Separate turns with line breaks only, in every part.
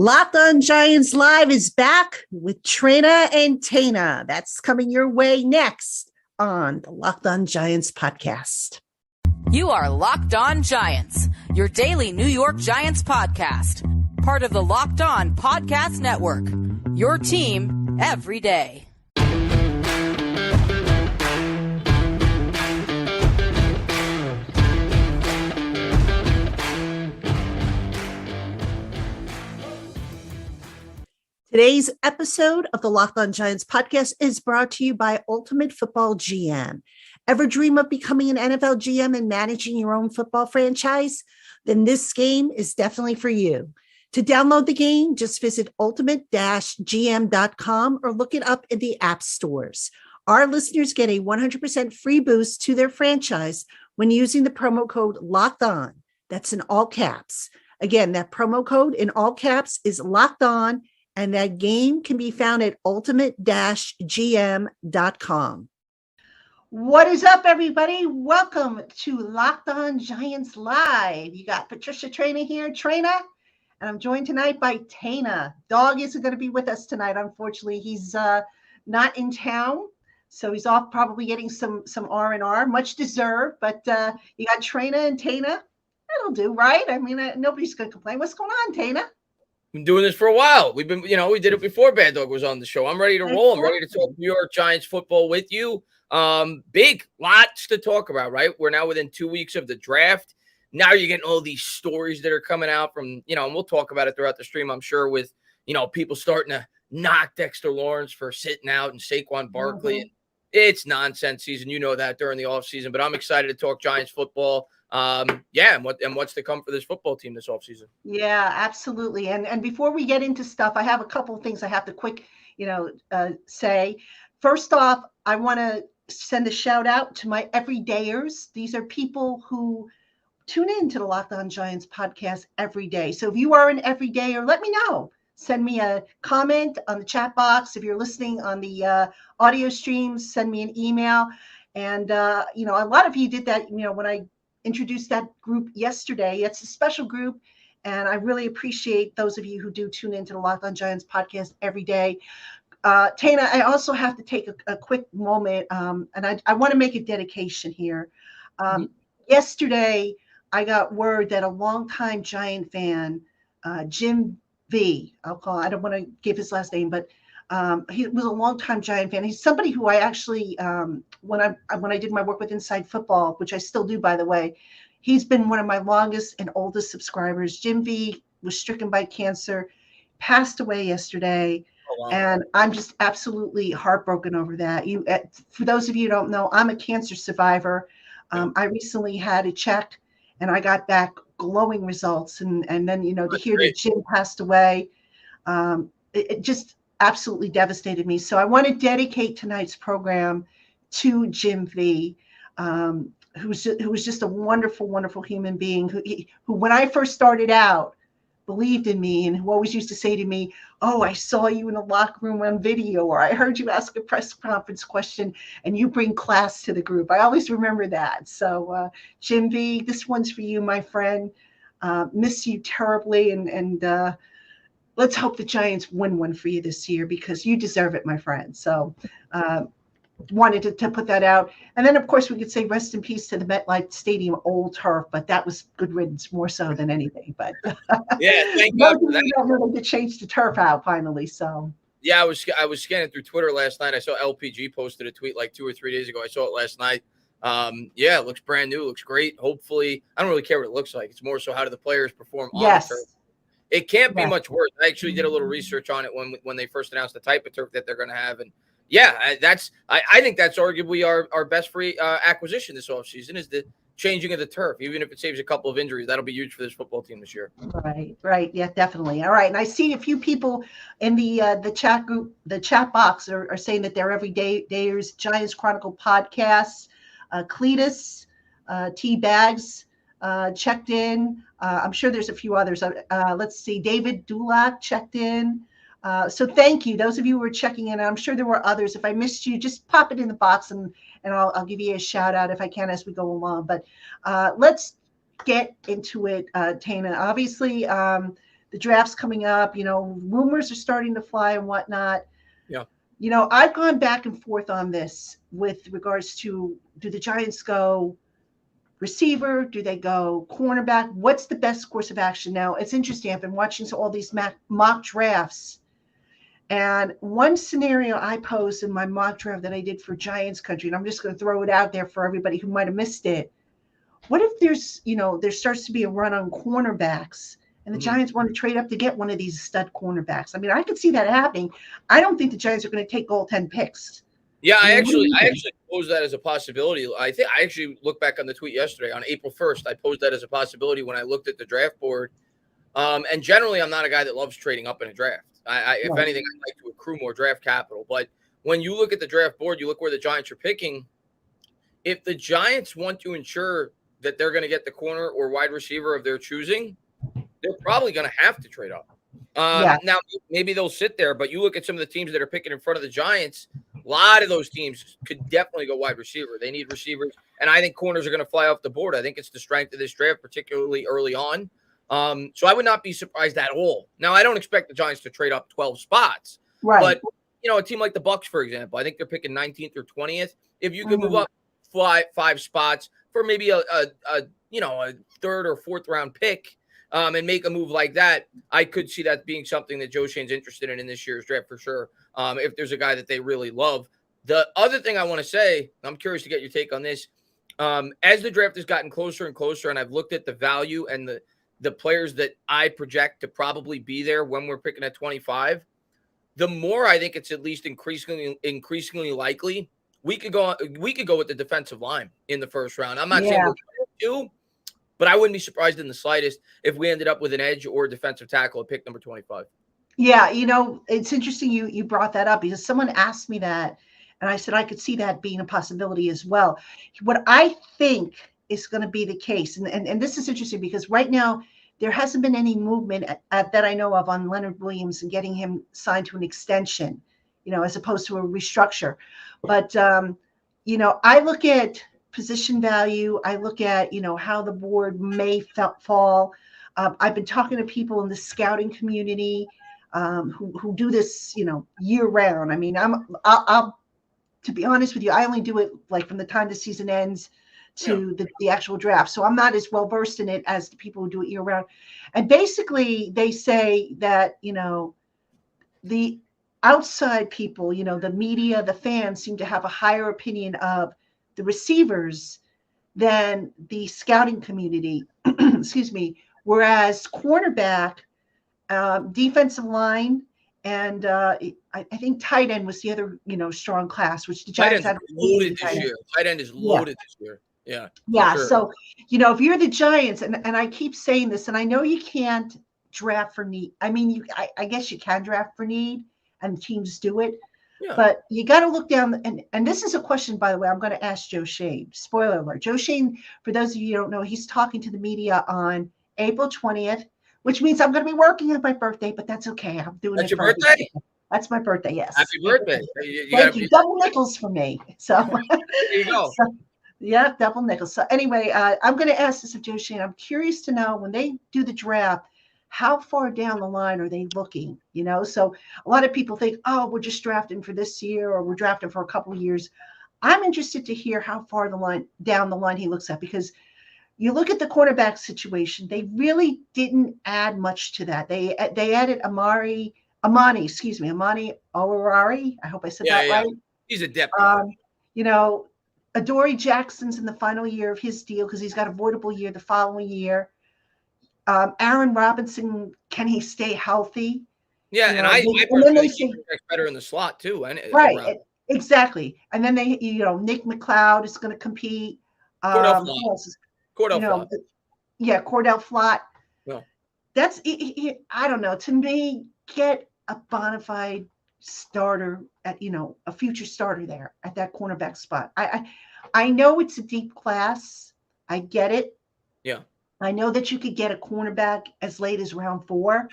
Locked on Giants Live is back with Traina and Tainah. That's coming your way next on the Locked on Giants podcast.
You are Locked on Giants, your daily New York Giants podcast. Part of the Locked on Podcast Network, your team every day.
Today's episode of the Locked on Giants podcast is brought to you by Ultimate Football GM. Ever dream of becoming an NFL GM and managing your own football franchise? Then this game is definitely for you. To download the game, just visit ultimate-gm.com or look it up in the app stores. Our listeners get a 100% free boost to their franchise when using the promo code Locked On. That's in all caps. Again, that promo code in all caps is Locked On. And that game can be found at ultimate-gm.com. What is up, everybody? Welcome to Locked on Giants Live. You got Patricia Traina here, Traina, and I'm joined tonight by Tainah. Dog isn't going to be with us tonight, unfortunately. He's not in town, so he's off probably getting some R&R, much deserved. But you got Traina and Tainah. That'll do, right? I mean, nobody's going to complain. What's going on, Tainah?
Been doing this for a while. We did it before Bad Dog was on the show. I'm ready to roll. I'm ready to talk New York Giants football with you. Big lots to talk about, right? We're now within 2 weeks of the draft. Now you're getting all these stories that are coming out from, and we'll talk about it throughout the stream, I'm sure, with, people starting to knock Dexter Lawrence for sitting out and Saquon Barkley.
Mm-hmm.
It's nonsense season. You know that during the offseason, but I'm excited to talk Giants football. And what's to come for this football team this offseason.
Yeah, absolutely. And before we get into stuff, I have a couple of things I have to say. First off, I want to send a shout out to my everydayers. These are people who tune in to the Locked on Giants podcast every day. So if you are an everydayer, let me know. Send me a comment on the chat box. If you're listening on the audio streams, send me an email. And, a lot of you did that, when I introduced that group yesterday. It's a special group, and I really appreciate those of you who do tune into the Locked on Giants podcast every day. Tainah, I also have to take a quick moment, and I want to make a dedication here. Yesterday, I got word that a longtime Giant fan, Jim V, I don't want to give his last name, but he was a longtime Giant fan. He's somebody who I actually, when I did my work with Inside Football, which I still do, by the way, he's been one of my longest and oldest subscribers. Jim V was stricken by cancer, passed away yesterday. Oh, wow. And I'm just absolutely heartbroken over that. For those of you who don't know, I'm a cancer survivor. I recently had it checked, and I got back glowing results. And then, to hear that Jim passed away, it just absolutely devastated me. So I want to dedicate tonight's program to Jim V, who was just a wonderful, wonderful human being who when I first started out, believed in me, and who always used to say to me, "Oh, I saw you in the locker room on video," or "I heard you ask a press conference question and you bring class to the group." I always remember that. So Jim V, this one's for you, my friend. Miss you terribly, and let's hope the Giants win one for you this year, because you deserve it, my friend. So wanted to put that out. And then, of course, we could say rest in peace to the MetLife Stadium old turf, but that was good riddance more so than anything. But
yeah, thank God for that.
They changed the turf out finally. So
yeah, I was scanning through Twitter last night. I saw LPG posted a tweet like 2 or 3 days ago. I saw it last night. It looks brand new. Looks great. Hopefully, I don't really care what it looks like. It's more so how do the players perform on the turf. It can't be much worse. I actually did a little research on it when they first announced the type of turf that they're going to have. And yeah, I think that's arguably our best free acquisition this offseason is the changing of the turf. Even if it saves a couple of injuries, that'll be huge for this football team this year.
Right. Yeah, definitely. All right. And I see a few people in the chat group, the chat box are saying that they're everydayers. Giants Chronicle podcasts, Cletus, T Bags checked in. I'm sure there's a few others. Let's see. David Dulac checked in. So thank you. Those of you who are checking in, I'm sure there were others. If I missed you, just pop it in the box and I'll give you a shout out if I can as we go along. But let's get into it, Tainah. Obviously, the draft's coming up, rumors are starting to fly and whatnot.
Yeah.
I've gone back and forth on this with regards to, do the Giants go receiver? Do they go cornerback? What's the best course of action? Now, it's interesting. I've been watching all these mock drafts. And one scenario I posed in my mock draft that I did for Giants Country, and I'm just going to throw it out there for everybody who might have missed it. What if there starts to be a run on cornerbacks and the Giants want to trade up to get one of these stud cornerbacks? I mean, I could see that happening. I don't think the Giants are going to take all 10 picks.
Yeah, I actually posed that as a possibility. I think I actually looked back on the tweet yesterday on April 1st. I posed that as a possibility when I looked at the draft board. And generally, I'm not a guy that loves trading up in a draft. If anything, I'd like to accrue more draft capital. But when you look at the draft board, you look where the Giants are picking. If the Giants want to ensure that they're going to get the corner or wide receiver of their choosing, they're probably going to have to trade up. Now, maybe they'll sit there, but you look at some of the teams that are picking in front of the Giants, a lot of those teams could definitely go wide receiver. They need receivers, and I think corners are going to fly off the board. I think it's the strength of this draft, particularly early on. So I would not be surprised at all. Now, I don't expect the Giants to trade up 12 spots.
Right.
But, a team like the Bucs, for example, I think they're picking 19th or 20th. If you could move up five spots for maybe a third or fourth round pick and make a move like that, I could see that being something that Joe Schoen's interested in this year's draft for sure, if there's a guy that they really love. The other thing I want to say, I'm curious to get your take on this, as the draft has gotten closer and closer, and I've looked at the value and the players that I project to probably be there when we're picking at 25, the more I think it's at least increasingly likely we could go with the defensive line in the first round. I'm not saying we're going to, but I wouldn't be surprised in the slightest if we ended up with an edge or a defensive tackle at pick number 25.
Yeah, it's interesting you brought that up because someone asked me that, and I said I could see that being a possibility as well. What I think is going to be the case, and this is interesting because right now there hasn't been any movement that I know of on Leonard Williams and getting him signed to an extension, as opposed to a restructure. But, I look at position value. I look at, how the board may fall. I've been talking to people in the scouting community who do this, year round. I mean, I'll to be honest with you, I only do it like from the time the season ends to the actual draft. So I'm not as well versed in it as the people who do it year round. And basically they say that, the outside people, the media, the fans seem to have a higher opinion of the receivers than the scouting community, excuse me. Whereas cornerback, defensive line, and I think tight end was the other, strong class, which the Giants had
loaded this year. Tight end is loaded this year. Yeah.
Yeah. Sure. So, if you're the Giants, and I keep saying this, and I know you can't draft for need. I mean, I guess you can draft for need, and teams do it. Yeah. But you got to look down, and this is a question, by the way, I'm going to ask Joe Schoen. Spoiler alert. Joe Schoen, for those of you who don't know, he's talking to the media on April 20th, which means I'm going to be working on my birthday, but that's okay. I'm doing it.
That's your birthday?
That's my birthday, yes.
Happy birthday.
Thank you. Double nickels for me. So
there you go.
Yeah, double nickels. So anyway, I'm going to ask this of Joe Schoen. I'm curious to know when they do the draft, how far down the line are they looking? So a lot of people think, oh, we're just drafting for this year or we're drafting for a couple of years. I'm interested to hear how far down the line he looks at, because you look at the quarterback situation, they really didn't add much to that. They added Amani Oruwariye. I hope I said that right.
He's a depth.
Adoree Jackson's in the final year of his deal because he's got a voidable year the following year. Aaron Robinson, can he stay healthy?
Yeah, and I personally think he's better in the slot too.
Right, exactly. And then they, Nick McLeod is going to compete.
Cordell Flott.
Yeah, Cordell Flott.
Yeah.
That's I don't know. To me, get a bona fide starter at a future starter there at that cornerback spot. I know it's a deep class. I get it.
Yeah.
I know that you could get a cornerback as late as round 4,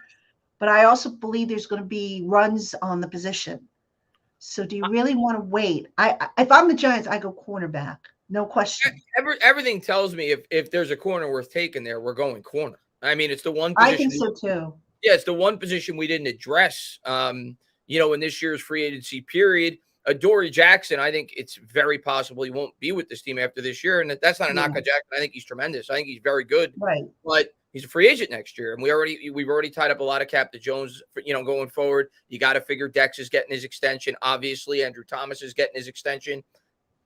but I also believe there's going to be runs on the position. So do you really want to wait? If I'm the Giants, I go cornerback. No question.
Everything tells me if there's a corner worth taking there, we're going corner. I mean, it's the one position.
I think so too.
Yeah, it's the one position we didn't address, in this year's free agency period. Adoree Jackson, I think it's very possible he won't be with this team after this year. And that's not a knock on Jackson. I think he's tremendous. I think he's very good.
Right.
But he's a free agent next year. And we've already tied up a lot of cap to Jones, going forward. You got to figure Dex is getting his extension. Obviously, Andrew Thomas is getting his extension.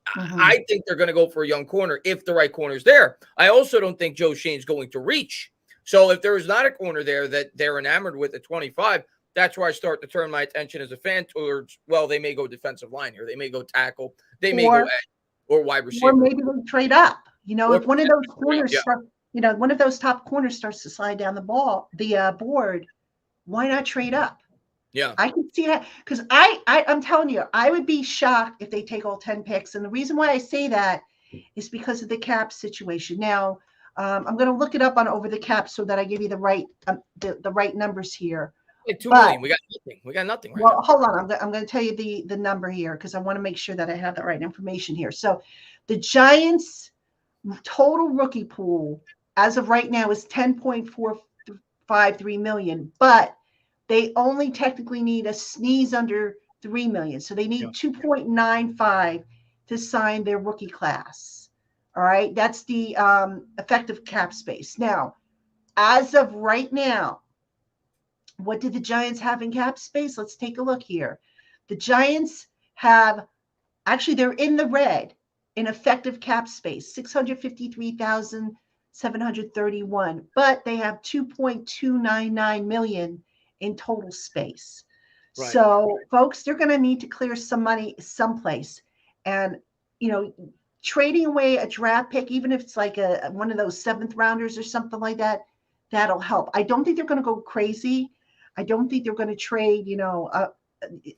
I think they're going to go for a young corner if the right corner is there. I also don't think Joe Shane's going to reach. So if there is not a corner there that they're enamored with at 25, that's where I start to turn my attention as a fan towards, well, they may go defensive line here. They may go tackle. They may go edge or wide receiver.
Or maybe they trade up. If one of those corners, one of those top corners starts to slide down the board, why not trade up?
Yeah.
I can see that because I'm telling you, I would be shocked if they take all 10 picks. And the reason why I say that is because of the cap situation. Now, I'm going to look it up on Over the Cap so that I give you the right numbers here.
Like $2 million. We got nothing. We got nothing right now.
Hold on. I'm going to tell you the number here because I want to make sure that I have the right information here. So the Giants' total rookie pool as of right now is $10.453 million, but they only technically need a sneeze under $3 million. So they need 2.95 to sign their rookie class. All right. That's the effective cap space. Now, as of right now, what did the Giants have in cap space? Let's take a look here. The Giants they're in the red in effective cap space, 653,731, but they have 2.299 million in total space. Right. So, folks, they're going to need to clear some money someplace. And, trading away a draft pick, even if it's like one of those 7th rounders or something like that, that'll help. I don't think they're going to go crazy. I don't think they're going to trade,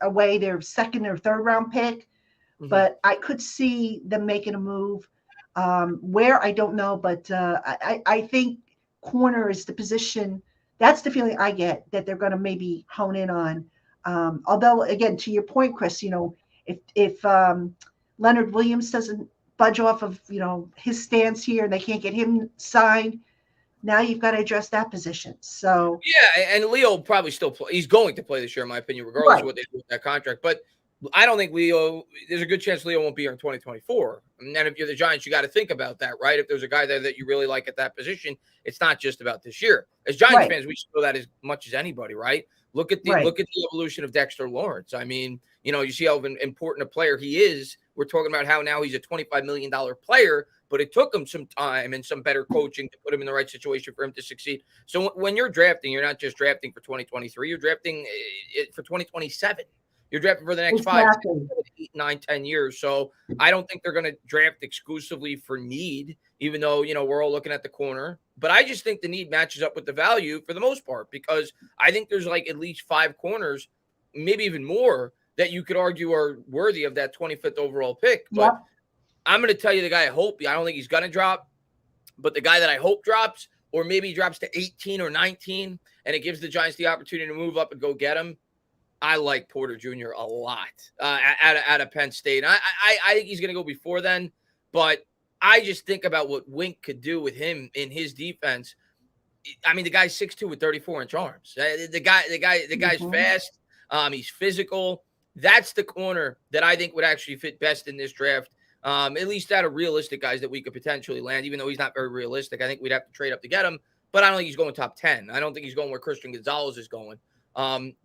away their 2nd or 3rd round pick. But I could see them making a move. Where, I don't know. But I think corner is the position. That's the feeling I get that they're going to maybe hone in on. Although, again, to your point, Chris, if Leonard Williams doesn't budge off of, his stance here and they can't get him signed, now you've got to address that position. So
and Leo will probably still play. He's going to play this year, in my opinion, regardless of what they do with that contract. But I don't think there's a good chance Leo won't be here in 2024. And then if you're the Giants, you got to think about that, right? If there's a guy there that you really like at that position, it's not just about this year. As Giants fans, we should know that as much as anybody, right? Look at the evolution of Dexter Lawrence. I mean, you see how important a player he is. We're talking about how now he's a $25 million player, but it took him some time and some better coaching to put him in the right situation for him to succeed. So when you're drafting, you're not just drafting for 2023, you're drafting for 2027. You're drafting for the next 5, 6, 8, 9, 10 years. So I don't think they're going to draft exclusively for need, even though, we're all looking at the corner. But I just think the need matches up with the value for the most part, because I think there's like at least 5 corners, maybe even more, that you could argue are worthy of that 25th overall pick. But I'm going to tell you the guy I hope, I don't think he's going to drop, but the guy that I hope drops, or maybe he drops to 18 or 19, and it gives the Giants the opportunity to move up and go get him. I like Porter Jr. a lot out of Penn State. I think he's going to go before then, but I just think about what Wink could do with him in his defense. I mean, the guy's 6'2" with 34-inch arms. The guy's fast. He's physical. That's the corner that I think would actually fit best in this draft. At least out of realistic guys that we could potentially land, even though he's not very realistic. I think we'd have to trade up to get him, but I don't think he's going top 10. I don't think he's going where Christian Gonzalez is going.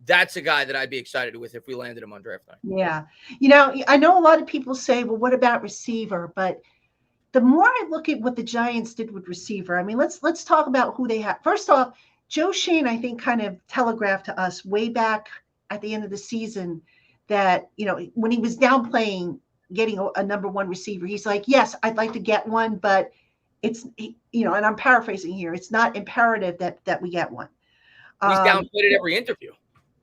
That's a guy that I'd be excited with if we landed him on draft night.
Yeah. I know a lot of people say, well, what about receiver? But the more I look at what the Giants did with receiver, I mean, let's talk about who they have. First off, Joe Shane, I think, kind of telegraphed to us way back at the end of the season that, when he was downplaying getting a number 1 receiver, he's like, yes, I'd like to get one, but it's, and I'm paraphrasing here, it's not imperative that we get one.
He's downplayed it every interview.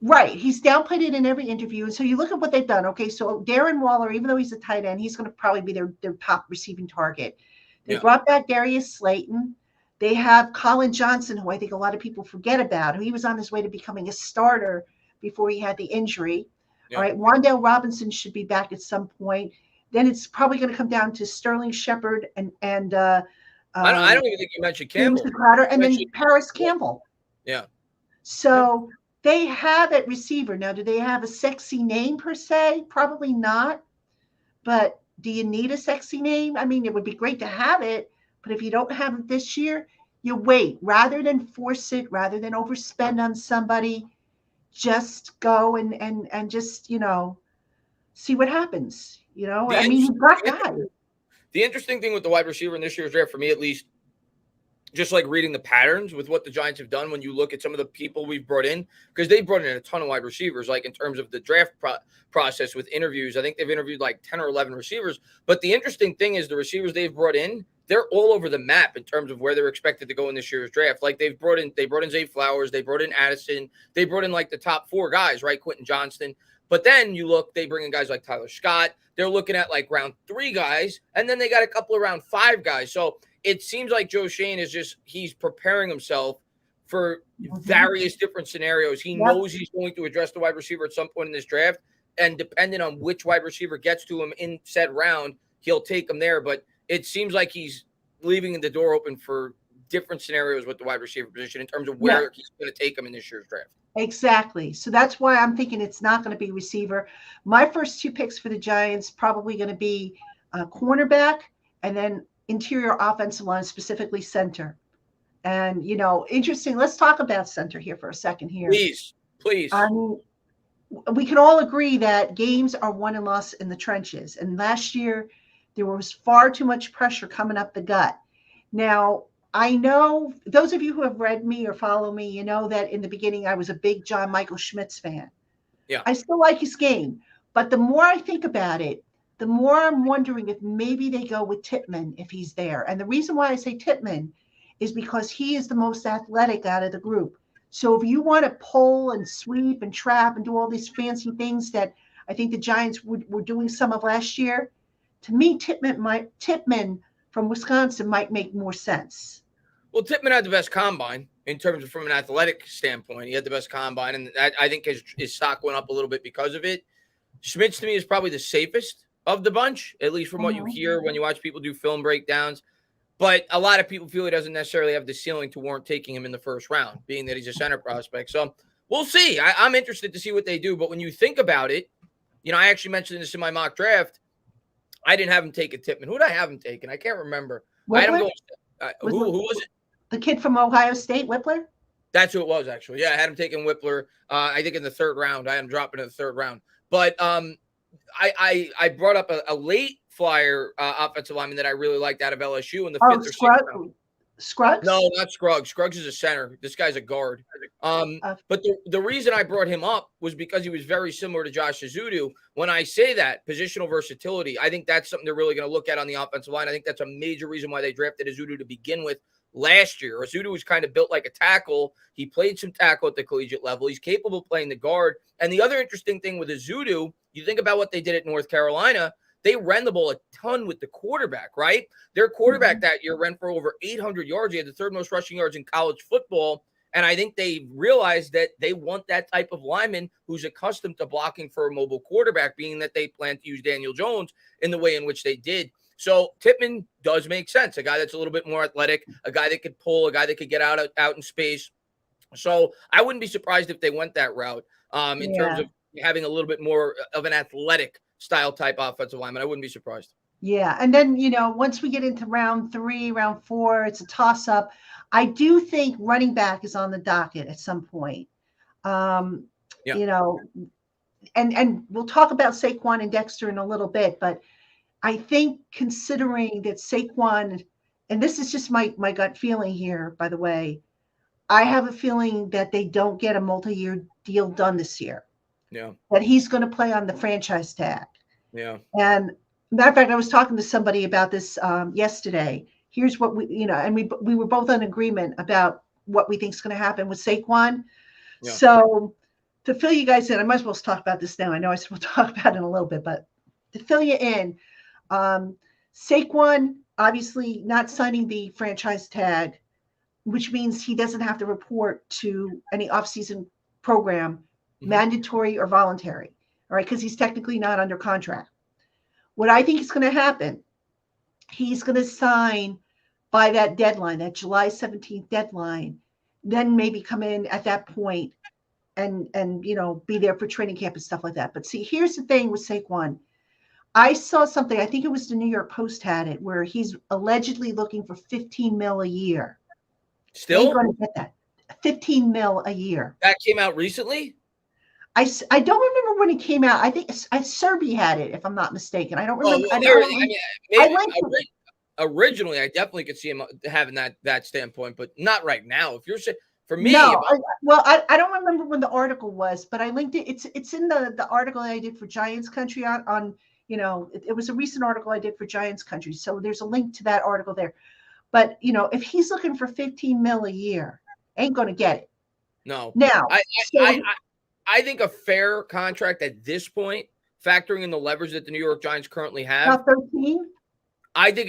Right. He's downplayed it in every interview. And so you look at what they've done. Okay, so Darren Waller, even though he's a tight end, he's going to probably be their top receiving target. They brought back Darius Slayton. They have Colin Johnson, who I think a lot of people forget about. He was on his way to becoming a starter before he had the injury. Yeah. All right. Wan'Dale Robinson should be back at some point. Then it's probably going to come down to Sterling Shepard and
I don't even think you mentioned Campbell.
Crowder, and then Paris Campbell.
Yeah.
So they have at receiver. Now, do they have a sexy name per se? Probably not. But do you need a sexy name? I mean, it would be great to have it, but if you don't have it this year, you wait. Rather than force it, rather than overspend on somebody, just go and just, see what happens.
The
I mean,
in-
you've got guys.
the interesting thing with the wide receiver in this year's draft, for me at least, just like reading the patterns with what the Giants have done when you look at some of the people we've brought in, because they've brought in a ton of wide receivers, like in terms of the draft process with interviews. I think they've interviewed like 10 or 11 receivers. But the interesting thing is the receivers they've brought in, they're all over the map in terms of where they're expected to go in this year's draft. Like they brought in Zay Flowers, they brought in Addison, they brought in like the top 4 guys, right? Quentin Johnston. But then you look, they bring in guys like Tyler Scott. They're looking at like round 3 guys, and then they got a couple of round 5 guys. So it seems like Joe Schoen he's preparing himself for various different scenarios. He knows he's going to address the wide receiver at some point in this draft, and depending on which wide receiver gets to him in said round, he'll take him there. But it seems like he's leaving the door open for different scenarios with the wide receiver position in terms of where he's going to take him in this year's draft.
Exactly. So that's why I'm thinking it's not going to be receiver. My first 2 picks for the Giants probably going to be cornerback and then interior offensive line, specifically center. And, interesting. Let's talk about center here for a second here.
Please.
We can all agree that games are won and lost in the trenches. And last year, there was far too much pressure coming up the gut. Now, I know those of you who have read me or follow me, you know that in the beginning, I was a big John Michael Schmitz fan.
Yeah.
I still like his game. But the more I think about it, the more I'm wondering if maybe they go with Tippmann if he's there. And the reason why I say Tippmann is because he is the most athletic out of the group. So if you want to pull and sweep and trap and do all these fancy things that I think the Giants were doing some of last year, to me, Tippmann from Wisconsin might make more sense.
Well, Tippmann had the best combine in terms of from an athletic standpoint. He had the best combine, and I think his stock went up a little bit because of it. Schmitz, to me, is probably the safest of the bunch, at least from what you hear when you watch people do film breakdowns. But a lot of people feel he doesn't necessarily have the ceiling to warrant taking him in the first round, being that he's a center prospect. So we'll see. I'm interested to see what they do. But when you think about it, I actually mentioned this in my mock draft. I didn't have him taking Tippmann. Who did I have him taking? I can't remember. I had him going, who was it?
The kid from Ohio State, Whippler?
That's who it was, actually. Yeah, I had him taking Whippler, I think in the 3rd round. I had him dropping in the 3rd round. But I brought up a late flyer offensive lineman that I really liked out of LSU in the 5th or 6th round.
Scruggs?
No, not Scruggs. Scruggs is a center. This guy's a guard. But the reason I brought him up was because he was very similar to Josh Ezeudu. When I say that, positional versatility, I think that's something they're really going to look at on the offensive line. I think that's a major reason why they drafted Ezeudu to begin with last year. Ezeudu was kind of built like a tackle. He played some tackle at the collegiate level. He's capable of playing the guard. And the other interesting thing with Ezeudu, you think about what they did at North Carolina, they ran the ball a ton with the quarterback, right? Their quarterback that year ran for over 800 yards. He had the 3rd most rushing yards in college football. And I think they realized that they want that type of lineman who's accustomed to blocking for a mobile quarterback, being that they plan to use Daniel Jones in the way in which they did. So Tippmann does make sense. A guy that's a little bit more athletic, a guy that could pull, a guy that could get out in space. So I wouldn't be surprised if they went that route in terms of having a little bit more of an athletic style type offensive lineman. I wouldn't be surprised.
Yeah. And then, once we get into round 3, round 4, it's a toss up. I do think running back is on the docket at some point. And we'll talk about Saquon and Dexter in a little bit, but I think considering that Saquon, and this is just my gut feeling here, by the way, I have a feeling that they don't get a multi-year deal done this year.
Yeah.
That he's going to play on the franchise tag.
Yeah.
And matter of fact, I was talking to somebody about this yesterday. Here's what and we were both in agreement about what we think is going to happen with Saquon. Yeah. So to fill you guys in, I might as well talk about this now. I know I said we'll talk about it in a little bit, but to fill you in, Saquon obviously not signing the franchise tag, which means he doesn't have to report to any offseason program, mandatory or voluntary, all right, because he's technically not under contract. What I think is going to happen, he's going to sign by that deadline, that July 17th deadline. then maybe come in at that point and be there for training camp and stuff like that. But see, here's the thing with Saquon. I saw something, I think it was the New York Post had it, where he's allegedly looking for 15 mil a year.
Still?
Ain't going to get that. 15 mil a year.
That came out recently?
I don't remember when it came out. I think Serby had it, if I'm not mistaken. I don't remember.
Originally, I definitely could see him having that standpoint, but not right now. If you're saying, for me,
no, I don't remember when the article was, but I linked it. It's in the article that I did for Giants Country on it was a recent article I did for Giants Country. So there's a link to that article there. But if he's looking for 15 mil a year, ain't going to get it.
No.
Now,
I think a fair contract at this point, factoring in the leverage that the New York Giants currently have.
About 13? I think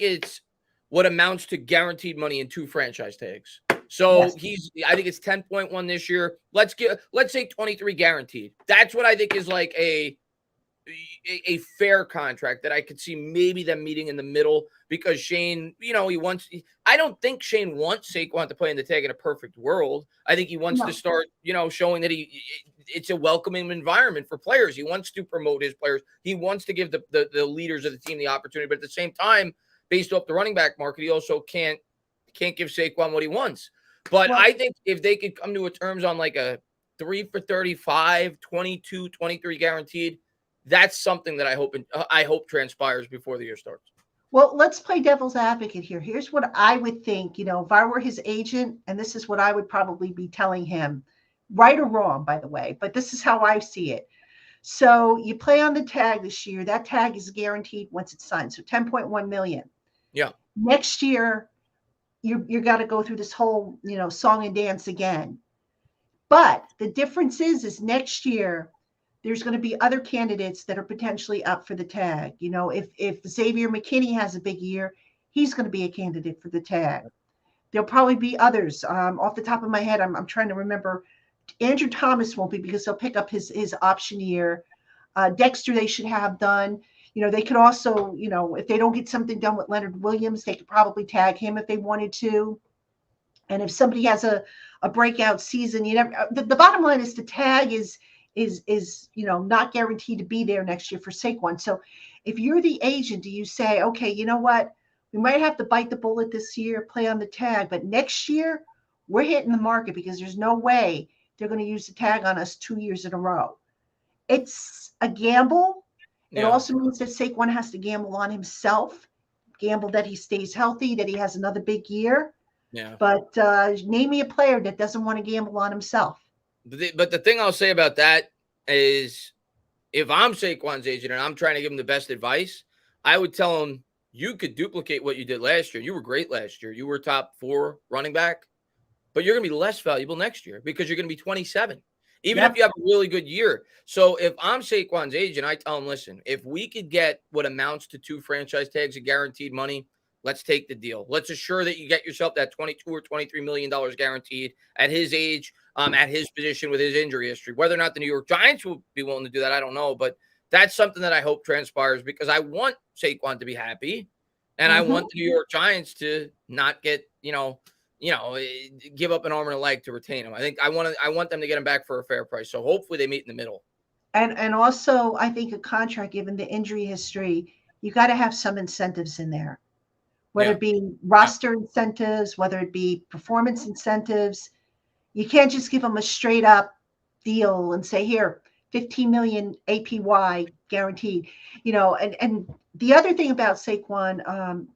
it's what amounts to guaranteed money in 2 franchise tags. So yes. I think it's 10.1 this year. Let's say 23 guaranteed. That's what I think is like a fair contract that I could see maybe them meeting in the middle, because Shane, I don't think Shane wants Saquon to play in the tag in a perfect world. I think he wants to start, showing that it's a welcoming environment for players. He wants to promote his players. He wants to give the leaders of the team the opportunity, but at the same time, based off the running back market, he also can't give Saquon what he wants. But I think if they could come to a terms on like a 3 for 35, 22, 23 guaranteed, that's something that I hope transpires before the year starts.
Well, let's play devil's advocate here. Here's what I would think, if I were his agent, and this is what I would probably be telling him, right or wrong, by the way, but this is how I see it. So you play on the tag this year. That tag is guaranteed once it's signed. So 10.1 million.
Yeah.
Next year, you got to go through this whole, song and dance again. But the difference is next year, there's going to be other candidates that are potentially up for the tag. If Xavier McKinney has a big year, he's going to be a candidate for the tag. There'll probably be others. Off the top of my head, I'm trying to remember. Andrew Thomas won't be, because he'll pick up his option year. Dexter, they should have done. They could also, if they don't get something done with Leonard Williams, they could probably tag him if they wanted to. And if somebody has a breakout season, the bottom line is the tag is not guaranteed to be there next year for Saquon. So if you're the agent, do you say, okay, you know what? We might have to bite the bullet this year, play on the tag, but next year we're hitting the market, because there's no way they're going to use the tag on us 2 years in a row. It's a gamble. It also means that Saquon has to gamble on himself, gamble that he stays healthy, that he has another big year.
Yeah.
But name me a player that doesn't want to gamble on himself.
But the thing I'll say about that is, if I'm Saquon's agent and I'm trying to give him the best advice, I would tell him, you could duplicate what you did last year. You were great last year. You were top 4 running back, but you're going to be less valuable next year because you're going to be 27, even if you have a really good year. So if I'm Saquon's agent, I tell him, listen, if we could get what amounts to 2 franchise tags of guaranteed money, let's take the deal. Let's assure that you get yourself that $22 or $23 million guaranteed at his age, at his position with his injury history. Whether or not the New York Giants will be willing to do that, I don't know. But that's something that I hope transpires, because I want Saquon to be happy, and I want the New York Giants to not get, give up an arm and a leg to retain him. I want them to get him back for a fair price. So hopefully they meet in the middle.
And also, I think a contract, given the injury history, you got to have some incentives in there. Whether it be roster incentives, whether it be performance incentives. You can't just give them a straight up deal and say, here, 15 million APY guaranteed, and the other thing about Saquon,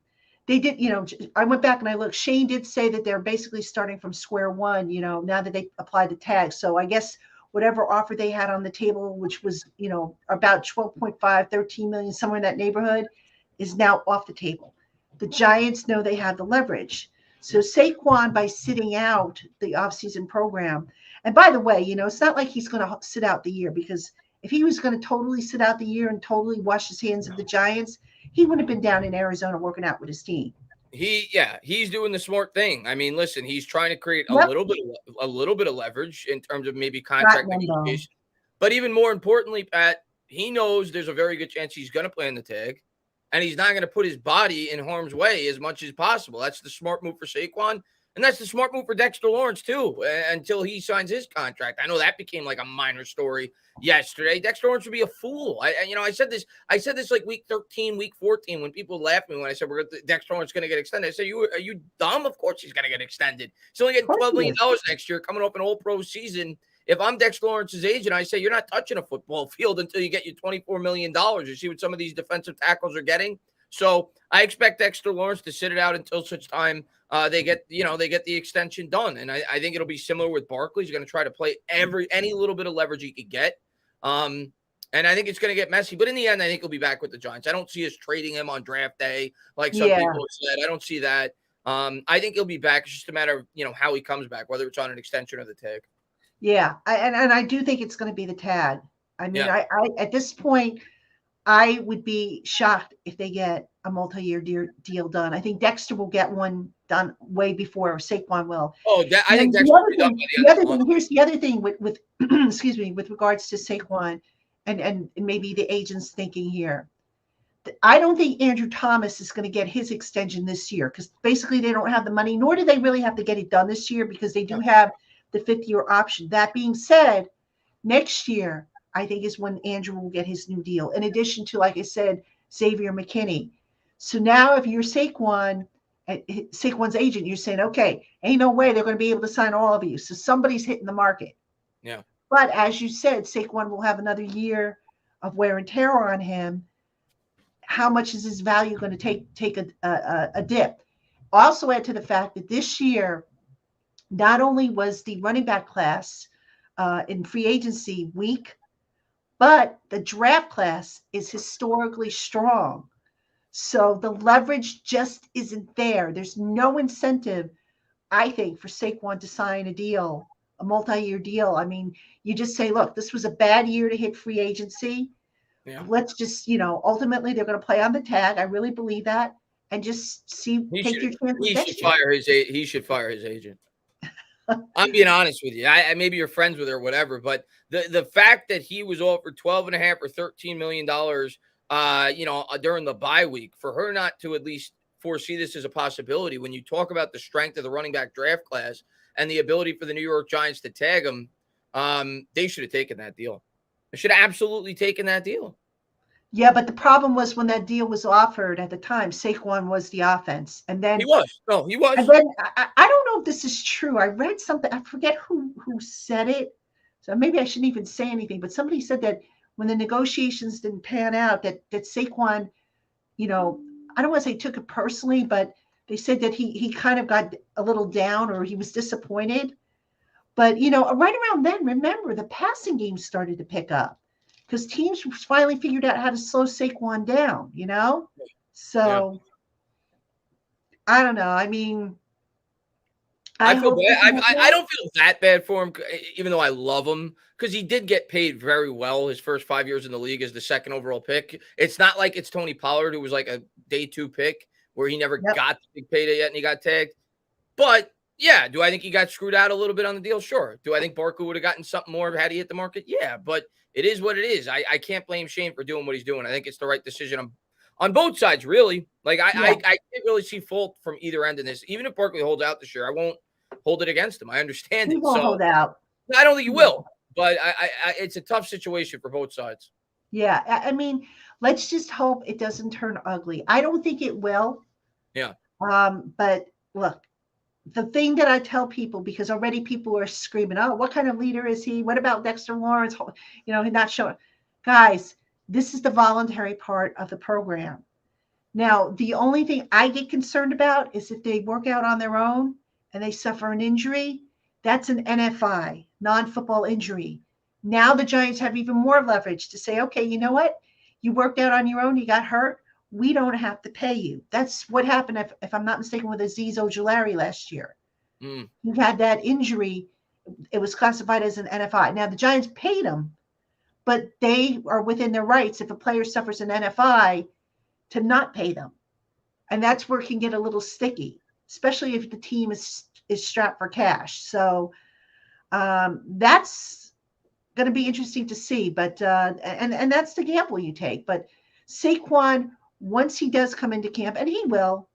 they did, I went back and I looked, Shane did say that they're basically starting from square one, now that they applied the tag. So I guess whatever offer they had on the table, which was, about 12.5, 13 million, somewhere in that neighborhood, is now off the table. The Giants know they have the leverage. So Saquon, by sitting out the offseason program, and by the way, it's not like he's going to sit out the year, because if he was going to totally sit out the year and totally wash his hands of the Giants, he would have been down in Arizona working out with his team.
He's doing the smart thing. I mean, listen, he's trying to create a little bit of leverage in terms of maybe contract negotiation. But even more importantly, Pat, he knows there's a very good chance he's going to play in the tag. And he's not going to put his body in harm's way as much as possible. That's the smart move for Saquon. And that's the smart move for Dexter Lawrence, too, until he signs his contract. I know that became like a minor story yesterday. Dexter Lawrence would be a fool. I said this like week 13, week 14, when people laughed at me when I said Dexter Lawrence going to get extended. I said, are you dumb? Of course he's going to get extended. He's only getting $12 million next year, coming up an all-pro season. If I'm Dexter Lawrence's agent, I say you're not touching a football field until you get your $24 million. You see what some of these defensive tackles are getting? So I expect Dexter Lawrence to sit it out until such time they get the extension done. And I think it'll be similar with Barkley. He's going to try to play any little bit of leverage he could get. And I think it's going to get messy. But in the end, I think he'll be back with the Giants. I don't see us trading him on draft day like some people have said. I don't see that. I think he'll be back. It's just a matter of, how he comes back, whether it's on an extension or the tag.
Yeah. And I do think it's going to be the tag. I mean, I at this point, I would be shocked if they get a multi-year deal done. I think Dexter will get one done way before Saquon will.
Oh, I think Dexter will be done by the other thing.
Here's the other thing with excuse me, with regards to Saquon and maybe the agents thinking here. I don't think Andrew Thomas is going to get his extension this year because basically they don't have the money, nor do they really have to get it done this year because they do have the 5th-year option. That being said, next year, I think is when Andrew will get his new deal. In addition to, like I said, Xavier McKinney. So now if you're Saquon's agent, you're saying, okay, ain't no way they're going to be able to sign all of you. So somebody's hitting the market.
Yeah.
But as you said, Saquon will have another year of wear and tear on him. How much is his value going to take a dip? Also add to the fact that this year, not only was the running back class in free agency weak, but the draft class is historically strong. So the leverage just isn't there. There's no incentive, I think, for Saquon to sign a multi-year deal. I mean, you just say, look, this was a bad year to hit free agency. Yeah. Let's just, ultimately they're going to play on the tag. I really believe that. And just take your chances.
He should fire his agent. I'm being honest with you. I maybe you're friends with her or whatever, but the fact that he was offered $12.5 or $13 million, during the bye week, for her not to at least foresee this as a possibility. When you talk about the strength of the running back draft class and the ability for the New York Giants to tag him, they should have taken that deal. They should have absolutely taken that deal.
Yeah, but the problem was when that deal was offered at the time, Saquon was the offense. And then
he was. No, he was.
And then I don't know if this is true. I read something. I forget who said it. So maybe I shouldn't even say anything. But somebody said that when the negotiations didn't pan out, that Saquon, I don't want to say took it personally, but they said that he kind of got a little down or he was disappointed. But, right around then, remember, the passing game started to pick up. Because teams finally figured out how to slow Saquon down, So, I don't know. I mean,
I feel bad. I don't feel that bad for him, even though I love him, because he did get paid very well his first 5 years in the league as the 2nd overall pick. It's not like it's Tony Pollard, who was like a day 2 pick, where he never got the big payday yet and he got tagged. But, yeah, do I think he got screwed out a little bit on the deal? Sure. Do I think Barkley would have gotten something more had he hit the market? Yeah, but it is what it is. I can't blame Shane for doing what he's doing. I think it's the right decision on both sides, really. Like, I can't really see fault from either end in this. Even if Barkley holds out this year, I won't hold it against him. I understand
it. He won't hold out.
I don't think he will, but it's a tough situation for both sides.
Yeah, I mean, let's just hope it doesn't turn ugly. I don't think it will.
Yeah.
But look, the thing that I tell people, because already people are screaming, oh, what kind of leader is he? What about Dexter Lawrence? He's not showing. Guys, this is the voluntary part of the program. Now, the only thing I get concerned about is if they work out on their own and they suffer an injury, that's an NFI, non-football injury. Now the Giants have even more leverage to say, okay, you know what? You worked out on your own, you got hurt. We don't have to pay you. That's what happened, if I'm not mistaken, with Azeez Ojulari last year. He had that injury. It was classified as an NFI. Now, the Giants paid him, but they are within their rights if a player suffers an NFI to not pay them. And that's where it can get a little sticky, especially if the team is strapped for cash. So that's going to be interesting to see. But and that's the gamble you take. But Saquon, once he does come into camp, and he will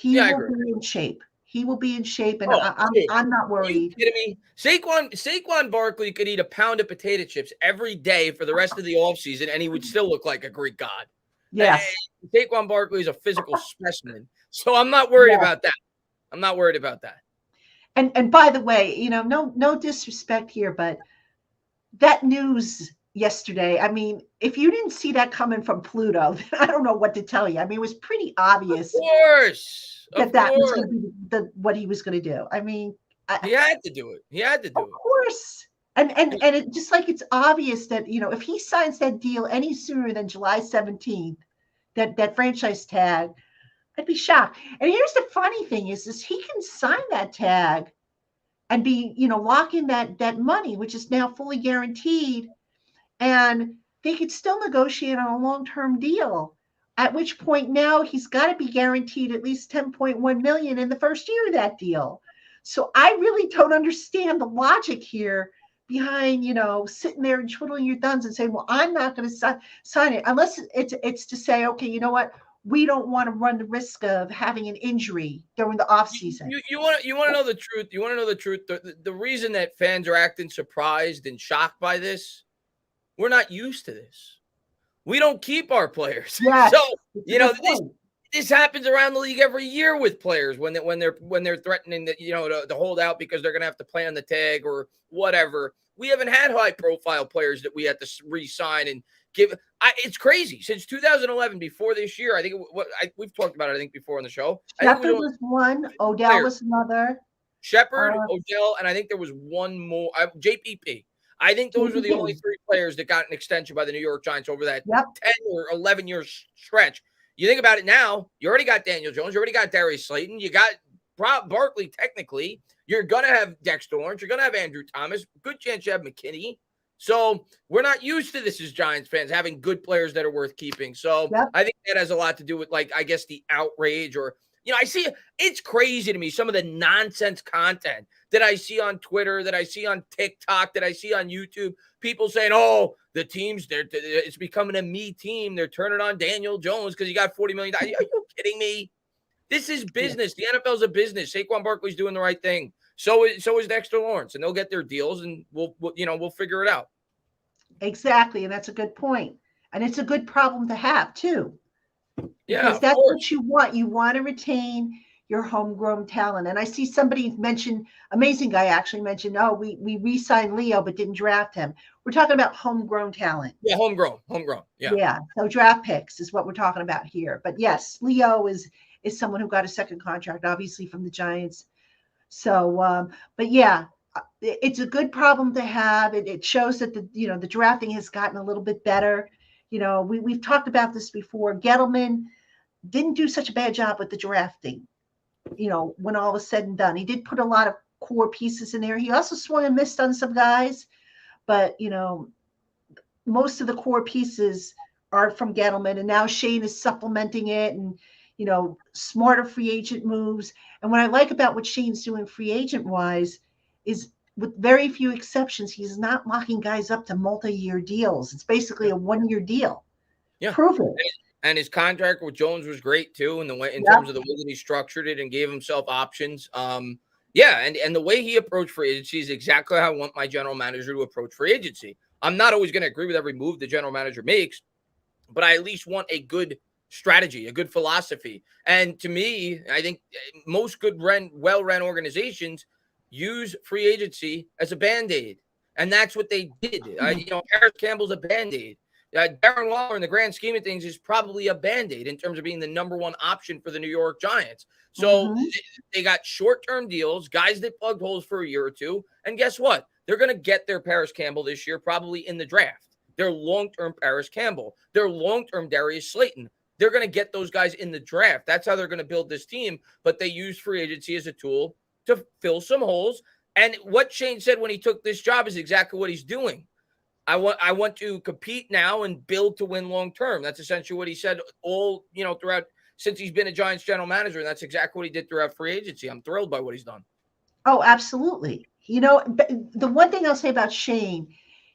be in shape. He will be in shape, and
Oh,
I'm not
are you
worried.
kidding me? Saquon Barkley could eat a pound of potato chips every day for the rest of the offseason, and he would still look like a Greek god.
Yes.
Saquon Barkley is a physical specimen, so I'm not worried about that. I'm not worried about that.
And by the way, no disrespect here, but that news yesterday, I mean, if you didn't see that coming from Pluto, then I don't know what to tell you. I mean, it was pretty obvious
Of course.
that was going to be what he was going to do. I mean,
he had to do it. He had to do it.
Of course. And it just like it's obvious that, if he signs that deal any sooner than July 17th, that franchise tag, I'd be shocked. And here's the funny thing is he can sign that tag and be, lock in that money, which is now fully guaranteed. And they could still negotiate on a long-term deal, at which point now he's got to be guaranteed at least 10.1 million in the first year of that deal. So I really don't understand the logic here behind, sitting there and twiddling your thumbs and saying, well, I'm not going to sign it unless it's to say, okay, you know what? We don't want to run the risk of having an injury during the offseason.
You want to know the truth? You want to know the truth? The reason that fans are acting surprised and shocked by this, we're not used to this. We don't keep our players.
Yes,
so, this happens around the league every year with players when they're threatening that, to hold out because they're going to have to play on the tag or whatever. We haven't had high profile players that we had to re-sign and give. It's crazy. Since 2011, before this year, I think we've talked about it, I think, before on the show.
Shepard was one. Odell was another.
Shepard, Odell, and I think there was one more. JPP. I think those were the only three players that got an extension by the New York Giants over that 10 or 11-year stretch. You think about it now, you already got Daniel Jones, you already got Darius Slayton, you got Barkley technically, you're going to have Dexter Lawrence, you're going to have Andrew Thomas, good chance you have McKinney. So we're not used to this as Giants fans, having good players that are worth keeping. So I think that has a lot to do with, I guess, the outrage or, I see it's crazy to me, some of the nonsense content that I see on Twitter, that I see on TikTok, that I see on YouTube, people saying, oh, the teams, it's becoming a me team. They're turning on Daniel Jones because he got $40 million. Are you kidding me? This is business. The NFL is a business. Saquon Barkley's doing the right thing. So is Dexter Lawrence, and they'll get their deals, and we'll figure it out.
Exactly, and that's a good point. And it's a good problem to have, too.
Yeah,
because that's what you want. You want to retain your homegrown talent. And I see somebody mention, amazing guy actually mentioned, we re-signed Leo but didn't draft him. We're talking about homegrown talent.
Yeah, homegrown. Yeah.
So draft picks is what we're talking about here. But yes, Leo is someone who got a second contract, obviously, from the Giants. So, but yeah, it's a good problem to have. It shows that the drafting has gotten a little bit better. We've talked about this before. Gettleman didn't do such a bad job with the drafting, when all was said and done. He did put a lot of core pieces in there. He also swung and missed on some guys, but, most of the core pieces are from Gettleman, and now Shane is supplementing it and, smarter free agent moves. And what I like about what Shane's doing free agent wise is, with very few exceptions, he's not locking guys up to multi-year deals. It's basically a one-year deal.
Yeah.
Prove it.
And his contract with Jones was great too, in terms of the way that he structured it and gave himself options. And the way he approached free agency is exactly how I want my general manager to approach free agency. I'm not always going to agree with every move the general manager makes, but I at least want a good strategy, a good philosophy. And to me, I think most good well-run organizations use free agency as a Band-Aid. And that's what they did. Paris Campbell's a Band-Aid. Darren Waller, in the grand scheme of things, is probably a Band-Aid in terms of being the number one option for the New York Giants. So they got short-term deals, guys that plugged holes for a year or two. And guess what? They're going to get their Paris Campbell this year, probably in the draft. Their long-term Paris Campbell. Their long-term Darius Slayton. They're going to get those guys in the draft. That's how they're going to build this team. But they use free agency as a tool to fill some holes. And what Shane said when he took this job is exactly what he's doing. I want to compete now and build to win long term. That's essentially what he said all, throughout since he's been a Giants general manager. And that's exactly what he did throughout free agency. I'm thrilled by what he's done.
Oh, absolutely. The one thing I'll say about Shane,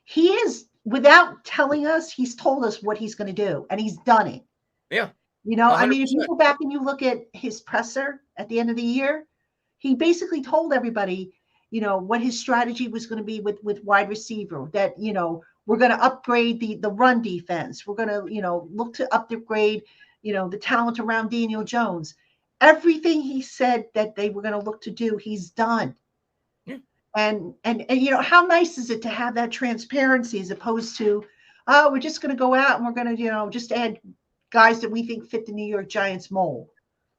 he is, without telling us, he's told us what he's going to do, and he's done it.
Yeah.
100%. I mean, if you go back and you look at his presser at the end of the year, he basically told everybody, what his strategy was going to be with wide receiver, that, we're going to upgrade the run defense. We're going to, look to upgrade, the talent around Daniel Jones. Everything he said that they were going to look to do, he's done.
Yeah.
And how nice is it to have that transparency as opposed to, oh, we're just going to go out and we're going to, just add guys that we think fit the New York Giants mold.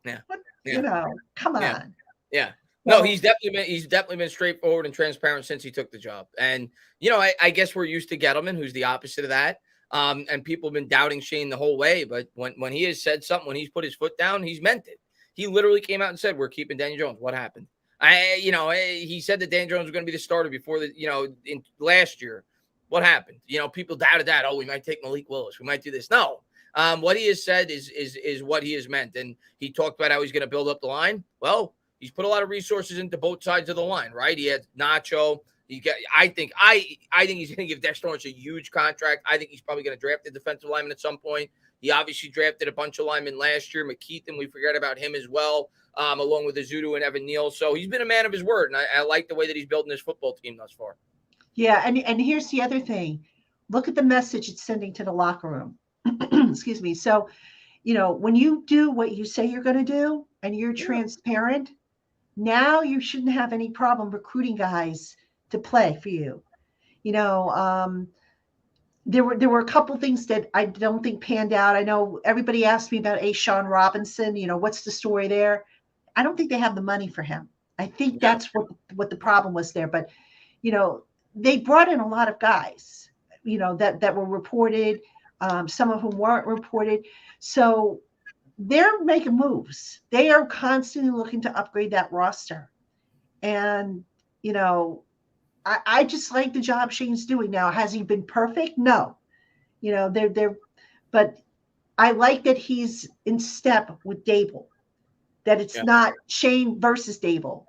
Yeah.
What,
Yeah.
Come on.
Yeah. Yeah. No, he's definitely been straightforward and transparent since he took the job. And, I guess we're used to Gettleman, who's the opposite of that. And people have been doubting Shane the whole way. But when he has said something, when he's put his foot down, he's meant it. He literally came out and said, we're keeping Daniel Jones. What happened? He said that Daniel Jones was going to be the starter before in last year. What happened? People doubted that. Oh, we might take Malik Willis. We might do this. No. What he has said is what he has meant. And he talked about how he's going to build up the line. Well, he's put a lot of resources into both sides of the line, right? He had Nacho. I think he's going to give Dexter Lawrence a huge contract. I think he's probably going to draft a defensive lineman at some point. He obviously drafted a bunch of linemen last year. McKeithen, we forget about him as well, along with Azudu and Evan Neal. So he's been a man of his word, and I like the way that he's building his football team thus far.
Yeah, and here's the other thing. Look at the message it's sending to the locker room. Excuse me. So, when you do what you say you're going to do and you're transparent, now you shouldn't have any problem recruiting guys to play for you. There were a couple things that I don't think panned out. I know everybody asked me about Sean Robinson. What's the story there? I don't think they have the money for him. I think that's what the problem was there. But, they brought in a lot of guys, that were reported, some of whom weren't reported. So they're making moves. They are constantly looking to upgrade that roster. And, I just like the job Shane's doing now. Has he been perfect? No. But I like that he's in step with Dable, that it's not Shane versus Dable.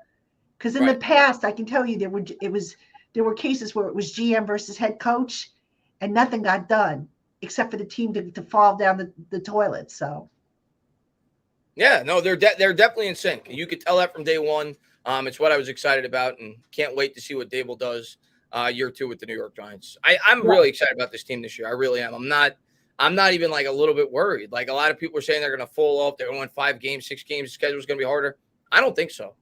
Because in the past, I can tell you there were cases where it was GM versus head coach and nothing got done except for the team to fall down the toilet. So.
Yeah, no, they're definitely in sync. You could tell that from day one. It's what I was excited about, and can't wait to see what Dable does year 2 with the New York Giants. I'm really excited about this team this year. I really am. I'm not even like a little bit worried. Like a lot of people are saying they're going to fall off. They're going to win 5 games, 6 games. The schedule's going to be harder. I don't think so.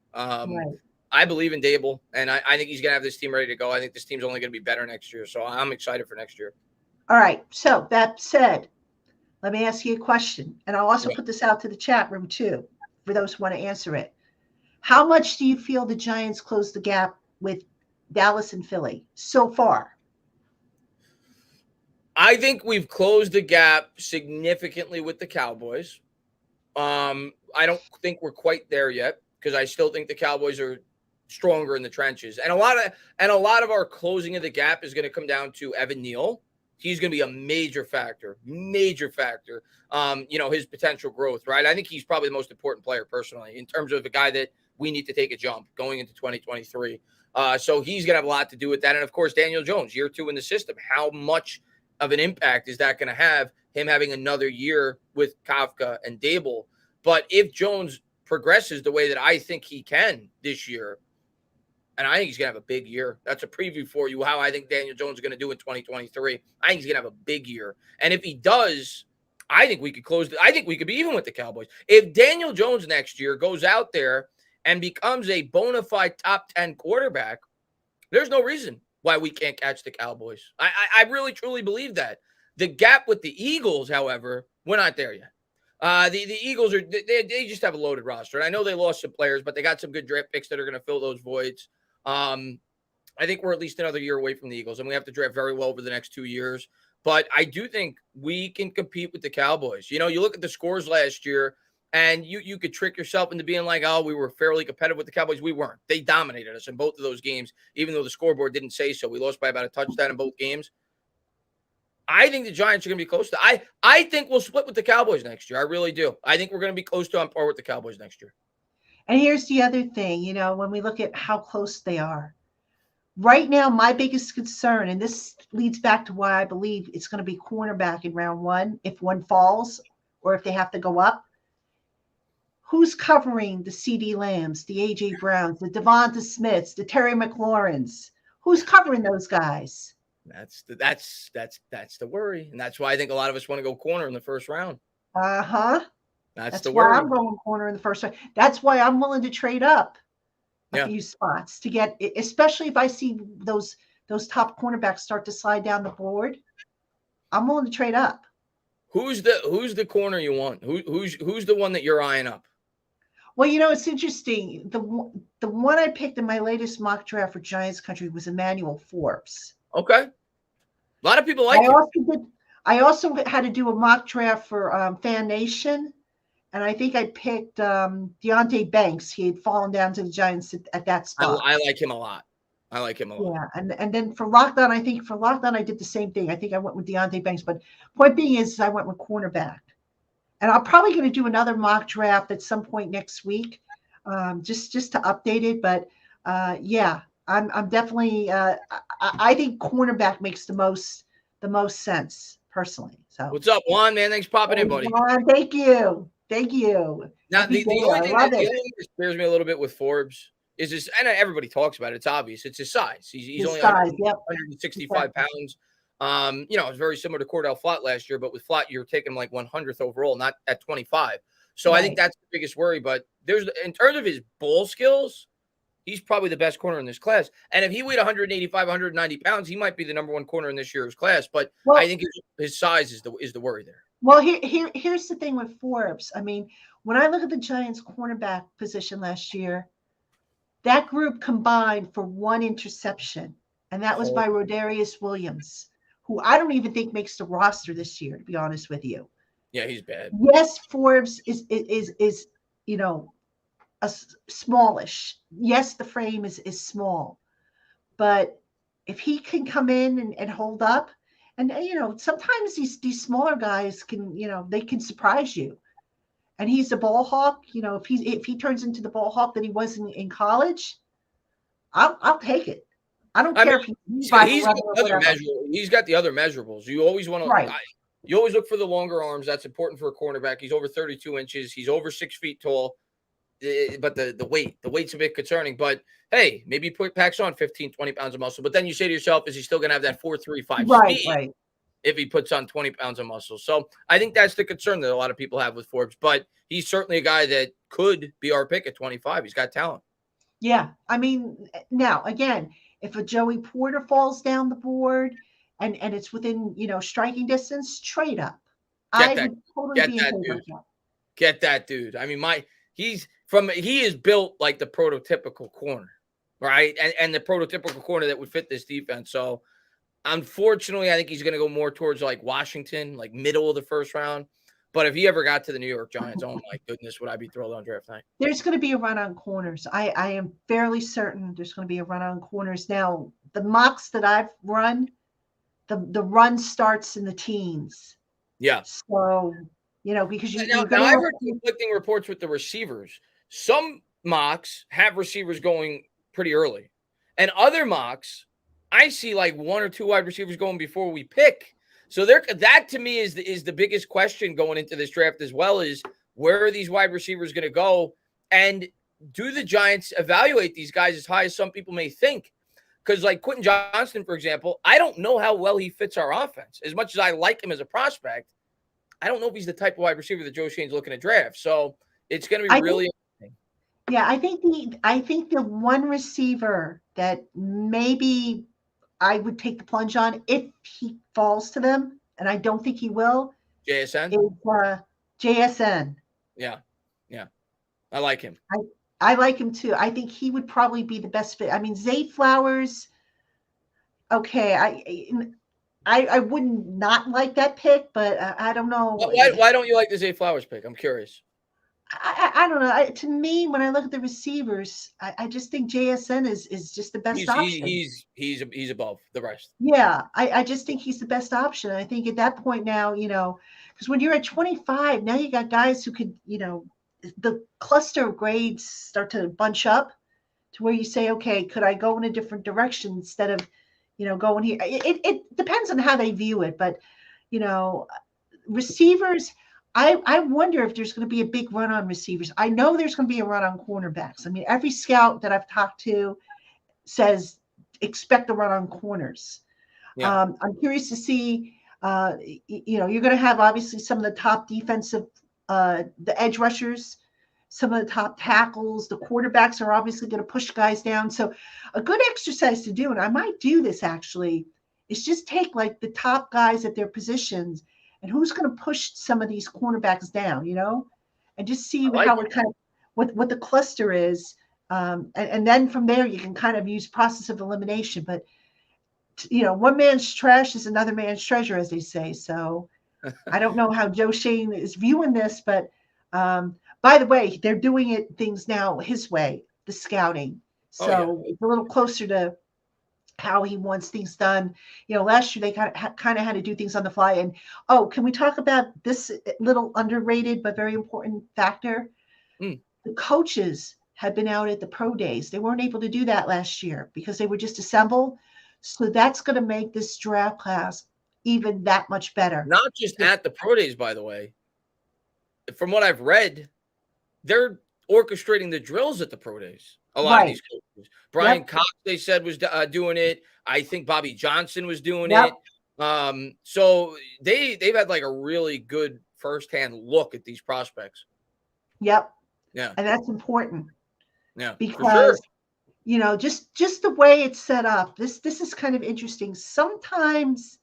I believe in Dable, and I think he's going to have this team ready to go. I think this team's only going to be better next year. So I'm excited for next year.
All right. So that said, let me ask you a question, and I'll also put this out to the chat room too, for those who want to answer it. How much do you feel the Giants closed the gap with Dallas and Philly so far?
I think we've closed the gap significantly with the Cowboys. I don't think we're quite there yet because I still think the Cowboys are stronger in the trenches. And a lot of our closing of the gap is going to come down to Evan Neal. He's going to be a major factor, his potential growth, right? I think he's probably the most important player personally in terms of a guy that we need to take a jump going into 2023. So he's going to have a lot to do with that. And, of course, Daniel Jones, year 2 in the system. How much of an impact is that going to have, him having another year with Kafka and Dable? But if Jones progresses the way that I think he can this year, and I think he's going to have a big year. That's a preview for you, how I think Daniel Jones is going to do in 2023. I think he's going to have a big year. And if he does, I think we could I think we could be even with the Cowboys. If Daniel Jones next year goes out there and becomes a bona fide top 10 quarterback, there's no reason why we can't catch the Cowboys. I really, truly believe that. The gap with the Eagles, however, we're not there yet. The Eagles they just have a loaded roster. And I know they lost some players, but they got some good draft picks that are going to fill those voids. I think we're at least another year away from the Eagles, and we have to draft very well over the next 2 years. But I do think we can compete with the Cowboys. You look at the scores last year, and you could trick yourself into being like, oh, we were fairly competitive with the Cowboys. We weren't. They dominated us in both of those games, even though the scoreboard didn't say so. We lost by about a touchdown in both games. I think the Giants are going to be close to. I think we'll split with the Cowboys next year. I really do. I think we're going to be close to on par with the Cowboys next year.
And here's the other thing, when we look at how close they are. Right now, my biggest concern, and this leads back to why I believe it's going to be cornerback in round 1, if one falls or if they have to go up. who's covering the CD Lambs, the AJ Browns, the Devonta Smiths, the Terry McLaurins? Who's covering those guys?
That's the worry, and that's why I think a lot of us want to go corner in the first round. That's the
why
worry.
I'm going corner in the first round. That's why I'm willing to trade up a few spots to get, especially if I see those top cornerbacks start to slide down the board. I'm willing to trade up.
Who's the corner you want? Who's the one that you're eyeing up?
Well, it's interesting. The one I picked in my latest mock draft for Giants Country was Emmanuel Forbes.
Okay. A lot of people like him.
I also had to do a mock draft for Fan Nation, and I think I picked Deonte Banks. He had fallen down to the Giants at that spot.
I like him a lot.
Yeah, and then for Lockdown, I did the same thing. I think I went with Deonte Banks, but point being is I went with cornerback. And I'm probably going to do another mock draft at some point next week, just to update it. But yeah, I'm definitely. I think cornerback makes the most sense personally. So
what's up, Juan? Man, thanks for popping in, buddy.
Juan, thank you.
Now the only thing that scares me a little bit with Forbes is this, and everybody talks about it. It's obvious. It's his size. He's only 165 pounds. It's very similar to Cordell Flott last year, but with Flott, you're taking like 100th overall, not at 25. So I think that's the biggest worry. But in terms of his ball skills, he's probably the best corner in this class. And if he weighed 185, 190 pounds, he might be the number one corner in this year's class. But I think his size is the worry there.
Well, here's the thing with Forbes. I mean, when I look at the Giants cornerback position last year, that group combined for one interception, and that was by Rodarius Williams, who I don't even think makes the roster this year, to be honest with you.
Yeah, he's bad.
Yes, Forbes is a smallish. Yes, the frame is small, but if he can come in and hold up, and sometimes these smaller guys can, they can surprise you. And he's a ball hawk. If he turns into the ball hawk that he was in college, I'll take it. I don't care if he's got
the other measurables. You always want to. You always look for the longer arms. That's important for a cornerback. He's over 32 inches. He's over 6 feet tall. But the weight's a bit concerning. But hey, maybe packs on 15, 20 pounds of muscle. But then you say to yourself, is he still going to have that 4.35 speed? If he puts on 20 pounds of muscle. So I think that's the concern that a lot of people have with Forbes, but he's certainly a guy that could be our pick at 25. He's got talent.
Yeah. I mean, now again, if a Joey Porter falls down the board and it's within, striking distance, trade up.
Get that dude. I mean, he is built like the prototypical corner, right? And the prototypical corner that would fit this defense. So unfortunately, I think he's going to go more towards like Washington, like middle of the first round. But if he ever got to the New York Giants, oh my goodness, would I be thrilled on draft night?
There's going to be a run on corners. I am fairly certain there's going to be a run on corners. Now, the mocks that I've run, the run starts in the teens.
Yeah.
So, because
now I've heard conflicting reports with the receivers. Some mocks have receivers going pretty early, and other mocks, I see like one or two wide receivers going before we pick. So that to me is the biggest question going into this draft as well, is where are these wide receivers going to go? And do the Giants evaluate these guys as high as some people may think? Because like Quentin Johnston, for example, I don't know how well he fits our offense. As much as I like him as a prospect, I don't know if he's the type of wide receiver that Joe Shane's looking to draft. So it's going to be really interesting.
Yeah, I think the one receiver that maybe I would take the plunge on if he falls to them, and I don't think he will.
JSN?
Is JSN.
Yeah. I like him.
I like him too. I think he would probably be the best fit. I mean, Zay Flowers, okay, I wouldn't not like that pick, but I don't know.
Why don't you like the Zay Flowers pick? I'm curious.
I don't know. To me, when I look at the receivers, I just think JSN is just the best option.
He's above the rest.
Yeah, I just think he's the best option. I think at that point now, because when you're at 25, now you got guys who could, the cluster of grades start to bunch up to where you say, okay, could I go in a different direction instead of, going here? It depends on how they view it, but, receivers, I wonder if there's going to be a big run on receivers. I know there's going to be a run on cornerbacks. I mean, every scout that I've talked to says expect a run on corners.
Yeah.
I'm curious to see, you're going to have obviously some of the top defensive, the edge rushers, some of the top tackles. The quarterbacks are obviously going to push guys down. So a good exercise to do, and I might do this actually, is just take like the top guys at their positions and who's going to push some of these cornerbacks down, and just see how we're kind of what the cluster is. And then from there, you can kind of use process of elimination. But one man's trash is another man's treasure, as they say. So I don't know how Joe Shane is viewing this, but by the way, they're doing things now his way, the scouting. So it's a little closer to how he wants things done. Last year they kind of had to do things on the fly. And can we talk about this little underrated but very important factor? The coaches had been out at the pro days. They weren't able to do that last year because they were just assembled. So that's going to make this draft class even that much better.
Not just at the pro days, by the way. From what I've read, they're orchestrating the drills at the pro days. A lot of these coaches. Brian Cox, they said, was doing it. I think Bobby Johnson was doing it. So they've had like a really good firsthand look at these prospects.
Yep.
Yeah.
And that's important.
Yeah.
Because just the way it's set up, this is kind of interesting. Sometimes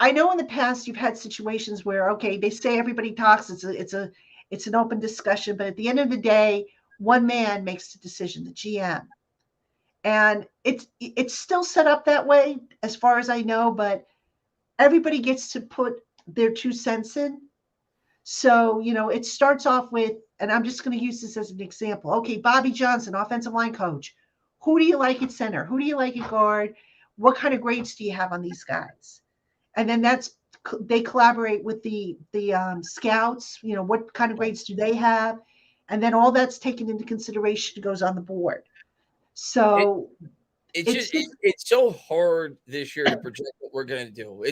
I know in the past you've had situations where, they say everybody talks, it's an open discussion, but at the end of the day, one man makes the decision, the GM. And it's still set up that way as far as I know, but everybody gets to put their 2 cents in. So, it starts off with, and I'm just going to use this as an example. Okay, Bobby Johnson, offensive line coach. Who do you like at center? Who do you like at guard? What kind of grades do you have on these guys? And then they collaborate with the scouts. What kind of grades do they have? And then all that's taken into consideration goes on the board. So
it's so hard this year to project what we're going to do.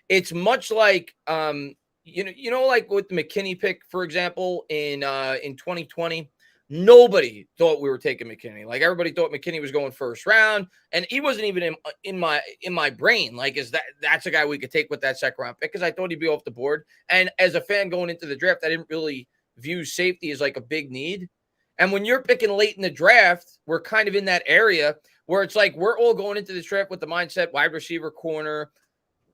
It's much like like with the McKinney pick, for example, in 2020, nobody thought we were taking McKinney. Like everybody thought McKinney was going first round, and he wasn't even in my brain. Like, that's a guy we could take with that second round pick because I thought he'd be off the board. And as a fan going into the draft, I didn't really view safety as like a big need. And when you're picking late in the draft, we're kind of in that area where it's like we're all going into this draft with the mindset wide receiver, corner.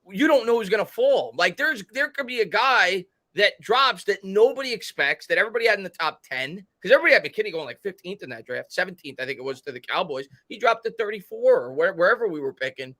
You don't know who's going to fall. Like there could be a guy that drops that nobody expects, that everybody had in the top 10, because everybody had McKinney going like 15th in that draft, 17th, I think it was, to the Cowboys. He dropped to 34 or wherever we were picking.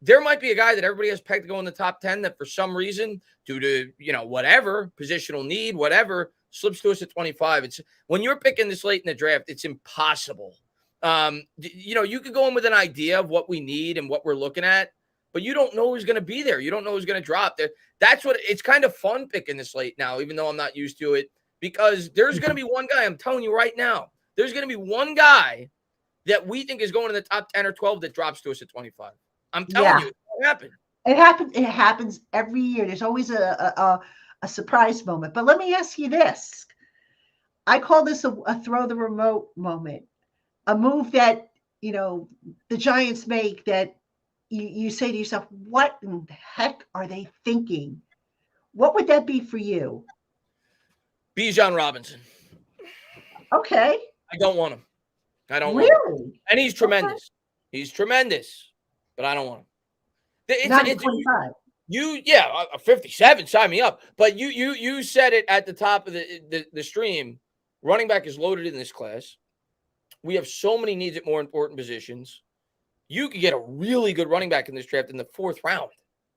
There might be a guy that everybody has pegged to go in the top 10 that for some reason, due to, whatever, positional need, whatever, slips to us at 25. It's when you're picking this late in the draft, it's impossible. You could go in with an idea of what we need and what we're looking at, but you don't know who's going to be there. You don't know who's going to drop there. That's what it's kind of fun picking this late now, even though I'm not used to it, because there's going to be one guy, I'm telling you right now, there's going to be one guy that we think is going in the top 10 or 12 that drops to us at 25. I'm telling you, it happened.
It happens every year. There's always a surprise moment. But let me ask you this. I call this a throw the remote moment, a move that, the Giants make that you say to yourself, what in the heck are they thinking? What would that be for you?
Bijan Robinson.
Okay.
I don't want him. I don't
want
him. And he's tremendous. Okay. He's tremendous, but I don't want him.
Not 25.
57, sign me up. But you said it at the top of the stream. Running back is loaded in this class. We have so many needs at more important positions. You could get a really good running back in this draft in the 4th round.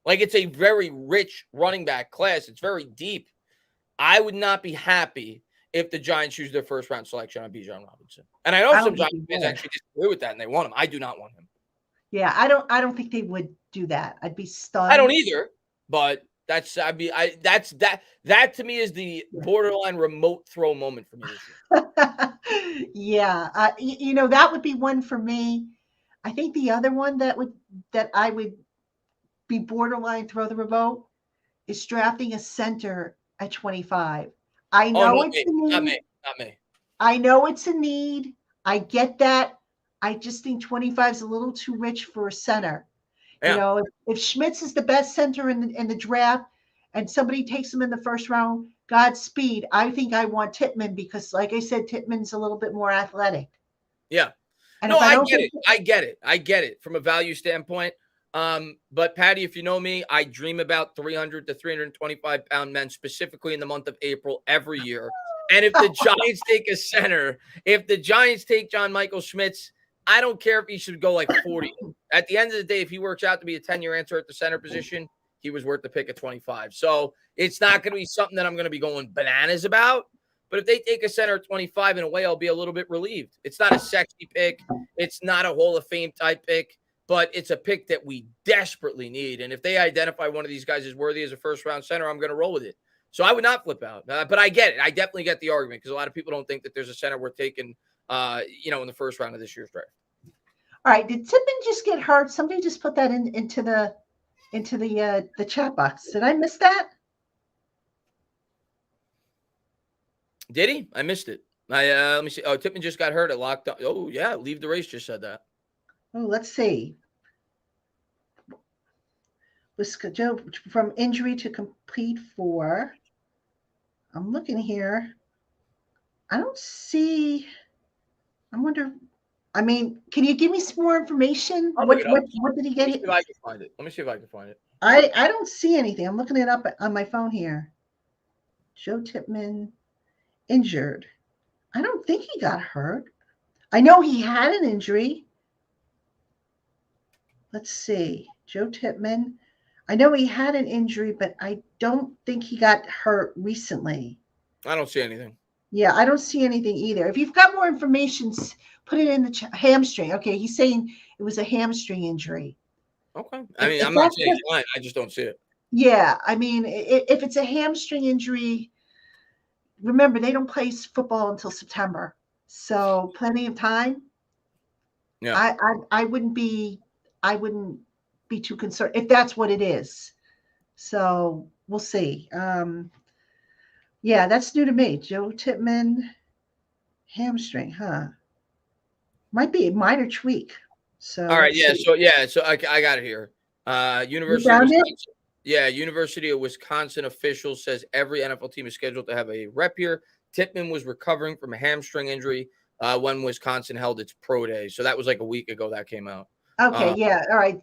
Like, it's a very rich running back class. It's very deep. I would not be happy if the Giants choose their 1st round selection on Bijan Robinson. And I know some Giants fans actually disagree with that and they want him. I do not want him.
Yeah, I don't think they would do that. I'd be stunned.
I don't either, but that to me is the borderline remote throw moment for me this
year. Yeah, that would be one for me. I think the other one that I would be borderline throw the remote is drafting a center at 25. I know it's a
Not
need.
me, not me.
I know it's a need. I get that. I just think 25 is a little too rich for a center. You
Yeah.
know, if Schmitz is the best center in the draft and somebody takes him in the first round, Godspeed. I think I want Tippmann because, like I said, Tippmann's a little bit more athletic.
Yeah.
And
No,
if I
I
don't
get
get
it. I get it from a value standpoint. But Patty, if you know me, I dream about 300 to 325 pound men, specifically in the month of April every year. And if the Giants take a center, if the Giants take John Michael Schmitz, I don't care if he should go like 40. At the end of the day, if he works out to be a 10-year answer at the center position, he was worth the pick at 25. So it's not going to be something that I'm going to be going bananas about. But if they take a center at 25, in a way, I'll be a little bit relieved. It's not a sexy pick. It's not a Hall of Fame type pick, but it's a pick that we desperately need. And if they identify one of these guys as worthy as a first-round center, I'm going to roll with it. So I would not flip out. But I get it. I definitely get the argument because a lot of people don't think that there's a center worth taking, in the first round of this year's draft.
All right. Did Tippmann just get hurt? Somebody just put that into the chat box. Did I miss that?
Did he? I missed it. Let me see. Oh, Tippmann just got hurt at locked up. Oh, yeah. Leave the race just said that.
Oh, let's see. Was Joe from injury to complete for? I'm looking here. I don't see. I wonder. I mean, can you give me some more information? What did he get?
Let me see if I can find it. Let me see if I can find it.
I don't see anything. I'm looking it up on my phone here. Joe Tippmann injured. I don't think he got hurt. I know he had an injury. Let's see. Joe Tippmann. I know he had an injury, but I don't think he got hurt recently.
I don't see anything.
Yeah, I don't see anything either. If you've got more information, put it in the hamstring. Okay, he's saying it was a hamstring injury.
Okay. I mean, I'm not saying he's lying. I just don't see it.
Yeah, I mean, if it's a hamstring injury, remember they don't play football until September, so plenty of time.
Yeah,
I wouldn't be too concerned if that's what it is. So we'll see. Yeah, that's new to me. Joe Tippmann hamstring, huh? Might be a minor tweak. So
all right. Yeah. So I got it here. University of Wisconsin. Yeah, University of Wisconsin official says every NFL team is scheduled to have a rep here. Tippmann was recovering from a hamstring injury when Wisconsin held its pro day. So that was like a week ago that came out.
Okay, yeah, all right.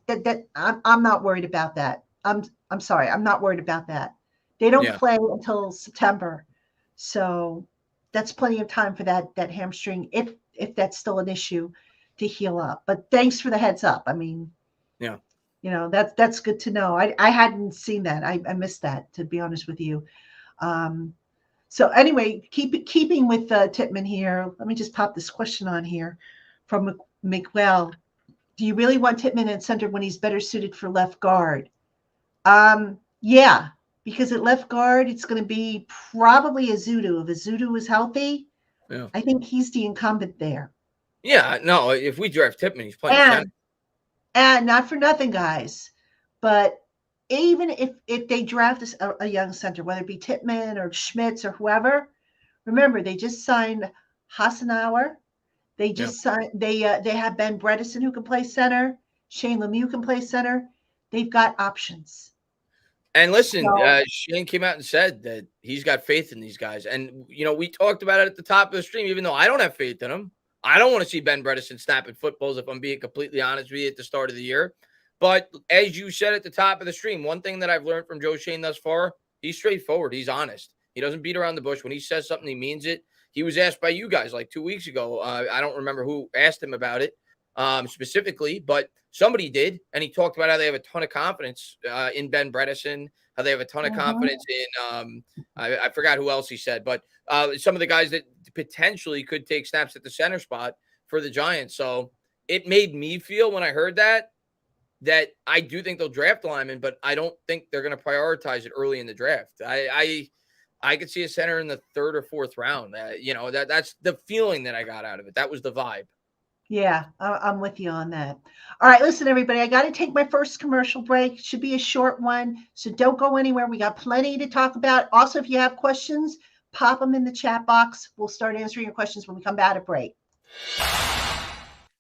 I'm not worried about that. I'm sorry, I'm not worried about that. They don't play until September, so that's plenty of time for that hamstring if that's still an issue to heal up. But thanks for the heads up. I mean,
yeah,
that's good to know. I hadn't seen that. I missed that, to be honest with you. So anyway, keeping with Tippmann here. Let me just pop this question on here from Miguel. Do you really want Tippmann at center when he's better suited for left guard? Yeah, because at left guard, it's going to be probably Azudu. If Azudu is healthy, I think he's the incumbent there.
Yeah, no, if we draft Tippmann, he's playing center.
And not for nothing, guys, but even if they draft a young center, whether it be Tippmann or Schmitz or whoever, remember, they just signed Hassenauer. They just signed. They have Ben Bredesen who can play center. Shane Lemieux can play center. They've got options.
And listen, Shane came out and said that he's got faith in these guys. And we talked about it at the top of the stream. Even though I don't have faith in him, I don't want to see Ben Bredesen snapping footballs. If I'm being completely honest with you, at the start of the year. But as you said at the top of the stream, one thing that I've learned from Joe Shane thus far, he's straightforward. He's honest. He doesn't beat around the bush. When he says something, he means it. He was asked by you guys like 2 weeks ago. I don't remember who asked him about it specifically, but somebody did. And he talked about how they have a ton of confidence in Ben Bredesen, how they have a ton of confidence in, I forgot who else he said, but some of the guys that potentially could take snaps at the center spot for the Giants. So it made me feel when I heard that I do think they'll draft a lineman, but I don't think they're going to prioritize it early in the draft. I could see a center in the third or fourth round. That's the feeling that I got out of it. That was the vibe.
Yeah, I'm with you on that. All right, listen, everybody, I got to take my first commercial break. It should be a short one, so don't go anywhere. We got plenty to talk about. Also, if you have questions, pop them in the chat box. We'll start answering your questions when we come back at break.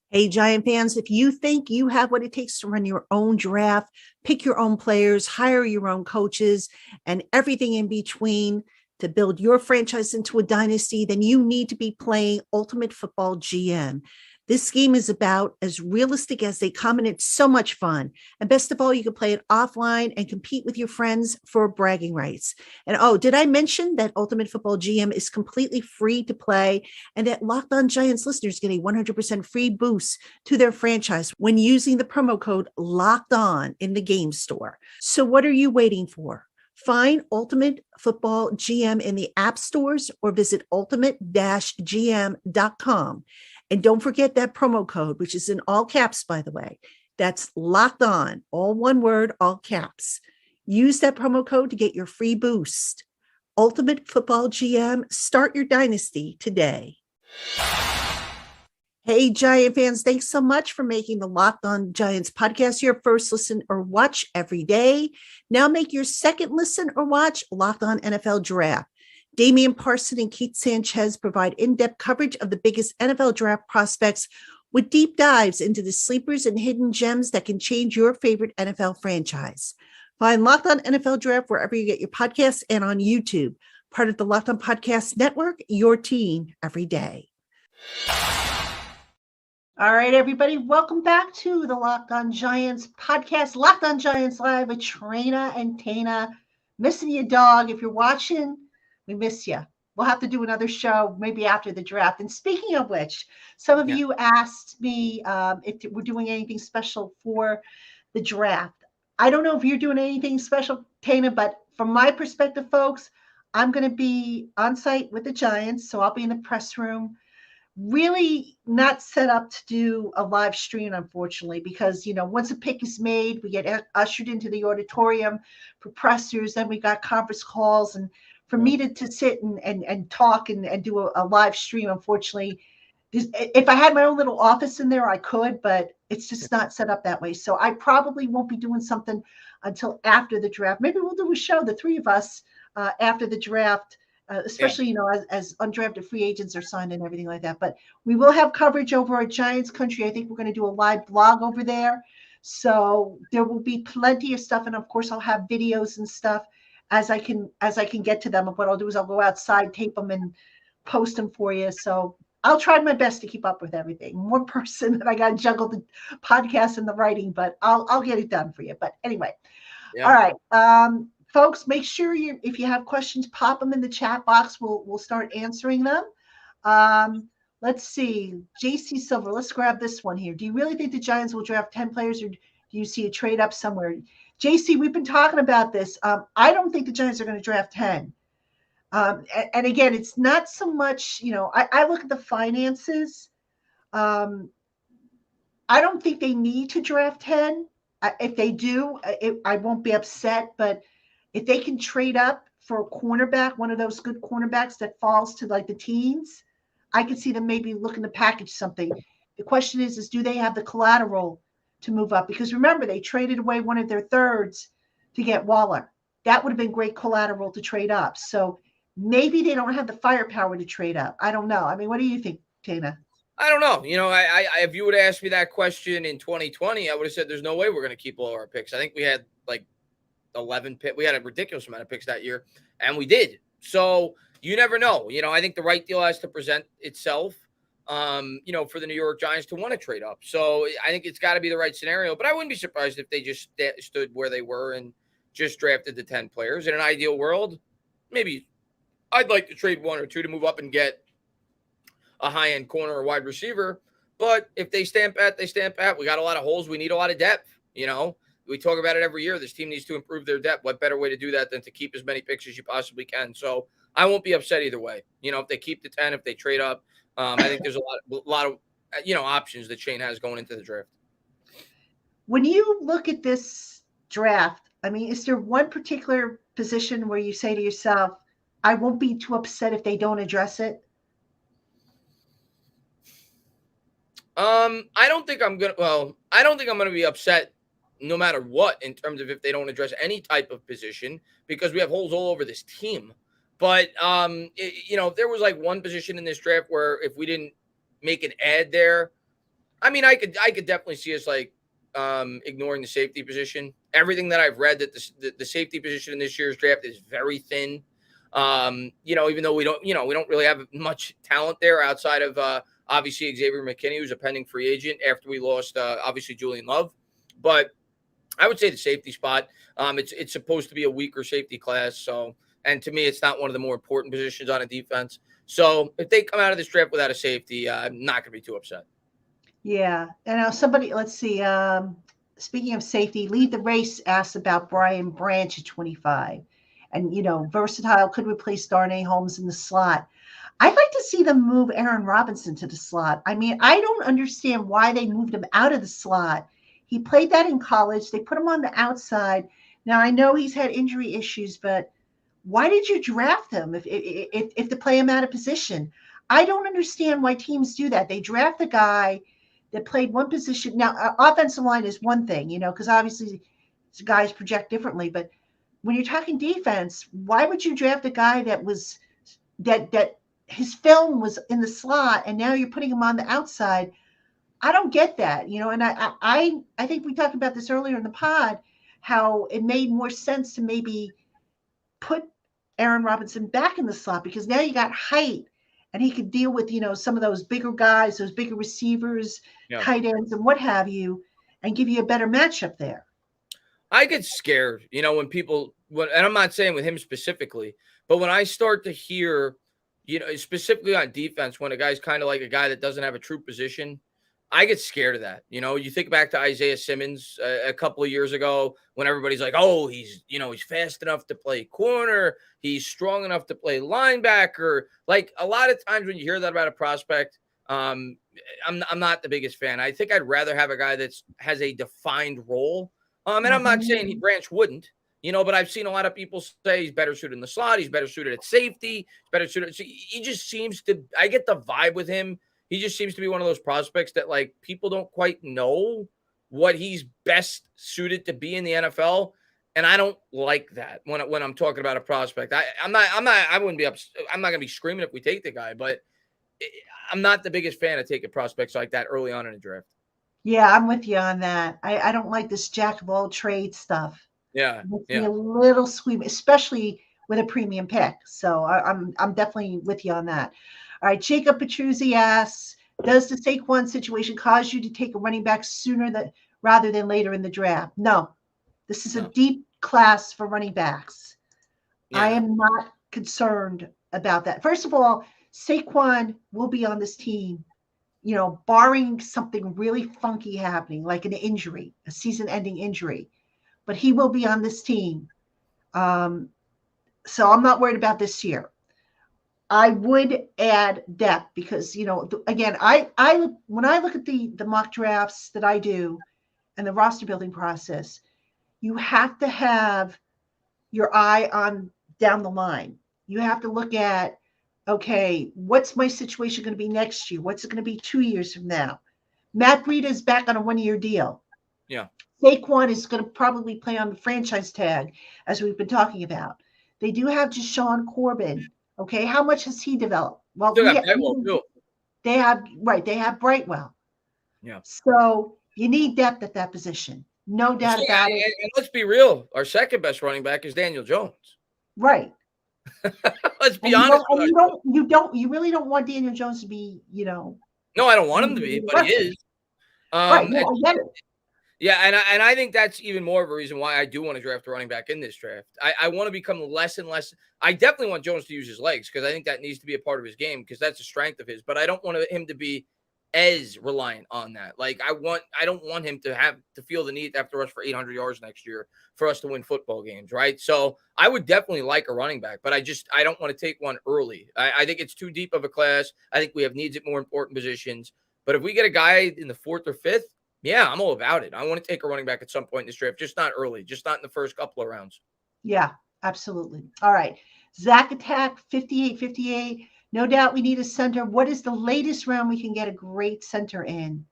Hey, Giant fans, if you think you have what it takes to run your own draft, pick your own players, hire your own coaches, and everything in between to build your franchise into a dynasty, then you need to be playing Ultimate Football GM. This game is about as realistic as they come, and it's so much fun. And best of all, you can play it offline and compete with your friends for bragging rights. And oh, did I mention that Ultimate Football GM is completely free to play, and that Locked On Giants listeners get a 100% free boost to their franchise when using the promo code Locked On in the game store? So what are you waiting for? Find Ultimate Football GM in the app stores or visit ultimate-gm.com. And don't forget that promo code, which is in all caps, by the way. That's Locked On, all one word, all caps. Use that promo code to get your free boost. Ultimate Football GM, start your dynasty today. Hey, Giant fans, thanks so much for making the Locked On Giants podcast your first listen or watch every day. Now make your second listen or watch Locked On NFL Draft. Damian Parson and Keith Sanchez provide in-depth coverage of the biggest NFL draft prospects with deep dives into the sleepers and hidden gems that can change your favorite NFL franchise. Find Locked On NFL Draft wherever you get your podcasts and on YouTube. Part of the Locked On Podcast Network, your team every day. All right, everybody, welcome back to the Locked On Giants podcast. Locked On Giants Live with Traina and Tainah. Missing you, dog. If you're watching, we miss you. We'll have to do another show maybe after the draft. And speaking of which, some of you asked me if we're doing anything special for the draft. I don't know if you're doing anything special, Tainah, but from my perspective, folks, I'm going to be on site with the Giants. So I'll be in the press room. Really not set up to do a live stream, unfortunately, because, once a pick is made, we get ushered into the auditorium for pressers. Then we got conference calls. And for me to sit and talk and do a live stream, unfortunately, if I had my own little office in there, I could, but it's just not set up that way. So I probably won't be doing something until after the draft. Maybe we'll do a show, the three of us, after the draft. Especially, as undrafted free agents are signed and everything like that. But we will have coverage over at Giants Country. I think we're going to do a live blog over there. So there will be plenty of stuff. And of course, I'll have videos and stuff as I can get to them. And what I'll do is I'll go outside, tape them, and post them for you. So I'll try my best to keep up with everything. One person that I got to juggle the podcast and the writing, but I'll get it done for you. But anyway, all right. Folks, make sure if you have questions, pop them in the chat box. We'll start answering them. Let's see. JC Silver, let's grab this one here. Do you really think the Giants will draft 10 players, or do you see a trade up somewhere? JC, we've been talking about this. I don't think the Giants are going to draft 10. And again, it's not so much, I look at the finances. I don't think they need to draft 10. If they do, I won't be upset, but if they can trade up for a cornerback, one of those good cornerbacks that falls to like the teens, I could see them maybe looking to package something. The question is do they have the collateral to move up? Because remember, they traded away one of their thirds to get Waller. That would have been great collateral to trade up. So maybe they don't have the firepower to trade up. I don't know. I mean, what do you think, Tainah?
I don't know. I if you would have asked me that question in 2020, I would have said there's no way we're going to keep all our picks. I think we had like 11 picks. We had a ridiculous amount of picks that year, and we did. So you never know. I think the right deal has to present itself, for the New York Giants to want to trade up. So I think it's got to be the right scenario, but I wouldn't be surprised if they just stood where they were and just drafted the 10 players. In an ideal world, maybe I'd like to trade one or two to move up and get a high-end corner or wide receiver. But if they stamp at, they stamp at. We got a lot of holes. We need a lot of depth, We talk about it every year. This team needs to improve their depth. What better way to do that than to keep as many picks as you possibly can? So I won't be upset either way. If they keep the 10, if they trade up, I think there's a lot of options that Shane has going into the draft.
When you look at this draft, I mean, is there one particular position where you say to yourself, I won't be too upset if they don't address it?
I don't think I'm gonna be upset no matter what in terms of if they don't address any type of position because we have holes all over this team. But if there was like one position in this draft where if we didn't make an ad there, I mean, I could definitely see us like ignoring the safety position. Everything that I've read that the safety position in this year's draft is very thin. Even though we don't really have much talent there outside of obviously Xavier McKinney, who's a pending free agent after we lost obviously Julian Love. But I would say the safety spot. It's supposed to be a weaker safety class, so and to me, it's not one of the more important positions on a defense. So if they come out of this draft without a safety, I'm not going to be too upset.
Yeah. And now let's see. Speaking of safety, Lead the Race asked about Brian Branch at 25. And, versatile, could replace Darnay Holmes in the slot. I'd like to see them move Aaron Robinson to the slot. I mean, I don't understand why they moved him out of the slot. He played that in college. They put him on the outside. Now, I know he's had injury issues, but why did you draft him if to play him out of position? I don't understand why teams do that. They draft the guy that played one position. Now, offensive line is one thing, because obviously guys project differently. But when you're talking defense, why would you draft a guy that was that his film was in the slot and now you're putting him on the outside? I don't get that, And I think we talked about this earlier in the pod, how it made more sense to maybe put Aaron Robinson back in the slot because now you got height and he could deal with, some of those bigger guys, those bigger receivers, tight ends and what have you, and give you a better matchup there.
I get scared, and I'm not saying with him specifically, but when I start to hear, specifically on defense, when a guy's kind of like a guy that doesn't have a true position, I get scared of that. You think back to Isaiah Simmons a couple of years ago when everybody's like, oh, he's fast enough to play corner. He's strong enough to play linebacker. Like a lot of times when you hear that about a prospect, I'm not the biggest fan. I think I'd rather have a guy that has a defined role. And I'm not saying Branch wouldn't, but I've seen a lot of people say he's better suited in the slot. He's better suited at safety. He's better suited. He just seems to, I get the vibe with him. He just seems to be one of those prospects that like people don't quite know what he's best suited to be in the NFL. And I don't like that when I'm talking about a prospect. I wouldn't be I'm not going to be screaming if we take the guy, but I'm not the biggest fan of taking prospects like that early on in the draft.
Yeah, I'm with you on that. I don't like this jack of all trades stuff.
Yeah.
It makes me a little squeamy, especially with a premium pick. So I'm definitely with you on that. All right, Jacob Petruzzi asks, does the Saquon situation cause you to take a running back rather than later in the draft? No. This is a deep class for running backs. Yeah. I am not concerned about that. First of all, Saquon will be on this team, barring something really funky happening, like an injury, a season-ending injury. But he will be on this team. So I'm not worried about this year. I would add depth because, again, when I look at the mock drafts that I do and the roster building process, you have to have your eye on down the line. You have to look at, okay, what's my situation going to be next year? What's it going to be 2 years from now? Matt Breida is back on a 1-year deal.
Yeah.
Saquon is going to probably play on the franchise tag, as we've been talking about. They do have Deshaun Corbin. Okay, how much has he developed? Well, they have Brightwell.
Yeah.
So you need depth at that position. No doubt about it.
And let's be real. Our second best running back is Daniel Jones.
Right.
Let's be honest.
You really don't want Daniel Jones to be,
No, I don't want him to be, but he is.
Right. No, I get it.
Yeah, and I think that's even more of a reason why I do want to draft a running back in this draft. I want to become less and less. I definitely want Jones to use his legs because I think that needs to be a part of his game because that's a strength of his. But I don't want him to be as reliant on that. Like I don't want him to feel the need to have to rush for 800 yards next year for us to win football games, right? So I would definitely like a running back, but I don't want to take one early. I think it's too deep of a class. I think we have needs at more important positions. But if we get a guy in the 4th or 5th, yeah, I'm all about it. I want to take a running back at some point in this draft, just not early, just not in the first couple of rounds.
Yeah, absolutely. All right. Zach Attack 5858. No doubt we need a center. What is the latest round we can get a great center in?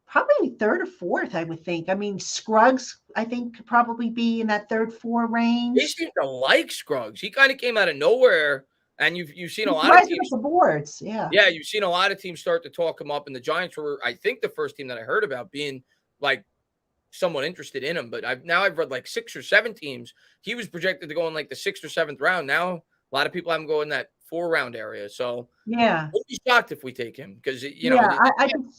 Probably third or fourth, I would think. I mean, Scruggs, I think, could probably be in that 3rd, 4th
They
range.
seem to like Scruggs. He kind of came out of nowhere, and you've seen a
He's
lot of
rising up
teams.
the boards. Yeah.
Yeah, you've seen a lot of teams start to talk him up, and the Giants were, I think, the first team that I heard about being like somewhat interested in him. But I've read like 6 or 7 teams. He was projected to go in like the 6th or 7th round. Now a lot of people have him going in that 4-round area. So
Yeah.
we'll be shocked if we take him because
Yeah. I think.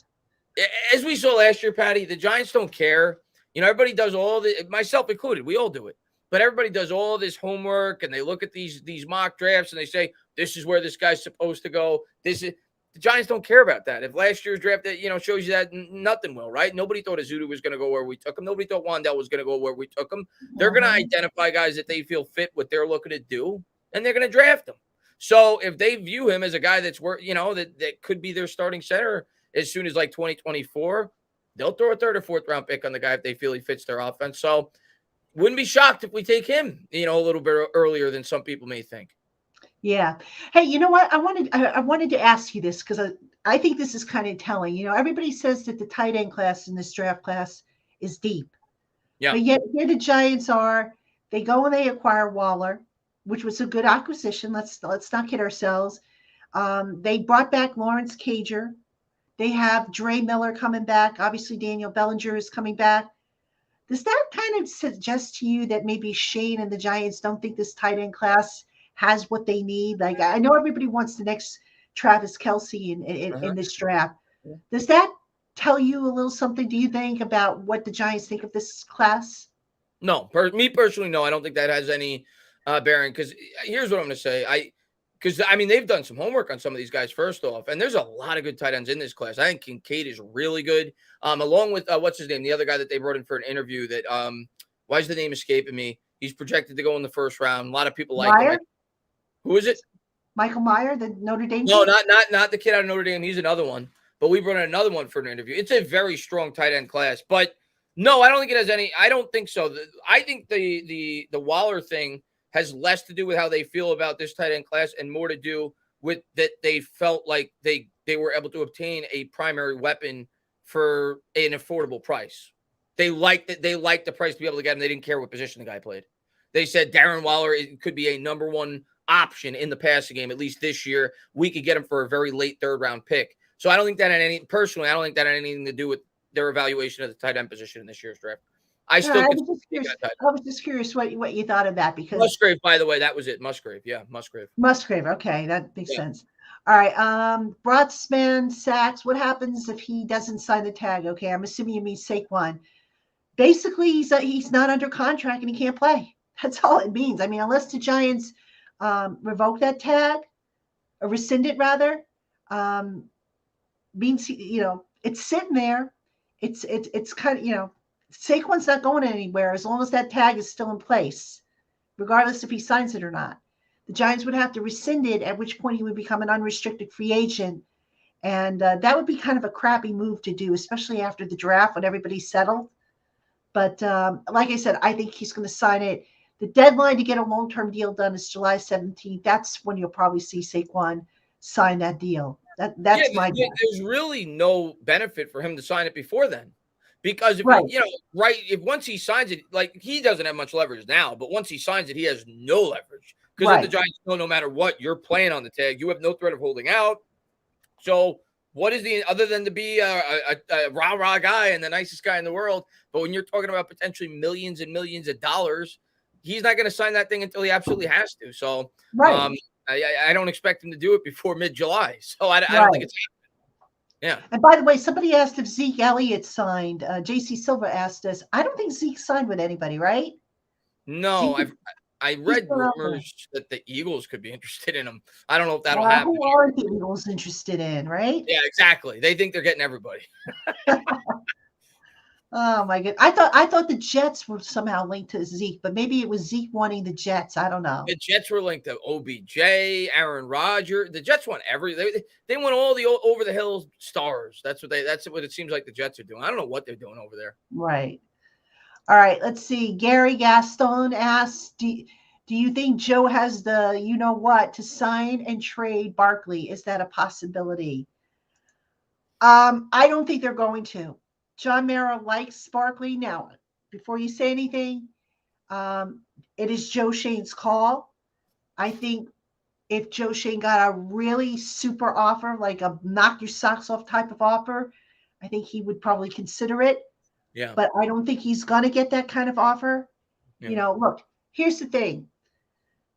as we saw last year, Patty, the Giants don't care. Everybody does all the, myself included, we all do it. But everybody does all this homework and they look at these mock drafts and they say, this is where this guy's supposed to go. The Giants don't care about that. If last year's draft that shows you that, nothing will, right? Nobody thought Azudu was going to go where we took him. Nobody thought Wandell was going to go where we took him. They're going to identify guys that they feel fit what they're looking to do, and they're going to draft them. So if they view him as a guy that's worth, that could be their starting center as soon as like 2024, they'll throw a 3rd or 4th round pick on the guy if they feel he fits their offense. So wouldn't be shocked if we take him, a little bit earlier than some people may think.
Yeah. Hey, you know what? I wanted to ask you this because I think this is kind of telling. Everybody says that the tight end class in this draft class is deep.
Yeah.
But yet here the Giants are. They go and they acquire Waller, which was a good acquisition. Let's not kid ourselves. They brought back Lawrence Cager. They have Dre Miller coming back. Obviously, Daniel Bellinger is coming back. Does that kind of suggest to you that maybe Shane and the Giants don't think this tight end class has what they need? Like, I know everybody wants the next Travis Kelce in this draft. Does that tell you a little something, do you think, about what the Giants think of this class?
No, me personally, no. I don't think that has any bearing because here's what I'm going to say. They've done some homework on some of these guys first off, and there's a lot of good tight ends in this class. I think Kincaid is really good, along with what's his name, the other guy that they brought in for an interview. That why is the name escaping me? He's projected to go in the 1st round. A lot of people like him. Who is it?
Michael Mayer, the Notre Dame.
No, not the kid out of Notre Dame. He's another one. But we brought in another one for an interview. It's a very strong tight end class, but no, I don't think it has any. I don't think so. I think the Waller thing has less to do with how they feel about this tight end class and more to do with that they felt like they were able to obtain a primary weapon for an affordable price. They liked the price to be able to get him. They didn't care what position the guy played. They said Darren Waller could be a number 1 option in the passing game, at least this year. We could get him for a very late 3rd round pick. So I don't think that had anything to do with their evaluation of the tight end position in this year's draft. I
was just curious what you thought of that because
Musgrave, by the way, that was it. Musgrave. Yeah, Musgrave.
Okay, that makes sense. All right. Broadsman, Sachs, what happens if he doesn't sign the tag? Okay, I'm assuming you mean Saquon. Basically, he's not under contract and he can't play. That's all it means. I mean, unless the Giants revoke that tag or rescind it rather, means it's sitting there. It's kind of Saquon's not going anywhere as long as that tag is still in place, regardless if he signs it or not. The Giants would have to rescind it, at which point he would become an unrestricted free agent. And that would be kind of a crappy move to do, especially after the draft when everybody's settled. But like I said, I think he's going to sign it. The deadline to get a long-term deal done is July 17th. That's when you'll probably see Saquon sign that deal. That's my guess.
There's really no benefit for him to sign it before then. Because if if once he signs it, like he doesn't have much leverage now, but once he signs it, he has no leverage. Because then the Giants know no matter what, you're playing on the tag. You have no threat of holding out. So what is other than to be a rah-rah guy and the nicest guy in the world, but when you're talking about potentially millions and millions of dollars, he's not going to sign that thing until he absolutely has to. So I don't expect him to do it before mid-July. So I don't think it's happening. Yeah.
And by the way, somebody asked if Zeke Elliott signed. JC Silva asked us. I don't think Zeke signed with anybody, right?
No, I read rumors that the Eagles could be interested in him. I don't know if that'll happen.
Who are the Eagles interested in, right?
Yeah, exactly. They think they're getting everybody.
Oh my God! I thought the Jets were somehow linked to Zeke, but maybe it was Zeke wanting the Jets. I don't know.
The Jets were linked to OBJ, Aaron Rodgers. The Jets want they want all the over the hill stars. That's what it seems like the Jets are doing. I don't know what they're doing over there.
Right. All right. Let's see. Gary Gaston asks, do Do you think Joe has the you-know-what to sign and trade Barkley? Is that a possibility? I don't think they're going to. John Mara likes Barkley. Now, before you say anything, it is Joe Shane's call. I think if Joe Shane got a really super offer, like a knock your socks off type of offer, I think he would probably consider it.
Yeah.
But I don't think he's going to get that kind of offer.
Yeah.
Look, here's the thing.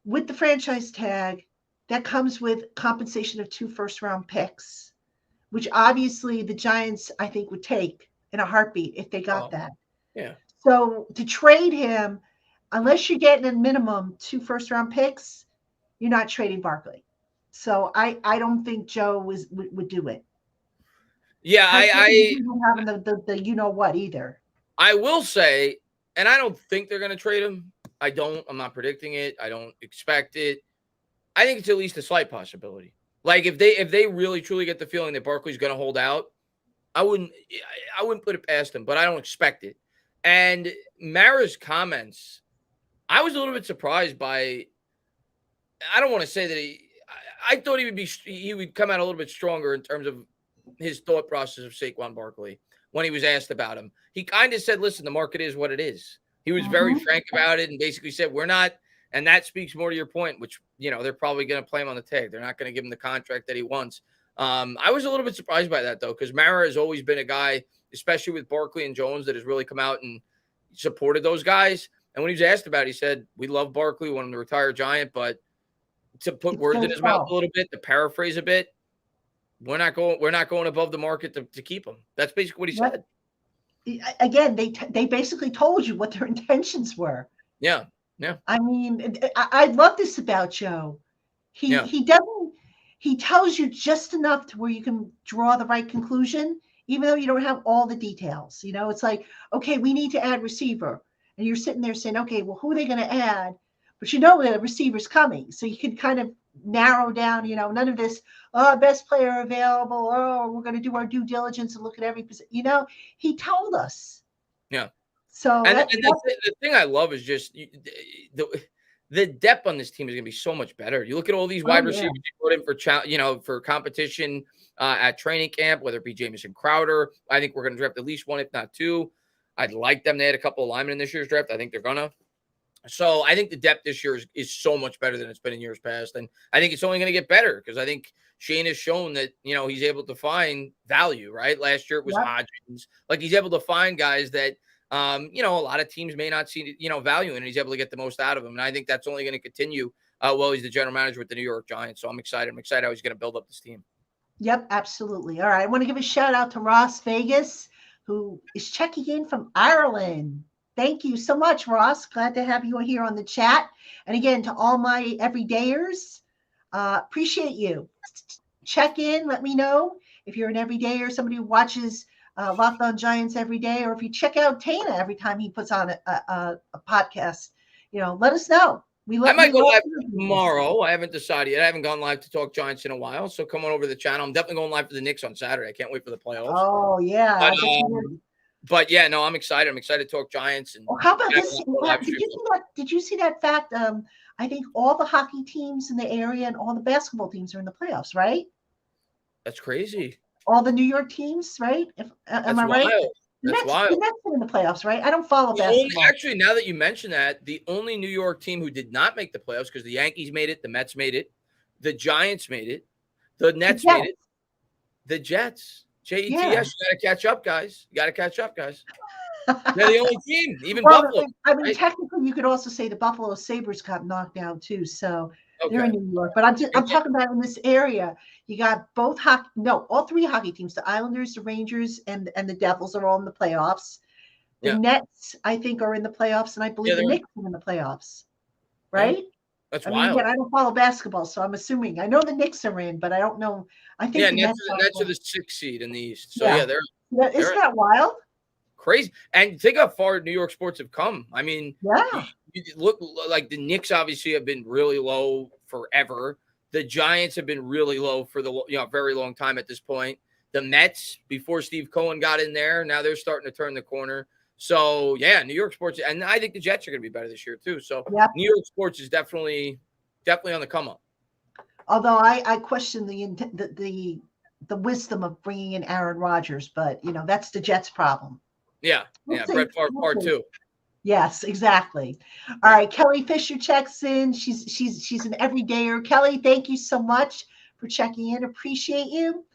With the franchise tag, that comes with compensation of 2 first-round picks, which obviously the Giants, I think, would take in a heartbeat if they got that.
Yeah.
So to trade him, unless you're getting a minimum 2 first-round picks, you're not trading Barkley. So I don't think Joe would do it.
Yeah, I
having the you-know-what either.
I will say, and I don't think they're going to trade him. I'm not predicting it. I don't expect it. I think it's at least a slight possibility. Like if they really truly get the feeling that Barkley's going to hold out, I wouldn't put it past him, but I don't expect it. And Mara's comments, I was a little bit surprised by. I don't want to say that I thought he would come out a little bit stronger in terms of his thought process of Saquon Barkley when he was asked about him. He kind of said, "Listen, the market is what it is." He was very frank about it and basically said, "We're not." And that speaks more to your point, which, they're probably going to play him on the tag. They're not going to give him the contract that he wants. I was a little bit surprised by that, though, because Mara has always been a guy, especially with Barkley and Jones, that has really come out and supported those guys. And when he was asked about it, he said, "We love Barkley, we want him to retire Giant, but to put words in his mouth a little bit, to paraphrase a bit, we're not going above the market to keep him." That's basically what he said.
Again, they basically told you what their intentions were.
Yeah. Yeah.
I mean, I love this about Joe. He tells you just enough to where you can draw the right conclusion, even though you don't have all the details. It's like, okay, we need to add receiver. And you're sitting there saying, okay, well, who are they going to add? But the receiver's coming. So you can kind of narrow down, none of this, best player available. We're going to do our due diligence and look at every position. He told us.
Yeah.
So
the thing I love is just the depth on this team is going to be so much better. You look at all these wide receivers you put in for competition at training camp, whether it be Jamison Crowder. I think we're going to draft at least 1, if not 2. I'd like them to add a couple of linemen in this year's draft. I think they're going to. So I think the depth this year is so much better than it's been in years past. And I think it's only going to get better because I think Shane has shown that, he's able to find value, right? Last year it was Hodgins. Like he's able to find guys that, a lot of teams may not see, value in, and he's able to get the most out of them. And I think that's only going to continue while he's the general manager with the New York Giants. So I'm excited. I'm excited how he's going to build up this team.
Yep, absolutely. All right. I want to give a shout out to Ross Vegas, who is checking in from Ireland. Thank you so much, Ross. Glad to have you here on the chat. And again, to all my everydayers, appreciate you. Check in. Let me know if you're an everydayer or somebody who watches Locked On Giants every day, or if you check out Tainah every time he puts on a podcast. Let us know.
I might go live tomorrow. I haven't decided yet. I haven't gone live to talk Giants in a while. So come on over to the channel. I'm definitely going live for the Knicks on Saturday. I can't wait for the playoffs.
Oh, yeah.
But yeah, no, I'm excited. I'm excited to talk Giants. And
how about this? Did you see that fact? I think all the hockey teams in the area and all the basketball teams are in the playoffs, right?
That's crazy.
All the New York teams, right? Am I right?
Wild. That's wild.
The Nets are in the playoffs, right? I don't follow basketball.
Actually, now that you mention that, the only New York team who did not make the playoffs, because the Yankees made it, the Mets made it, the Giants made it, the Nets made it, the Jets. Jets. You got to catch up, guys. They're the only team, even Buffalo.
I mean, technically, you could also say the Buffalo Sabres got knocked down too, so they're in New York. But I'm talking about in this area, you got all 3 hockey teams: the Islanders, the Rangers, and the Devils are all in the playoffs. The Nets, I think, are in the playoffs, and I believe the Knicks are in the playoffs. Right?
That's
wild. Again, I don't follow basketball, so I'm assuming. I know the Knicks are in, but I don't know. I think the
Nets are the 6th seed in the East. So
isn't that wild?
Crazy. And think how far New York sports have come. I mean, you look like the Knicks obviously have been really low forever. The Giants have been really low for the very long time at this point. The Mets, before Steve Cohen got in there, now they're starting to turn the corner. So, yeah, New York sports, and I think the Jets are going to be better this year too. So,
Yep.
New York sports is definitely on the come up.
Although I question the wisdom of bringing in Aaron Rodgers, but that's the Jets' problem.
Yeah,
We'll see.
Brett Favre part 2.
Yes, exactly. All right, Kelly Fisher checks in. She's an everydayer. Kelly, thank you so much for checking in. Appreciate you.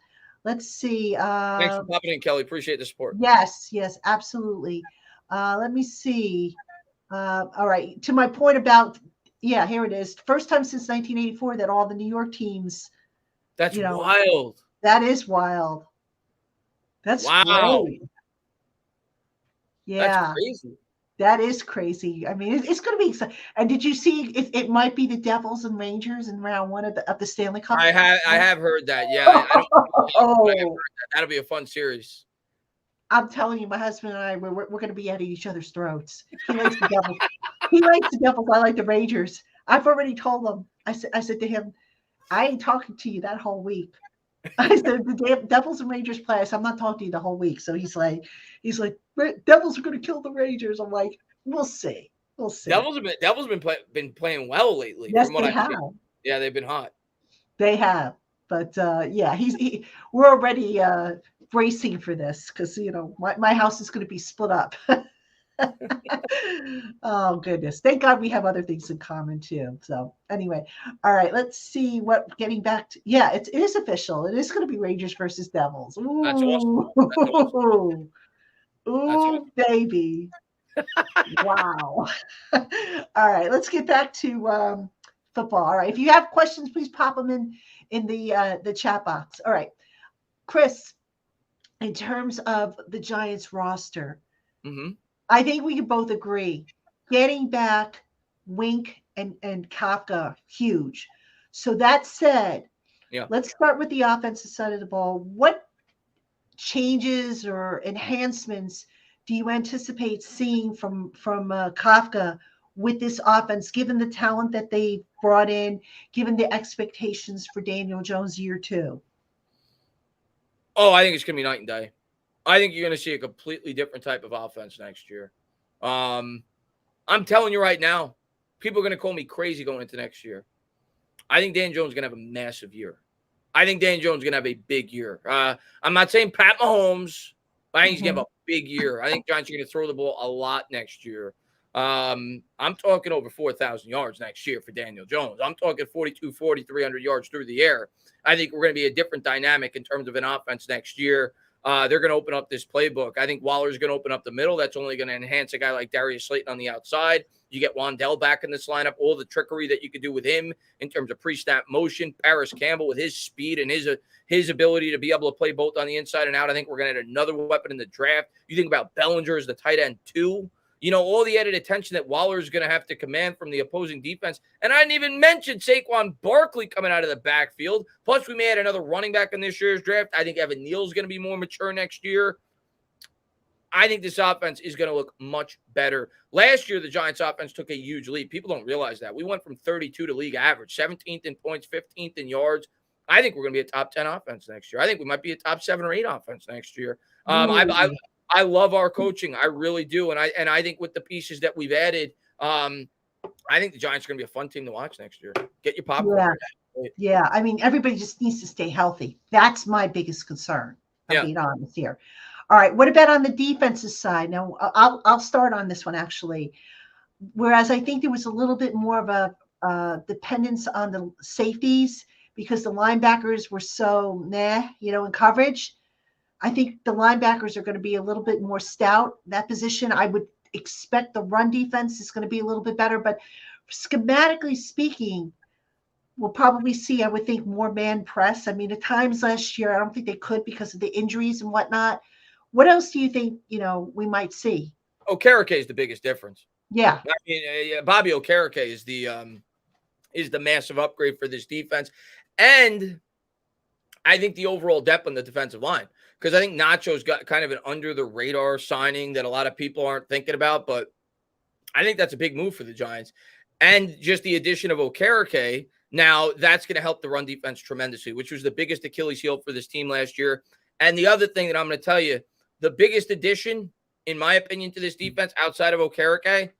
Let's see.
Thanks for popping in, Kelly. Appreciate the support.
Yes, absolutely. Let me see. All right. To my point about, here it is. First time since 1984 that all the New York teams.
That's wild.
That is wild. That's
wow.
Great. Yeah.
That's crazy.
That is crazy. I mean, it's going to be exciting. And did you see it might be the Devils and Rangers in round 1 of the Stanley Cup?
I have heard that. Yeah. I don't know, I have heard that. That'll be a fun series.
I'm telling you, my husband and I, we're going to be at each other's throats. He likes the Devils. He likes the Devils. I like the Rangers. I've already told him. I said to him, I ain't talking to you that whole week. I said, the Devils and Rangers play. I said, I'm not talking to you the whole week. So he's like, Devils are going to kill the Rangers. I'm like, we'll see. We'll see.
Devils have been playing well lately.
Yes,
from what
they
I've
have.
seen. Yeah, they've been hot.
They have. But we're already bracing for this because, my house is going to be split up. Oh, goodness. Thank God we have other things in common, too. So anyway, all right, let's see getting back to, it is official. It is going to be Rangers versus Devils. Ooh.
That's awesome. That's awesome.
Ooh, baby. Wow. All right, let's get back to football. All right, if you have questions, please pop them in the chat box. All right, Chris, in terms of the Giants roster, I think we can both agree getting back Wink and Kafka, huge. So that said, let's start with the offensive side of the ball. What changes or enhancements do you anticipate seeing from Kafka with this offense, given the talent that they brought in, given the expectations for Daniel Jones year 2?
Oh, I think it's going to be night and day. I think you're going to see a completely different type of offense next year. I'm telling you right now, people are going to call me crazy going into next year. I think Dan Jones is going to have a massive year. I think Dan Jones is going to have a big year. I'm not saying Pat Mahomes, but I think he's going to have a big year. I think Giants are going to throw the ball a lot next year. I'm talking over 4,000 yards next year for Daniel Jones. I'm talking 300 yards through the air. I think we're going to be a different dynamic in terms of an offense next year. They're going to open up this playbook. I think Waller's going to open up the middle. That's only going to enhance a guy like Darius Slayton on the outside. You get Wandell back in this lineup, all the trickery that you could do with him in terms of pre-snap motion. Paris Campbell with his speed and his ability to be able to play both on the inside and out. I think we're going to add another weapon in the draft. You think about Bellinger as the tight end too. All the added attention that Waller is going to have to command from the opposing defense. And I didn't even mention Saquon Barkley coming out of the backfield. Plus, we may add another running back in this year's draft. I think Evan Neal's going to be more mature next year. I think this offense is going to look much better. Last year, the Giants offense took a huge leap. People don't realize that. We went from 32 to league average, 17th in points, 15th in yards. I think we're going to be a top 10 offense next year. I think we might be a top 7 or 8 offense next year. I love our coaching. I really do. And I think with the pieces that we've added, I think the Giants are going to be a fun team to watch next year. Get your popcorn.
Yeah. I mean, everybody just needs to stay healthy. That's my biggest concern. I'm being honest here. All right. What about on the defensive side? Now, I'll start on this one, actually. Whereas I think there was a little bit more of a dependence on the safeties because the linebackers were so in coverage. I think the linebackers are going to be a little bit more stout. That position, I would expect the run defense is going to be a little bit better. But schematically speaking, we'll probably see, I would think, more man press. I mean, at times last year, I don't think they could because of the injuries and whatnot. What else do you think, we might see?
Okereke is the biggest difference.
Yeah.
I mean, Bobby Okereke is the massive upgrade for this defense. And I think the overall depth on the defensive line. Because I think Nacho's got kind of an under-the-radar signing that a lot of people aren't thinking about. But I think that's a big move for the Giants. And just the addition of Okereke, now that's going to help the run defense tremendously, which was the biggest Achilles heel for this team last year. And the other thing that I'm going to tell you, the biggest addition in my opinion, to this defense outside of Okereke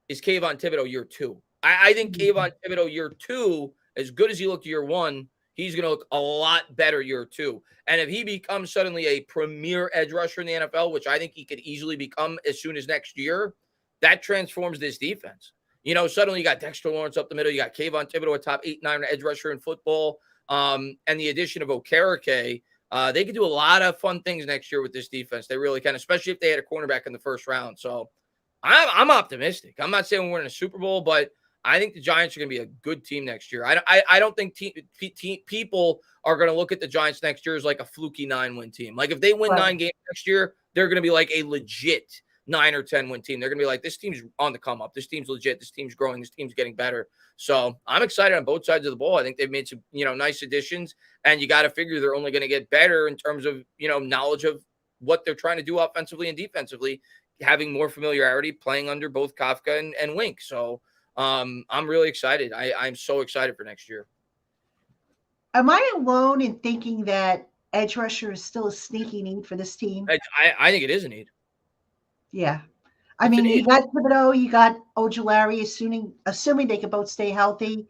is Kayvon Thibodeau year 2. I think Kayvon Thibodeau year 2, as good as he looked year 1, he's going to look a lot better year 2. And if he becomes suddenly a premier edge rusher in the NFL, which I think he could easily become as soon as next year, that transforms this defense. Suddenly you got Dexter Lawrence up the middle. You got Kayvon Thibodeau, a top 8-9 edge rusher in football. And the addition of Okereke, they could do a lot of fun things next year with this defense. They really can, especially if they had a cornerback in the first round. So I'm optimistic. I'm not saying we're in a Super Bowl, but I think the Giants are going to be a good team next year. I don't think people are going to look at the Giants next year as like a fluky 9-win team. Like if they win 9 games next year, they're going to be like a legit 9 or 10-win team. They're going to be like, this team's on the come up. This team's legit. This team's growing. This team's getting better. So I'm excited on both sides of the ball. I think they've made some, nice additions, and you got to figure they're only going to get better in terms of, knowledge of what they're trying to do offensively and defensively, having more familiarity playing under both Kafka and Wink. So I'm really excited. I'm so excited for next year.
Am I alone in thinking that edge rusher is still a sneaky need for this team?
I think it is a need.
Yeah. I mean, you got Thibodeau, you got Ojulari, assuming they can both stay healthy.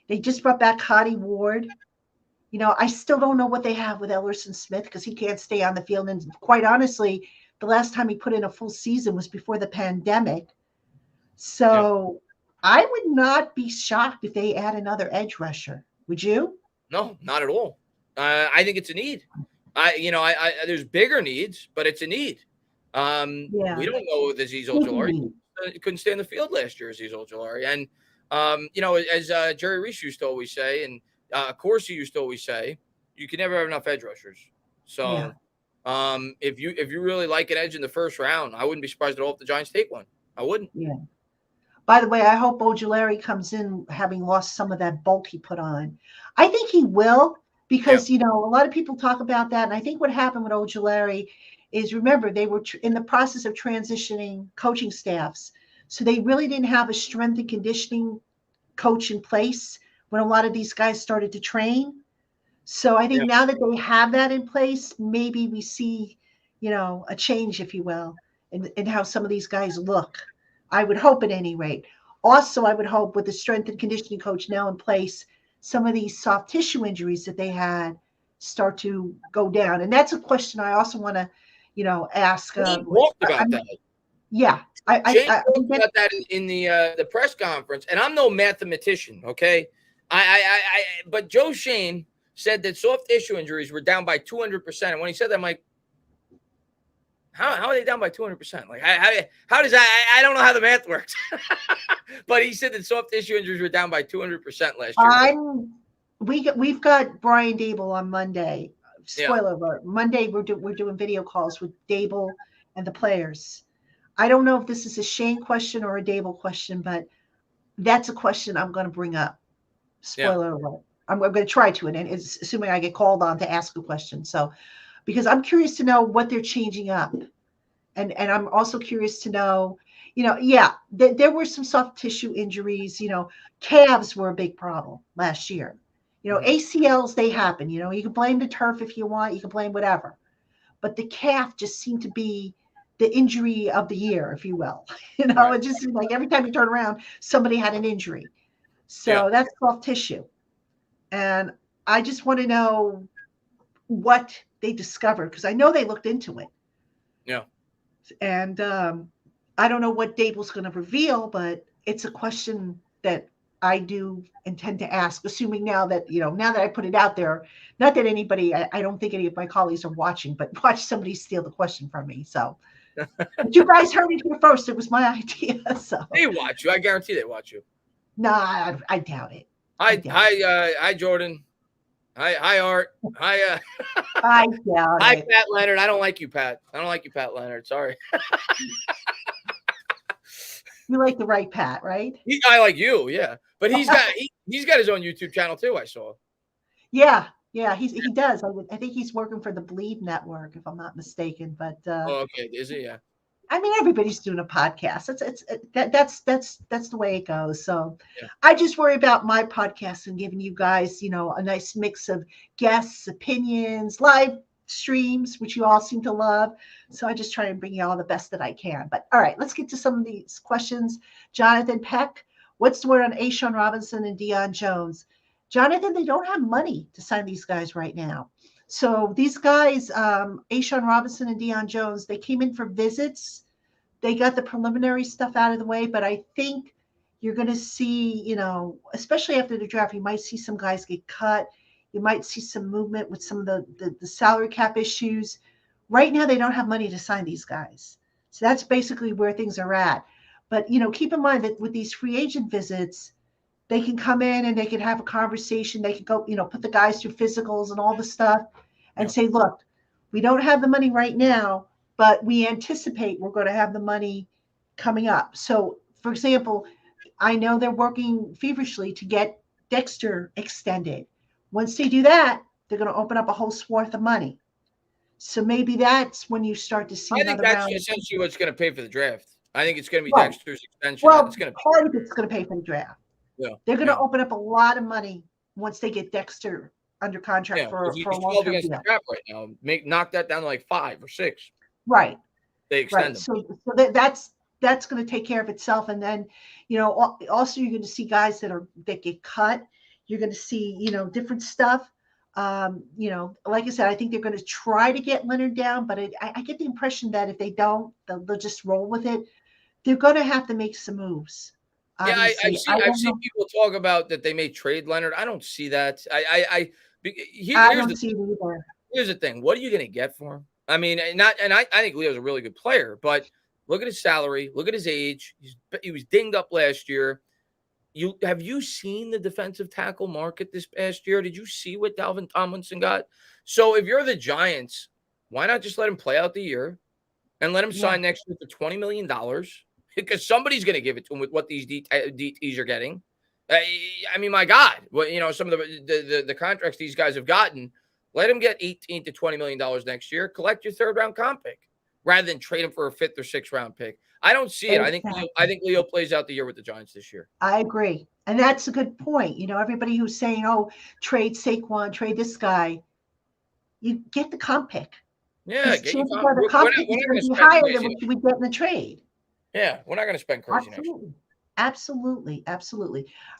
They just brought back Cody Ward. I still don't know what they have with Ellerson Smith because he can't stay on the field. And quite honestly, the last time he put in a full season was before the pandemic. So I would not be shocked if they add another edge rusher. Would you?
No, not at all. I think it's a need. There's bigger needs, but it's a need. We don't know with Azeez Ojulari. He couldn't stay in the field last year, Azeez Ojulari. And, as Jerry Reese used to always say, and Corsi used to always say, you can never have enough edge rushers. So if you really like an edge in the first round, I wouldn't be surprised at all if the Giants take one. I wouldn't.
Yeah. By the way, I hope Ojulari comes in having lost some of that bulk he put on. I think he will because, a lot of people talk about that. And I think what happened with Ojulari is, remember, they were in the process of transitioning coaching staffs. So they really didn't have a strength and conditioning coach in place when a lot of these guys started to train. So I think now that they have that in place, maybe we see, a change, if you will, in how some of these guys look. I would hope at any rate. Also, I would hope with the strength and conditioning coach now in place, some of these soft tissue injuries that they had start to go down. And that's a question I also want to, ask.
We talked about that.
Yeah.
I talked about that in the press conference, and I'm no mathematician, okay? But Joe Shane said that soft tissue injuries were down by 200%. And when he said that, I'm like, how are they down by 200%? Like, how does that? I don't know how the math works. But he said that soft tissue injuries were down by 200% last year.
We've got Brian Dable on Monday. Spoiler alert. Monday we're doing video calls with Dable and the players. I don't know if this is a Shane question or a Dable question, but that's a question I'm going to bring up. Spoiler alert. I'm going to try to, and it's assuming I get called on to ask a question. So, because I'm curious to know what they're changing up. And I'm also curious to know, there were some soft tissue injuries, calves were a big problem last year. ACLs, they happen, you can blame the turf if you want, you can blame whatever. But the calf just seemed to be the injury of the year, if you will. It just seemed like every time you turn around, somebody had an injury. So that's soft tissue. And I just want to know what they discovered, because I know they looked into it.
Yeah.
And I don't know what Dable's going to reveal, but it's a question that I do intend to ask, assuming now that I put it out there, not that anybody, I don't think any of my colleagues are watching, but watch somebody steal the question from me. So but you guys heard it here first. It was my idea. So
they watch you. I guarantee they watch you.
Nah, I doubt it.
Hi, Jordan. Hi, Art. Hi,
I doubt
hi,
it.
Pat Leonard. I don't like you, Pat. I don't like you, Pat Leonard. Sorry.
You like the right Pat, right?
I like you, yeah. But he's got his own YouTube channel too. I saw.
Yeah, he does. I think he's working for the Bleed Network, if I'm not mistaken. But
okay, is he? Yeah.
I mean, everybody's doing a podcast. That's the way it goes. So I just worry about my podcast and giving you guys, a nice mix of guests, opinions, live streams, which you all seem to love. So I just try and bring you all the best that I can. But all right, let's get to some of these questions. Jonathan Peck, what's the word on Ashawn Robinson and Deion Jones? Jonathan, they don't have money to sign these guys right now. So these guys, Ashawn Robinson and Deion Jones, they came in for visits. They got the preliminary stuff out of the way, but I think you're going to see, especially after the draft, you might see some guys get cut. You might see some movement with some of the salary cap issues. Right now, they don't have money to sign these guys. So that's basically where things are at. But, keep in mind that with these free agent visits, they can come in and they can have a conversation. They can go, put the guys through physicals and all the stuff and say, look, we don't have the money right now, but we anticipate we're going to have the money coming up. So, for example, I know they're working feverishly to get Dexter extended. Once they do that, they're going to open up a whole swath of money. So maybe that's when you start to see another round.
I think that's essentially what's going to pay for the draft. I think it's going to be
Right.
Dexter's extension.
Well,
it's going to
part of it's going to pay for the draft.
Yeah.
They're going to open up a lot of money once they get Dexter under contract for a long-term deal.
The draft right now. Knock that down to like 5 or 6.
Right.
They extend
them.
So
that's going to take care of itself. And then, also you're going to see guys that get cut. You're going to see, different stuff. Like I said, I think they're going to try to get Leonard down, but I get the impression that if they don't, they'll just roll with it. They're going to have to make some moves.
Obviously. Yeah, I've seen people talk about that they may trade Leonard. I don't see that. I don't see it either. Here's the thing. What are you going to get for him? I mean, I think Leo's a really good player, but look at his salary. Look at his age. He was dinged up last year. Have you seen the defensive tackle market this past year? Did you see what Dalvin Tomlinson got? So if you're the Giants, why not just let him play out the year and let him sign next year for $20 million? Because somebody's going to give it to him with what these DTs are getting. I mean, my God, some of the contracts these guys have gotten. Let him get $18 to $20 million next year. Collect your 3rd round comp pick rather than trade him for a 5th or 6th round pick. I don't see it. I think Leo plays out the year with the Giants this year.
I agree. And that's a good point. Everybody who's saying, oh, trade Saquon, trade this guy, you get the comp pick.
Yeah.
The comp pick is going to be higher than what you would get in the trade.
Yeah. We're not going to spend crazy next year.
Absolutely.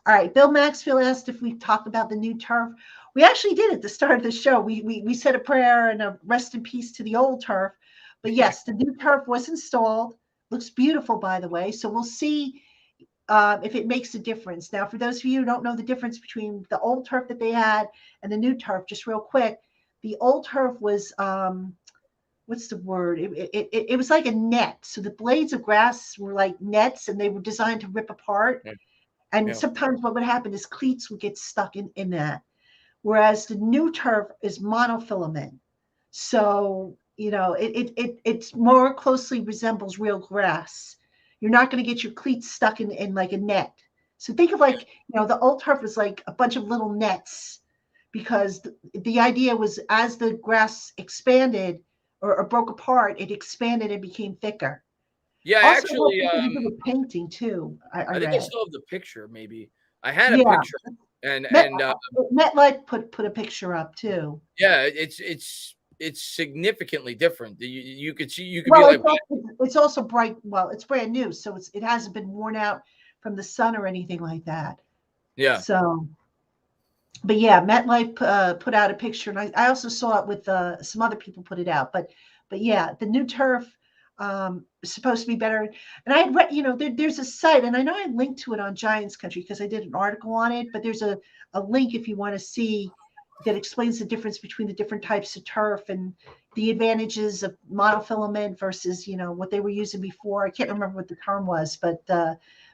All right. Bill Maxfield asked if we talked about the new turf. We actually did at the start of the show. We said a prayer and a rest in peace to the old turf. But yes, the new turf was installed. Looks beautiful, by the way. So we'll see if it makes a difference. Now, for those of you who don't know the difference between the old turf that they had and the new turf, just real quick, the old turf was what's the word? It was like a net. So the blades of grass were like nets, and they were designed to rip apart. And sometimes what would happen is cleats would get stuck in that. Whereas the new turf is monofilament. So, it more closely resembles real grass. You're not going to get your cleats stuck in like a net. So think of like, the old turf was like a bunch of little nets, because the idea was as the grass expanded or broke apart, it expanded and became thicker.
Yeah,
also,
actually,
with painting too. I
think I still have the picture. Maybe I had a picture, and
MetLife put a picture up too.
Yeah, it's significantly different. You could be like,
it's also bright. Well, it's brand new, so it hasn't been worn out from the sun or anything like that.
Yeah.
So, but yeah, MetLife put out a picture, and I also saw it with some other people put it out. But yeah, the new turf is supposed to be better. And I had read, there's a site, and I know I linked to it on Giants Country because I did an article on it. But there's a link if you want to see that explains the difference between the different types of turf and the advantages of monofilament versus what they were using before. I can't remember what the term was, but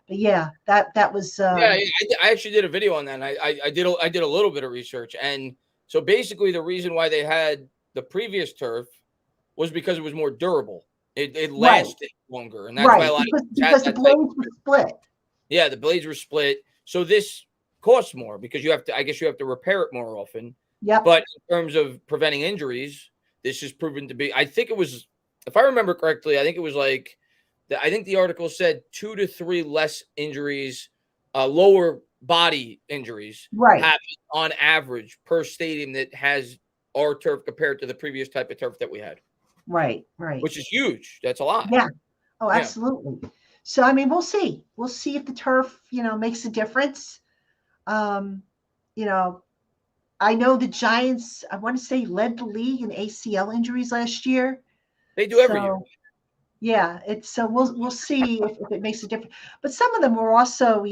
yeah, that was.
I actually did a video on that. And I did a little bit of research, and so basically the reason why they had the previous turf was because it was more durable. It lasted longer, and that's why a lot
because the blades were split.
Yeah, the blades were split, so this costs more because you have to repair it more often.
Yeah.
But in terms of preventing injuries, this is proven to be. I think it was, if I remember correctly, I think it was like. I think the article said 2 to 3 less injuries, lower body injuries happen on average per stadium that has our turf compared to the previous type of turf that we had.
Right.
Which is huge. That's a lot.
Yeah. Oh, absolutely. So, I mean, we'll see. We'll see if the turf, makes a difference. I know the Giants, I want to say, led the league in ACL injuries last year.
They do every year.
Yeah, so we'll see if it makes a difference. But some of them were also,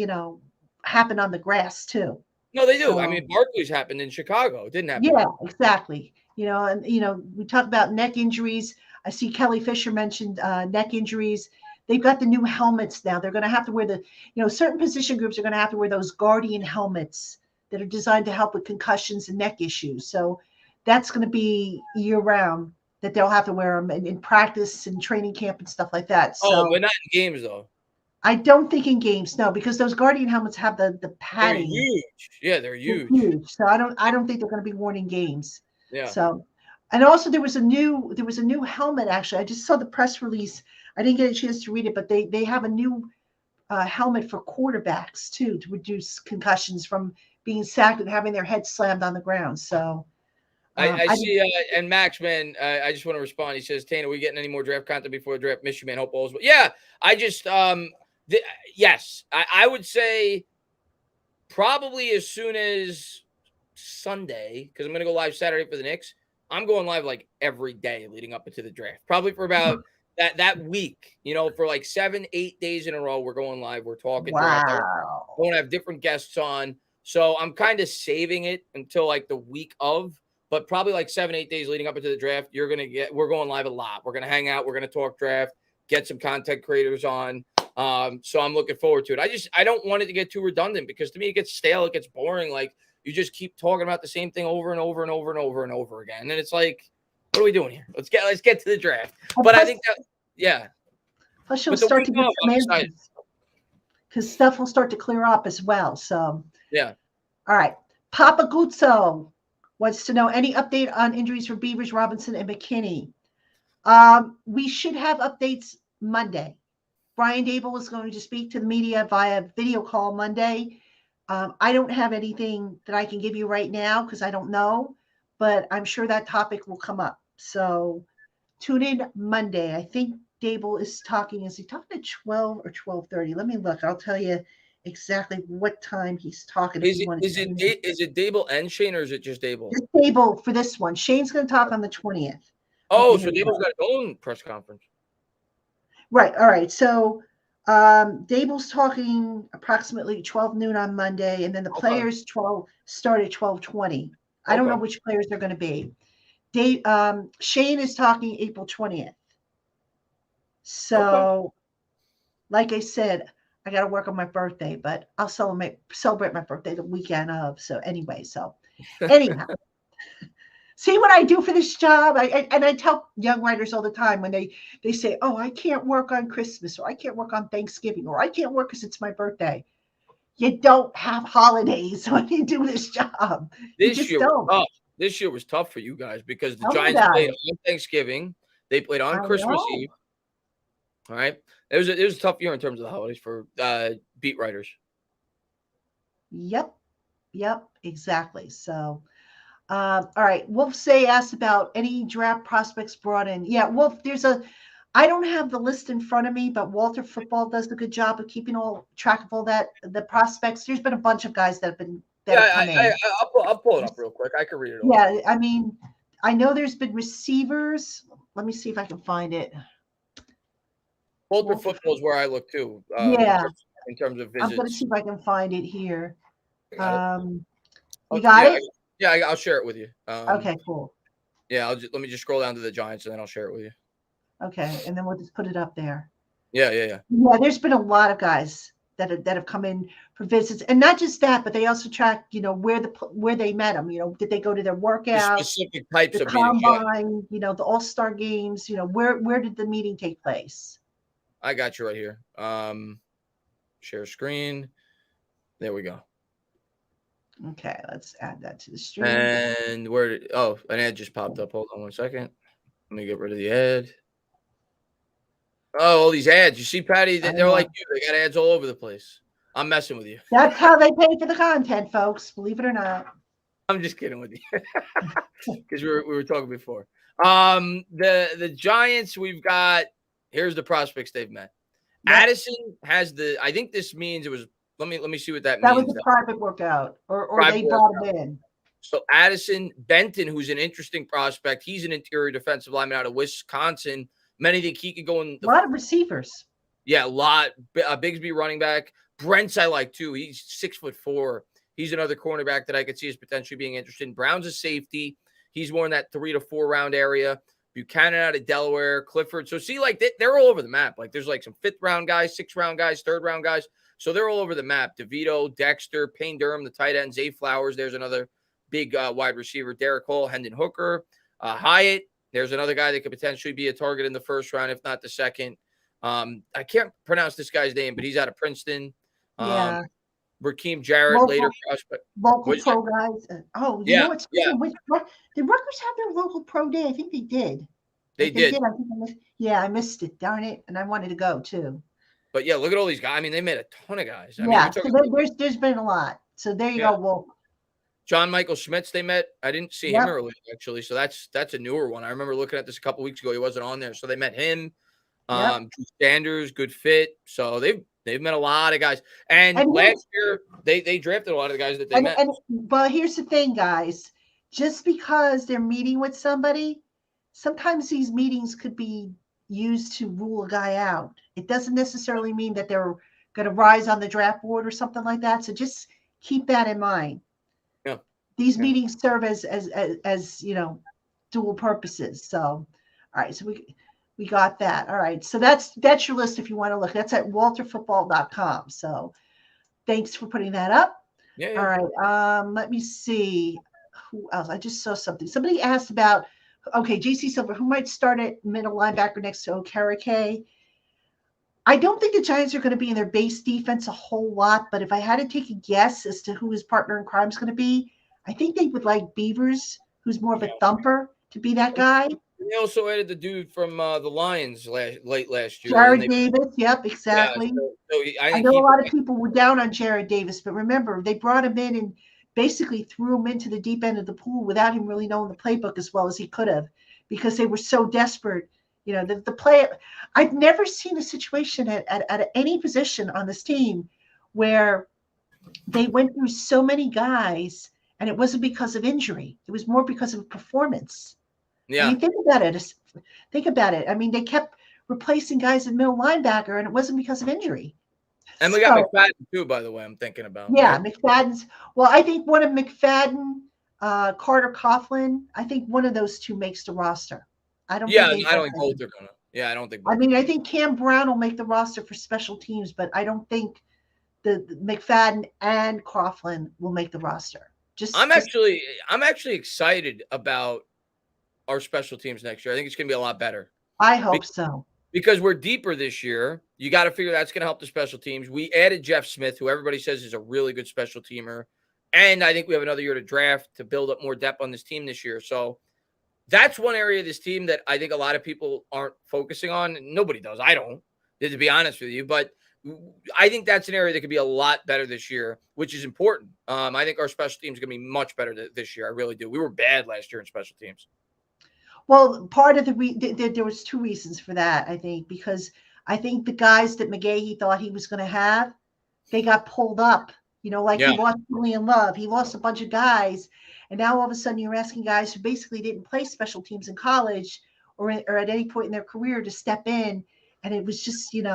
happen on the grass too.
No, they do. So, I mean, Barkley's happened in Chicago. It didn't happen.
Yeah, exactly. We talk about neck injuries. I see Kelly Fisher mentioned neck injuries. They've got the new helmets now. They're going to have to wear certain position groups are going to have to wear those Guardian helmets that are designed to help with concussions and neck issues. So that's going to be year round that they'll have to wear them in practice and training camp and stuff like that. So,
but not in games though.
I don't think in games, no, because those Guardian helmets have the padding.
They're huge. Yeah, they're huge.
So I don't think they're going to be worn in games.
Yeah.
So, and also there was a new helmet. Actually, I just saw the press release. I didn't get a chance to read it, but they have a new helmet for quarterbacks too, to reduce concussions from being sacked and having their head slammed on the ground. So.
I see, and Max, man, I just want to respond. He says, Tainah, are we getting any more draft content before the draft? Miss you, man. Hope all's well. Yeah, I just, yes, I would say probably as soon as Sunday, because I'm going to go live Saturday for the Knicks. I'm going live like every day leading up into the draft, probably for about that week, for like 7-8 days in a row. We're going live. We're talking draft. We're going to have different guests on. So I'm kind of saving it until like the week of. But probably like 7-8 days leading up into the draft, we're going live a lot. We're going to hang out. We're going to talk draft, get some content creators on. So I'm looking forward to it. I don't want it to get too redundant because to me, it gets stale. It gets boring. Like you just keep talking about the same thing over and over and over and over and over again. And it's like, what are we doing here? Let's get to the draft. But I think that, yeah.
Plus you'll start to get some answers because stuff will start to clear up as well. So,
yeah.
All right. Papa Guzzo wants to know any update on injuries for Beavers, Robinson, and McKinney. We should have updates Monday. Brian Dable is going to speak to the media via video call Monday. I don't have anything that I can give you right now because I don't know, but I'm sure that topic will come up. So tune in Monday. I think Dable is talking. Is he talking at 12 or 12:30? Let me look. I'll tell you exactly what time he's talking.
Is it Dable and Shane, or is it just Dable?
Just Dable for this one. Shane's going to talk on the 20th.
Oh, so Dable's got his own press conference.
Right. All right. So Dable's talking approximately 12 noon on Monday, and then the players start at 12:20. I don't know which players they're going to be. Shane is talking April 20th. So, like I said, I got to work on my birthday, but I'll celebrate my birthday the weekend of. So anyway, anyhow, see what I do for this job. I tell young writers all the time when they say, oh, I can't work on Christmas, or I can't work on Thanksgiving, or I can't work because it's my birthday. You don't have holidays when you do this job.
This year was tough for you guys because the Giants played on Thanksgiving. They played on Christmas Eve. All right. It was a tough year in terms of the holidays for beat writers.
Yep, exactly. So, all right. Wolf Say asked about any draft prospects brought in. Yeah, Wolf, I don't have the list in front of me, but Walter Football does a good job of keeping track of all the prospects. There's been a bunch of guys that have come in.
I'll pull it up real quick. I can read it.
Yeah, I mean, I know there's been receivers. Let me see if I can find it.
Walter Football is where I look too. In terms of visits.
I'm going to see if I can find it here. You got it?
Yeah, I'll share it with you.
Okay, cool.
Yeah, let me just scroll down to the Giants and then I'll share it with you. Okay,
and then we'll just put it up there.
Yeah.
Yeah, there's been a lot of guys that have come in for visits, and not just that, but they also track, where they met them. Did they go to their workouts,
the specific types
the
of
combine, the All-Star games, where did the meeting take place?
I got you right here. Share screen. There we go.
Okay, let's add that to the stream.
And an ad just popped up. Hold on one second. Let me get rid of the ad. Oh, all these ads. You see, Patty, they're like you. They got ads all over the place. I'm messing with you.
That's how they pay for the content, folks. Believe it or not.
I'm just kidding with you because we were talking before. The Giants, we've got. Here's the prospects they've met.
Yep.
Addison has I think this means it was. Let me see what that
That
means.
was a private workout, or
Private
they brought
workout.
him in.
So Addison Benton, who's an interesting prospect, he's an interior defensive lineman out of Wisconsin. Many think he could go in.
A lot of receivers.
Yeah, a lot. Bigsby running back. Brent's I like too. He's 6'4". He's another cornerback that I could see as potentially being interested. Brown's a safety. He's more in that 3 to 4 round area. Buchanan out of Delaware. Clifford. So see, like they're all over the map. Like there's like some 5th round guys, 6th round guys, 3rd round guys. So they're all over the map. DeVito, Dexter, Payne Durham, the tight end, Zay Flowers. There's another big wide receiver. Derek Hall, Hendon Hooker, Hyatt. There's another guy that could potentially be a target in the 1st round, if not the 2nd. I can't pronounce this guy's name, but he's out of Princeton.
Yeah.
Rakeem Jarrett, later prospect.
Local pro guys. Oh, you know what's
yeah.
Did Rutgers have their local pro day? I think they did.
They did.
I missed it. Darn it. And I wanted to go too.
But yeah, look at all these guys. I mean, they made a ton of guys. I
mean, so there's been a lot. So there you go. Well,
John Michael Schmitz, they met. I didn't see him earlier, actually. So that's a newer one. I remember looking at this a couple weeks ago. He wasn't on there. So they met him. Drew Sanders, good fit. So they've met a lot of guys. And last year, they drafted a lot of the guys that they met.
But here's the thing, guys. Just because they're meeting with somebody, sometimes these meetings could be used to rule a guy out. It doesn't necessarily mean that they're going to rise on the draft board or something like that. So just keep that in mind.
Yeah.
These meetings serve as dual purposes. So, all right. So we got that. All right. So that's your list if you want to look. That's at walterfootball.com. So thanks for putting that up.
Yeah.
All right. Let me see. Who else? I just saw something. Somebody asked about, JC Silver, who might start at middle linebacker next to Okereke. I don't think the Giants are going to be in their base defense a whole lot, but if I had to take a guess as to who his partner in crime is going to be, I think they would like Beavers, who's more of a thumper, to be that guy.
They also added the dude from the Lions late last year.
Jared Davis. Yep, exactly.
Yeah,
I know a lot of people were down on Jared Davis, but remember, they brought him in and basically threw him into the deep end of the pool without him really knowing the playbook as well as he could have, because they were so desperate. The player, I've never seen a situation at any position on this team where they went through so many guys and it wasn't because of injury. It was more because of performance.
Yeah.
I mean, think about it. I mean, they kept replacing guys in middle linebacker and it wasn't because of injury.
And we got McFadden too, by the way, I'm thinking about.
Yeah, right? McFadden's. Well, I think one of McFadden, Carter Coughlin, I think one of those two makes the roster. I don't think both are going to. Yeah, I don't think both. I mean, I think Cam Brown will make the roster for special teams, but I don't think the McFadden and Coughlin will make the roster. I'm actually
excited about our special teams next year. I think it's going to be a lot better.
I hope so.
Because we're deeper this year. You got to figure that's going to help the special teams. We added Jeff Smith, who everybody says is a really good special teamer. And I think we have another year to draft to build up more depth on this team this year. So that's one area of this team that I think a lot of people aren't focusing on. Nobody does. I don't, to be honest with you. But I think that's an area that could be a lot better this year, which is important. I think our special teams is going to be much better this year. I really do. We were bad last year in special teams.
Well, part of there was 2 reasons for that, I think, because I think the guys that McGahee thought he was going to have, they got pulled up. He lost Julian Love. He lost a bunch of guys. And now all of a sudden you're asking guys who basically didn't play special teams in college or at any point in their career to step in. And it was just, it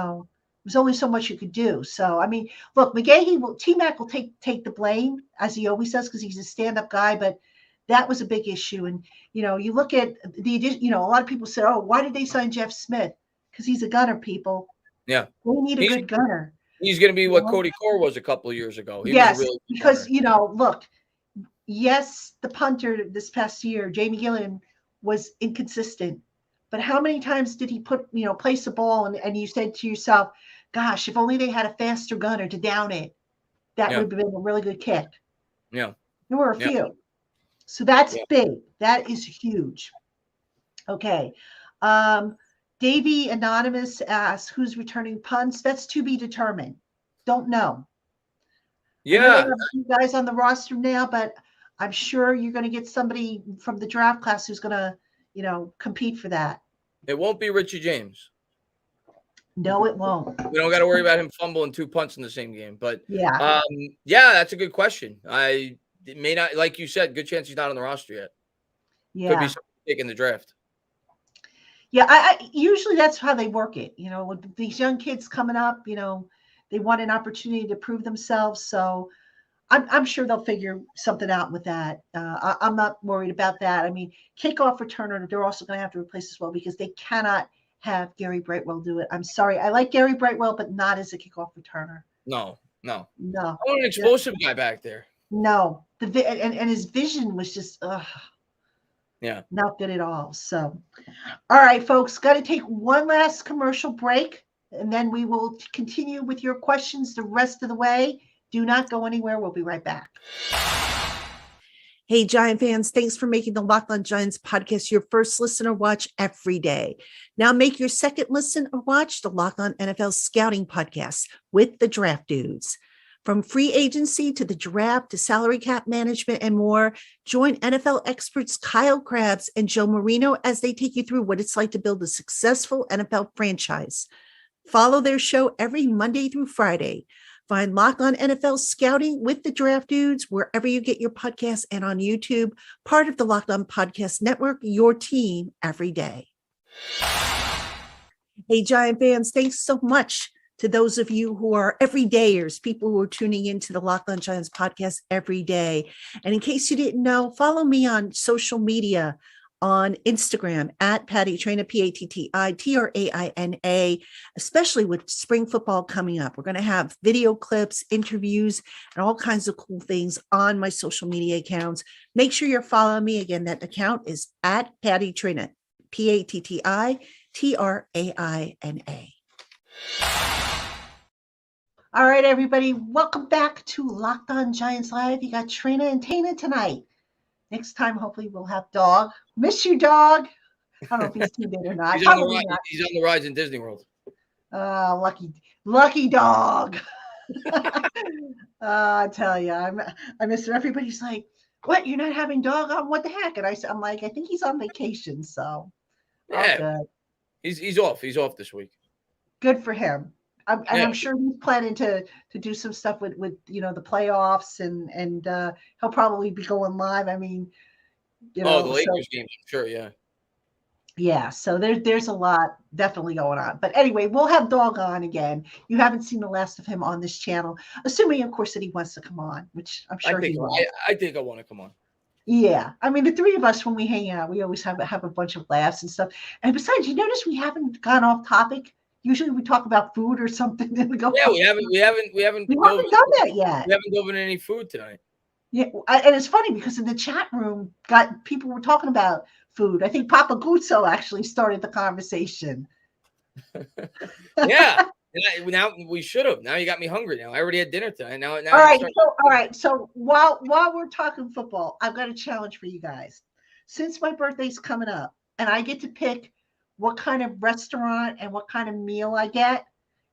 was only so much you could do. So, I mean, look, T-Mac will take the blame, as he always does, because he's a stand-up guy, but that was a big issue. And, you look at a lot of people said, oh, why did they sign Jeff Smith? Because he's a gunner, people.
Yeah.
We need a good gunner.
He's going to be what Cody Core was a couple of years ago.
Yes, because, look, yes, the punter this past year, Jamie Gillian, was inconsistent. But how many times did he place the ball and you said to yourself, gosh, if only they had a faster gunner to down it, that would have been a really good kick.
Yeah.
There were a few. So that's big. That is huge. Okay. Davey Anonymous asks, who's returning punts? That's to be determined. Don't know.
Yeah.
You guys on the roster now, but I'm sure you're going to get somebody from the draft class who's going to, compete for that.
It won't be Richie James.
No, it won't.
We don't got to worry about him fumbling 2 punts in the same game. But
yeah,
that's a good question. It may not, like you said, good chance he's not on the roster yet.
Yeah.
Could be somebody taking the draft.
Yeah, I usually that's how they work it. With these young kids coming up, they want an opportunity to prove themselves. So I'm sure they'll figure something out with that. I'm not worried about that. I mean, kickoff returner, they're also going to have to replace as well because they cannot have Gary Brightwell do it. I'm sorry. I like Gary Brightwell, but not as a kickoff returner.
No.
No.
I want an explosive guy back there.
No. And his vision was just not good at all. So, all right, folks, got to take one last commercial break, and then we will continue with your questions the rest of the way. Do not go anywhere. We'll be right back. Hey, Giant fans, thanks for making the Locked On Giants podcast your first listen or watch every day. Now make your second listen or watch the Locked On NFL Scouting podcast with the Draft Dudes. From free agency to the draft to salary cap management and more, join NFL experts Kyle Krabs and Joe Marino as they take you through what it's like to build a successful NFL franchise. Follow their show every Monday through Friday. Find Locked On NFL Scouting with the Draft Dudes wherever you get your podcasts and on YouTube, part of the Locked On Podcast Network, your team every day. Hey, Giant fans, thanks so much to those of you who are everydayers, people who are tuning into the Locked On Giants podcast every day. And in case you didn't know, follow me on social media on Instagram at Traina, PATTITRAINA, especially with spring football coming up. We're going to have video clips, interviews, and all kinds of cool things on my social media accounts. Make sure you're following me. Again, that account is at Traina, PATTITRAINA. All right, everybody, welcome back to Locked On Giants Live. You got Traina and Tainah tonight. Next time, hopefully, we'll have Dog. Miss you, Dog. I don't know if he's tuned in or not.
He's on the rides in Disney World.
Lucky Dog. I tell you, I miss him. Everybody's like, "What? You're not having Dog on? What the heck?" And I'm like, I think he's on vacation. So,
good. He's off. He's off this week.
Good for him. I'm sure he's planning to do some stuff with the playoffs and he'll probably be going live. I mean,
the Lakers games, I'm sure, yeah.
Yeah, so there's a lot definitely going on. But anyway, we'll have Dog on again. You haven't seen the last of him on this channel, assuming, of course, that he wants to come on, which I'm sure he will.
I think I want to come on.
Yeah, I mean, the three of us, when we hang out, we always have a bunch of laughs and stuff. And besides, you notice we haven't gone off topic. Usually we talk about food or something. Then we go.
Yeah, we haven't done
that yet.
We haven't done any food tonight.
Yeah, and it's funny because in the chat room, people were talking about food. I think Papa Guzzo actually started the conversation.
Yeah, now we should have. Now you got me hungry. Now I already had dinner tonight. Now.
All right. So while we're talking football, I've got a challenge for you guys. Since my birthday's coming up, and I get to pick what kind of restaurant and what kind of meal I get,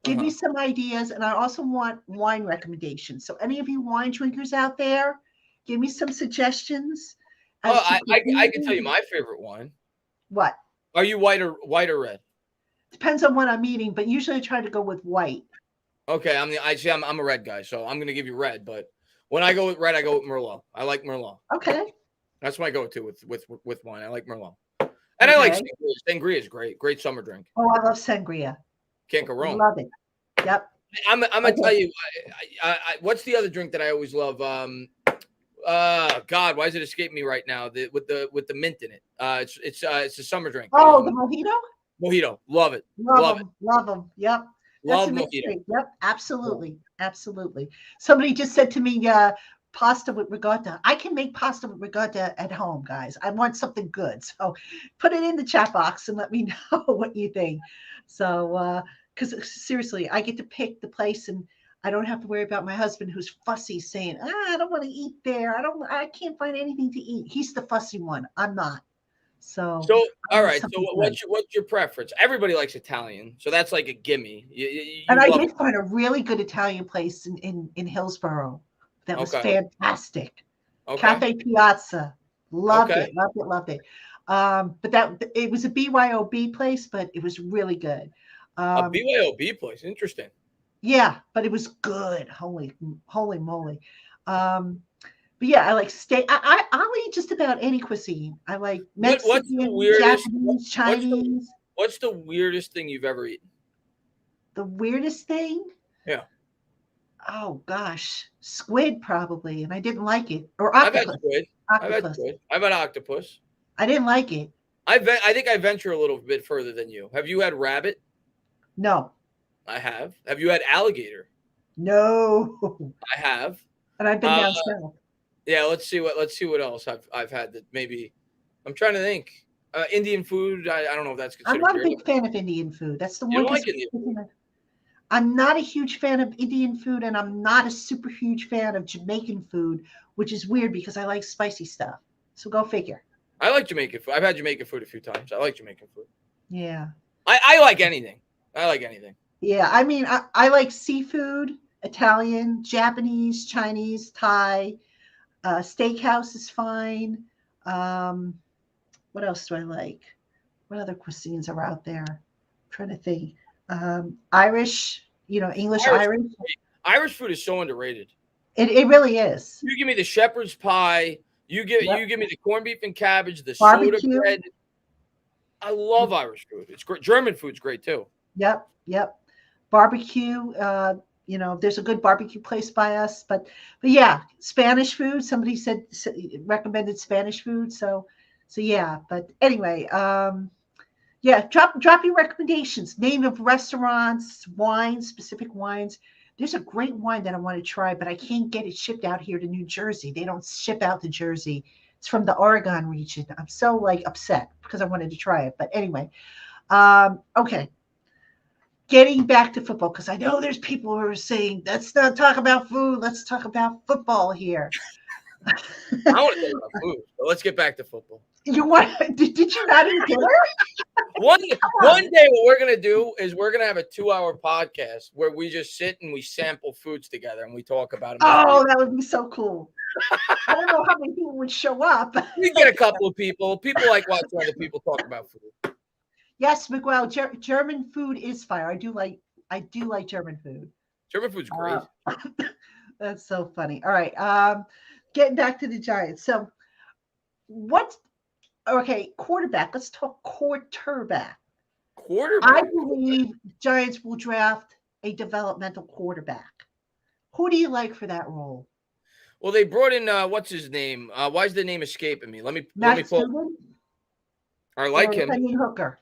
give me some ideas. And I also want wine recommendations. So any of you wine drinkers out there, give me some suggestions.
I can tell you my favorite wine.
What?
Are you white or red?
Depends on what I'm eating, but usually I try to go with white.
Okay, I'm a red guy, so I'm going to give you red. But when I go with red, I go with Merlot. I like Merlot.
Okay.
That's my go-to with wine. I like Merlot. And I like sangria. Sangria is great. Great summer drink.
Oh, I love sangria.
Can't go wrong.
Love it. Yep.
I'm gonna tell you. What's the other drink that I always love? God, why does it escape me right now? With the mint in it. It's a summer drink.
Oh, the mojito.
Mojito, love it.
Love them. Yep.
Love mojito.
Yep. Absolutely. Somebody just said to me, pasta with ricotta. I can make pasta with ricotta at home, guys. I want something good. So put it in the chat box and let me know what you think. So, because seriously, I get to pick the place and I don't have to worry about my husband who's fussy saying, I don't want to eat there. I can't find anything to eat. He's the fussy one. I'm not. So
all right. So what's your preference? Everybody likes Italian. So that's like a gimme.
I did find a really good Italian place in Hillsborough. That was fantastic.
Okay.
Cafe Piazza. Loved
Okay.
it. Loved it. Loved it. But it was a BYOB place, but it was really good.
A BYOB place. Interesting.
Yeah, but it was good. Holy moly. But yeah, I like steak. I'll eat just about any cuisine. I like
What's the
Mexican,
weirdest?
Japanese,
What's
Chinese.
the weirdest thing you've ever eaten?
The weirdest thing?
Yeah.
Oh gosh, squid probably, and I didn't like it. Or
I've had
octopus.
squid.
Octopus.
I've had octopus.
I didn't like it.
I think I venture a little bit further than you. Have you had rabbit?
No.
I have. Have you had alligator?
No.
I have.
And I've been down south.
Yeah, let's see what else I've had that maybe. I'm trying to think. Indian food. I don't know if that's considered.
I'm not a big fan of Indian food. That's the
You
one.
don't like Indian food?
I'm not a huge fan of Indian food, and I'm not a super huge fan of Jamaican food, which is weird because I like spicy stuff. So go figure.
I like Jamaican food. I've had Jamaican food a few times. I like Jamaican food.
Yeah.
I like anything. I like anything.
Yeah, I mean, I like seafood, Italian, Japanese, Chinese, Thai. Steakhouse is fine. What else do I like? What other cuisines are out there? I'm trying to think. Irish, English Irish.
Irish food is so underrated.
It really is.
You give me the shepherd's pie. You give me the corned beef and cabbage, the
barbecue.
soda bread. I love Irish food. It's great. German food's great too.
Yep. Barbecue. There's a good barbecue place by us, but yeah, Spanish food. Somebody recommended Spanish food, so yeah. But anyway, yeah, drop your recommendations. Name of restaurants, wines, specific wines. There's a great wine that I want to try, but I can't get it shipped out here to New Jersey. They don't ship out to Jersey. It's from the Oregon region. I'm so upset because I wanted to try it. But anyway, okay. Getting back to football, because I know there's people who are saying, let's not talk about food. Let's talk about football here.
I want to talk about food, but let's get back to football.
Did you not eat dinner?
One day, what we're going to do is we're going to have a 2-hour podcast where we just sit and we sample foods together and we talk about them.
Oh, that would be so cool. I don't know how many people would show up.
We get a couple of people. People like watching other people talk about food.
Yes, Miguel, German food is fire. I do like German food.
German food's great.
That's so funny. All right. Getting back to the Giants. So quarterback. Let's talk quarterback. I believe Giants will draft a developmental quarterback. Who do you like for that role?
Well, they brought in what's his name? Why is the name escaping me? Let me pull. I like him.
Hooker.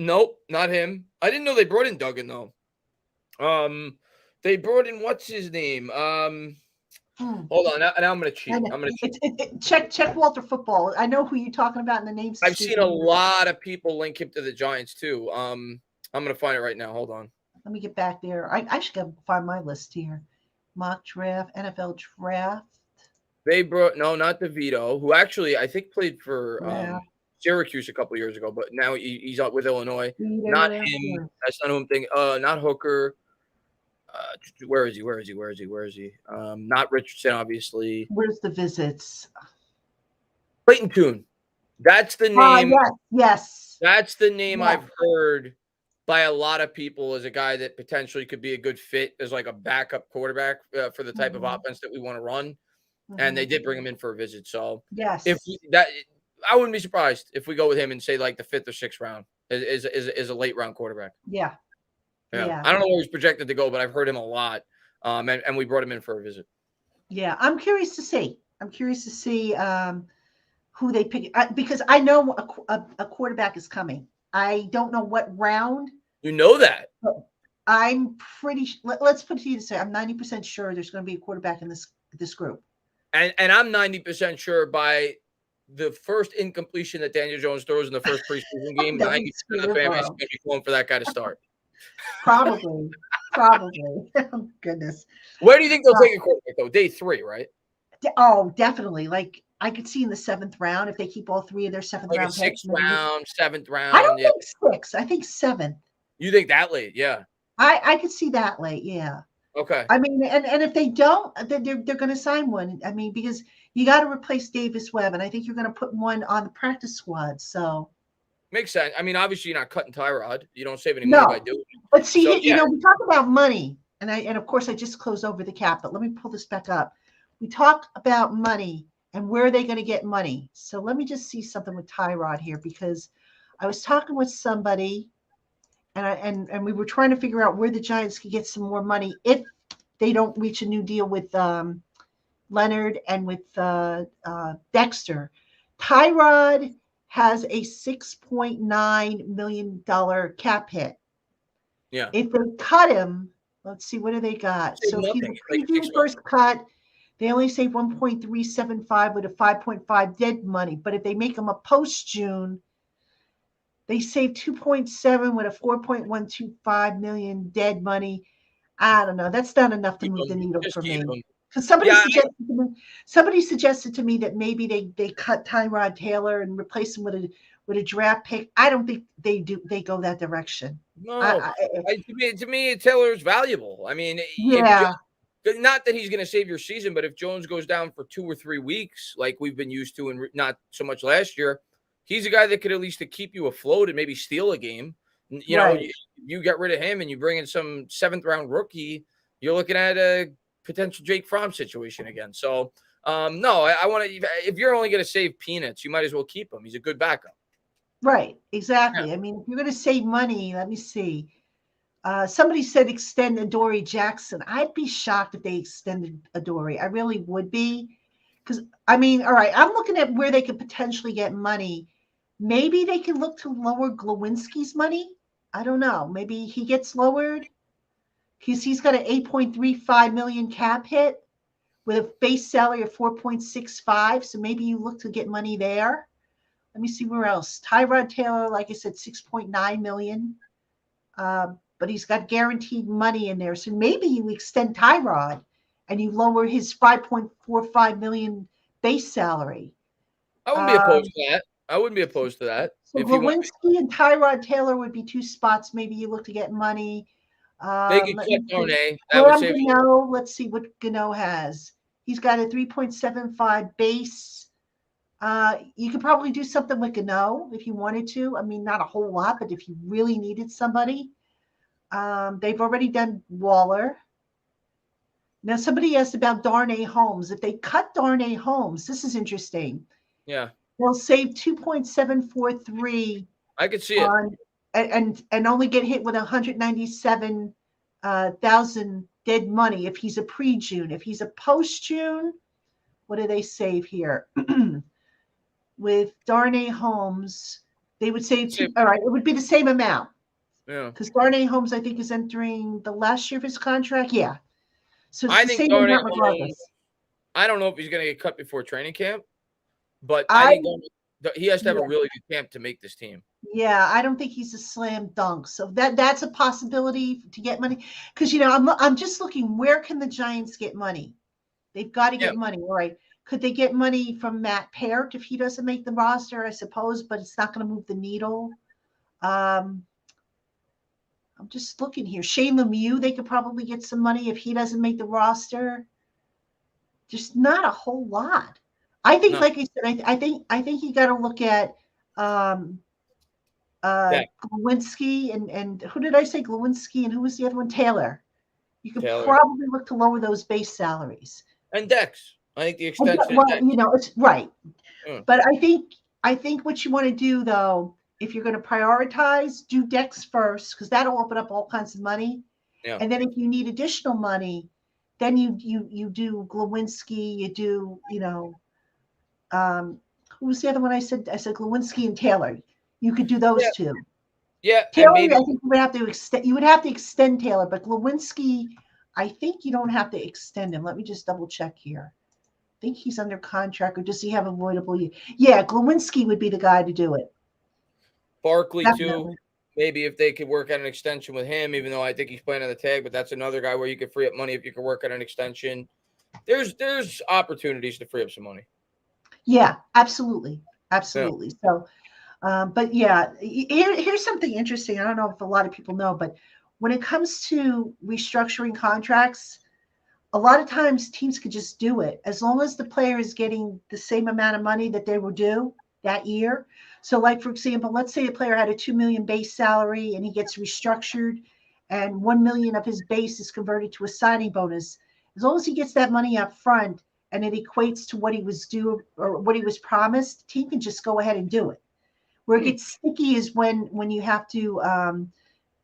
Nope, not him. I didn't know they brought in Duggan though. They brought in what's his name? Hold on. Now I'm gonna cheat.
Check Walter Football. I know who you're talking about in the names.
I've seen a lot of people link him to the Giants too. I'm gonna find it right now. Hold on.
Let me get back there. I should go find my list here. Mock draft, NFL draft.
They brought not DeVito, who actually I think played for Syracuse a couple years ago, but now he's out with Illinois. Not him. That's not who I'm thinking. Not Hooker. Where is he? Not Richardson, obviously.
Where's the visits?
Clayton Tune. That's the name.
Yes.
That's the name I've heard by a lot of people as a guy that potentially could be a good fit as like a backup quarterback for the type of offense that we want to run. And they did bring him in for a visit. So
yes,
I wouldn't be surprised if we go with him and say like the 5th or 6th round is a late round quarterback.
Yeah.
I don't know where he's projected to go, but I've heard him a lot. And we brought him in for a visit. Yeah.
I'm curious to see who they pick because I know a quarterback is coming. I don't know what round.
You know that.
I'm pretty. Let's put it to you this way: I'm 90% sure there's going to be a quarterback in this group.
And I'm 90% sure by the first incompletion that Daniel Jones throws in the first preseason game, 90% of the fan base is going to be calling for that guy to start.
Probably. Oh, goodness.
Where do you think they'll take a quarterback though? Day 3, right?
Oh, definitely. Like I could see in the 7th round if they keep all 3 of their 7th round
picks. 6th round, 7th round.
I don't think 6. I think 7th.
You think that late? Yeah.
I could see that late. Yeah.
Okay.
I mean, and if they don't, then they're going to sign one. I mean, because you got to replace Davis Webb, and I think you're going to put one on the practice squad. So
makes sense. I mean, obviously you're not cutting Tyrod. You don't save any money by
no,
doing it.
but see,
So, yeah.
we talk about money, and of course I just closed over the cap, but let me pull this back up. We talk about money and where are they going to get money. So let me just see something with Tyrod here, because I was talking with somebody, and we were trying to figure out where the Giants could get some more money if they don't reach a new deal with Leonard and with Dexter. Tyrod has a $6.9 million cap hit.
Yeah.
If they cut him, let's see, what do they got?
Save
So if
nothing,
he's
like
preview first cut, they only save 1.375 with a 5.5 dead money. But if they make him a post-June, they save 2.7 with a 4.125 million dead money. I don't know. That's not enough to
Keep
move the
them.
needle
Just
for
keep
me.
them.
Because
Yeah,
somebody suggested to me that maybe they cut Tyrod Taylor and replace him with a draft pick. I don't think they go that direction.
No. To me, Taylor's valuable. I mean,
Yeah.
not that he's going to save your season, but if Jones goes down for 2 or 3 weeks, like we've been used to, and not so much last year, he's a guy that could at least keep you afloat and maybe steal a game. You know, you get rid of him and you bring in some 7th-round rookie, you're looking at a potential Jake Fromm situation again. So, no, I want to. If you're only going to save peanuts, you might as well keep him. He's a good backup.
Right. Exactly.
Yeah.
I mean, if you're going to save money, let me see. Somebody said extend Adoree Jackson. I'd be shocked if they extended Adoree. I really would be. Because, I mean, all right, I'm looking at where they could potentially get money. Maybe they can look to lower Glowinski's money. I don't know. Maybe he gets lowered because he's got an 8.35 million cap hit with a base salary of 4.65. So maybe you look to get money there. Let me see where else. Tyrod Taylor, like I said, 6.9 million. But he's got guaranteed money in there. So maybe you extend Tyrod and you lower his 5.45 million base salary.
I wouldn't be opposed to that. I wouldn't be opposed to that.
So Glowinski and Tyrod Taylor would be 2 spots. Maybe you look to get money.
They could cut Darnay. That would save.
Let's see what Gano has. He's got a 3.75 base. You could probably do something with Gano if you wanted to. I mean, not a whole lot, but if you really needed somebody. They've already done Waller. Now, somebody asked about Darnay Holmes. If they cut Darnay Holmes, this is interesting.
Yeah.
They'll save 2.743.
I could see it.
And only get hit with 197,000 dead money if he's a pre-June. If he's a post-June, what do they save here? With Darnay Holmes, they would save all right, it would be the same amount.
Yeah.
Because Darnay Holmes, I think, is entering the last year of his contract. Yeah. So it's
I
the
think
same
Darnay
amount regardless.
I don't know if he's going to get cut before training camp, but I think he has to have a really good camp to make this team.
Yeah, I don't think he's a slam dunk. So that's a possibility to get money. Because, I'm just looking, where can the Giants get money? They've got to get money. All right. Could they get money from Matt Peart if he doesn't make the roster, I suppose, but it's not going to move the needle. I'm just looking here. Shane Lemieux, they could probably get some money if he doesn't make the roster. Just not a whole lot. I think, like I said, I think you got to look at Glowinski and who did I say? Glowinski, and who was the other one? Taylor. You could probably look to lower those base salaries.
And Dex. I think the extension.
It's right. But I think what you want to do, though, if you're going to prioritize, do Dex first, because that'll open up all kinds of money.
Yeah.
And then if you need additional money, then you do Glowinski, you do, who was the other one I said? I said Glowinski and Taylor. You could do those two.
Yeah.
Taylor, I think you would have to extend. You would have to extend Taylor, but Glowinski, I think you don't have to extend him. Let me just double check here. I think he's under contract, or does he have avoidable? Yeah, Glowinski would be the guy to do it.
Barkley too. Maybe if they could work on an extension with him, even though I think he's playing on the tag, but that's another guy where you could free up money if you could work on an extension. There's opportunities to free up some money.
Yeah, absolutely. Absolutely. Yeah. So, but yeah, here's something interesting. I don't know if a lot of people know, but when it comes to restructuring contracts, a lot of times teams could just do it as long as the player is getting the same amount of money that they were due that year. So, like for example, let's say a player had a $2 million base salary and he gets restructured, and $1 million of his base is converted to a signing bonus. As long as he gets that money up front and it equates to what he was due or what he was promised, the team can just go ahead and do it. Where it gets sticky is when you have to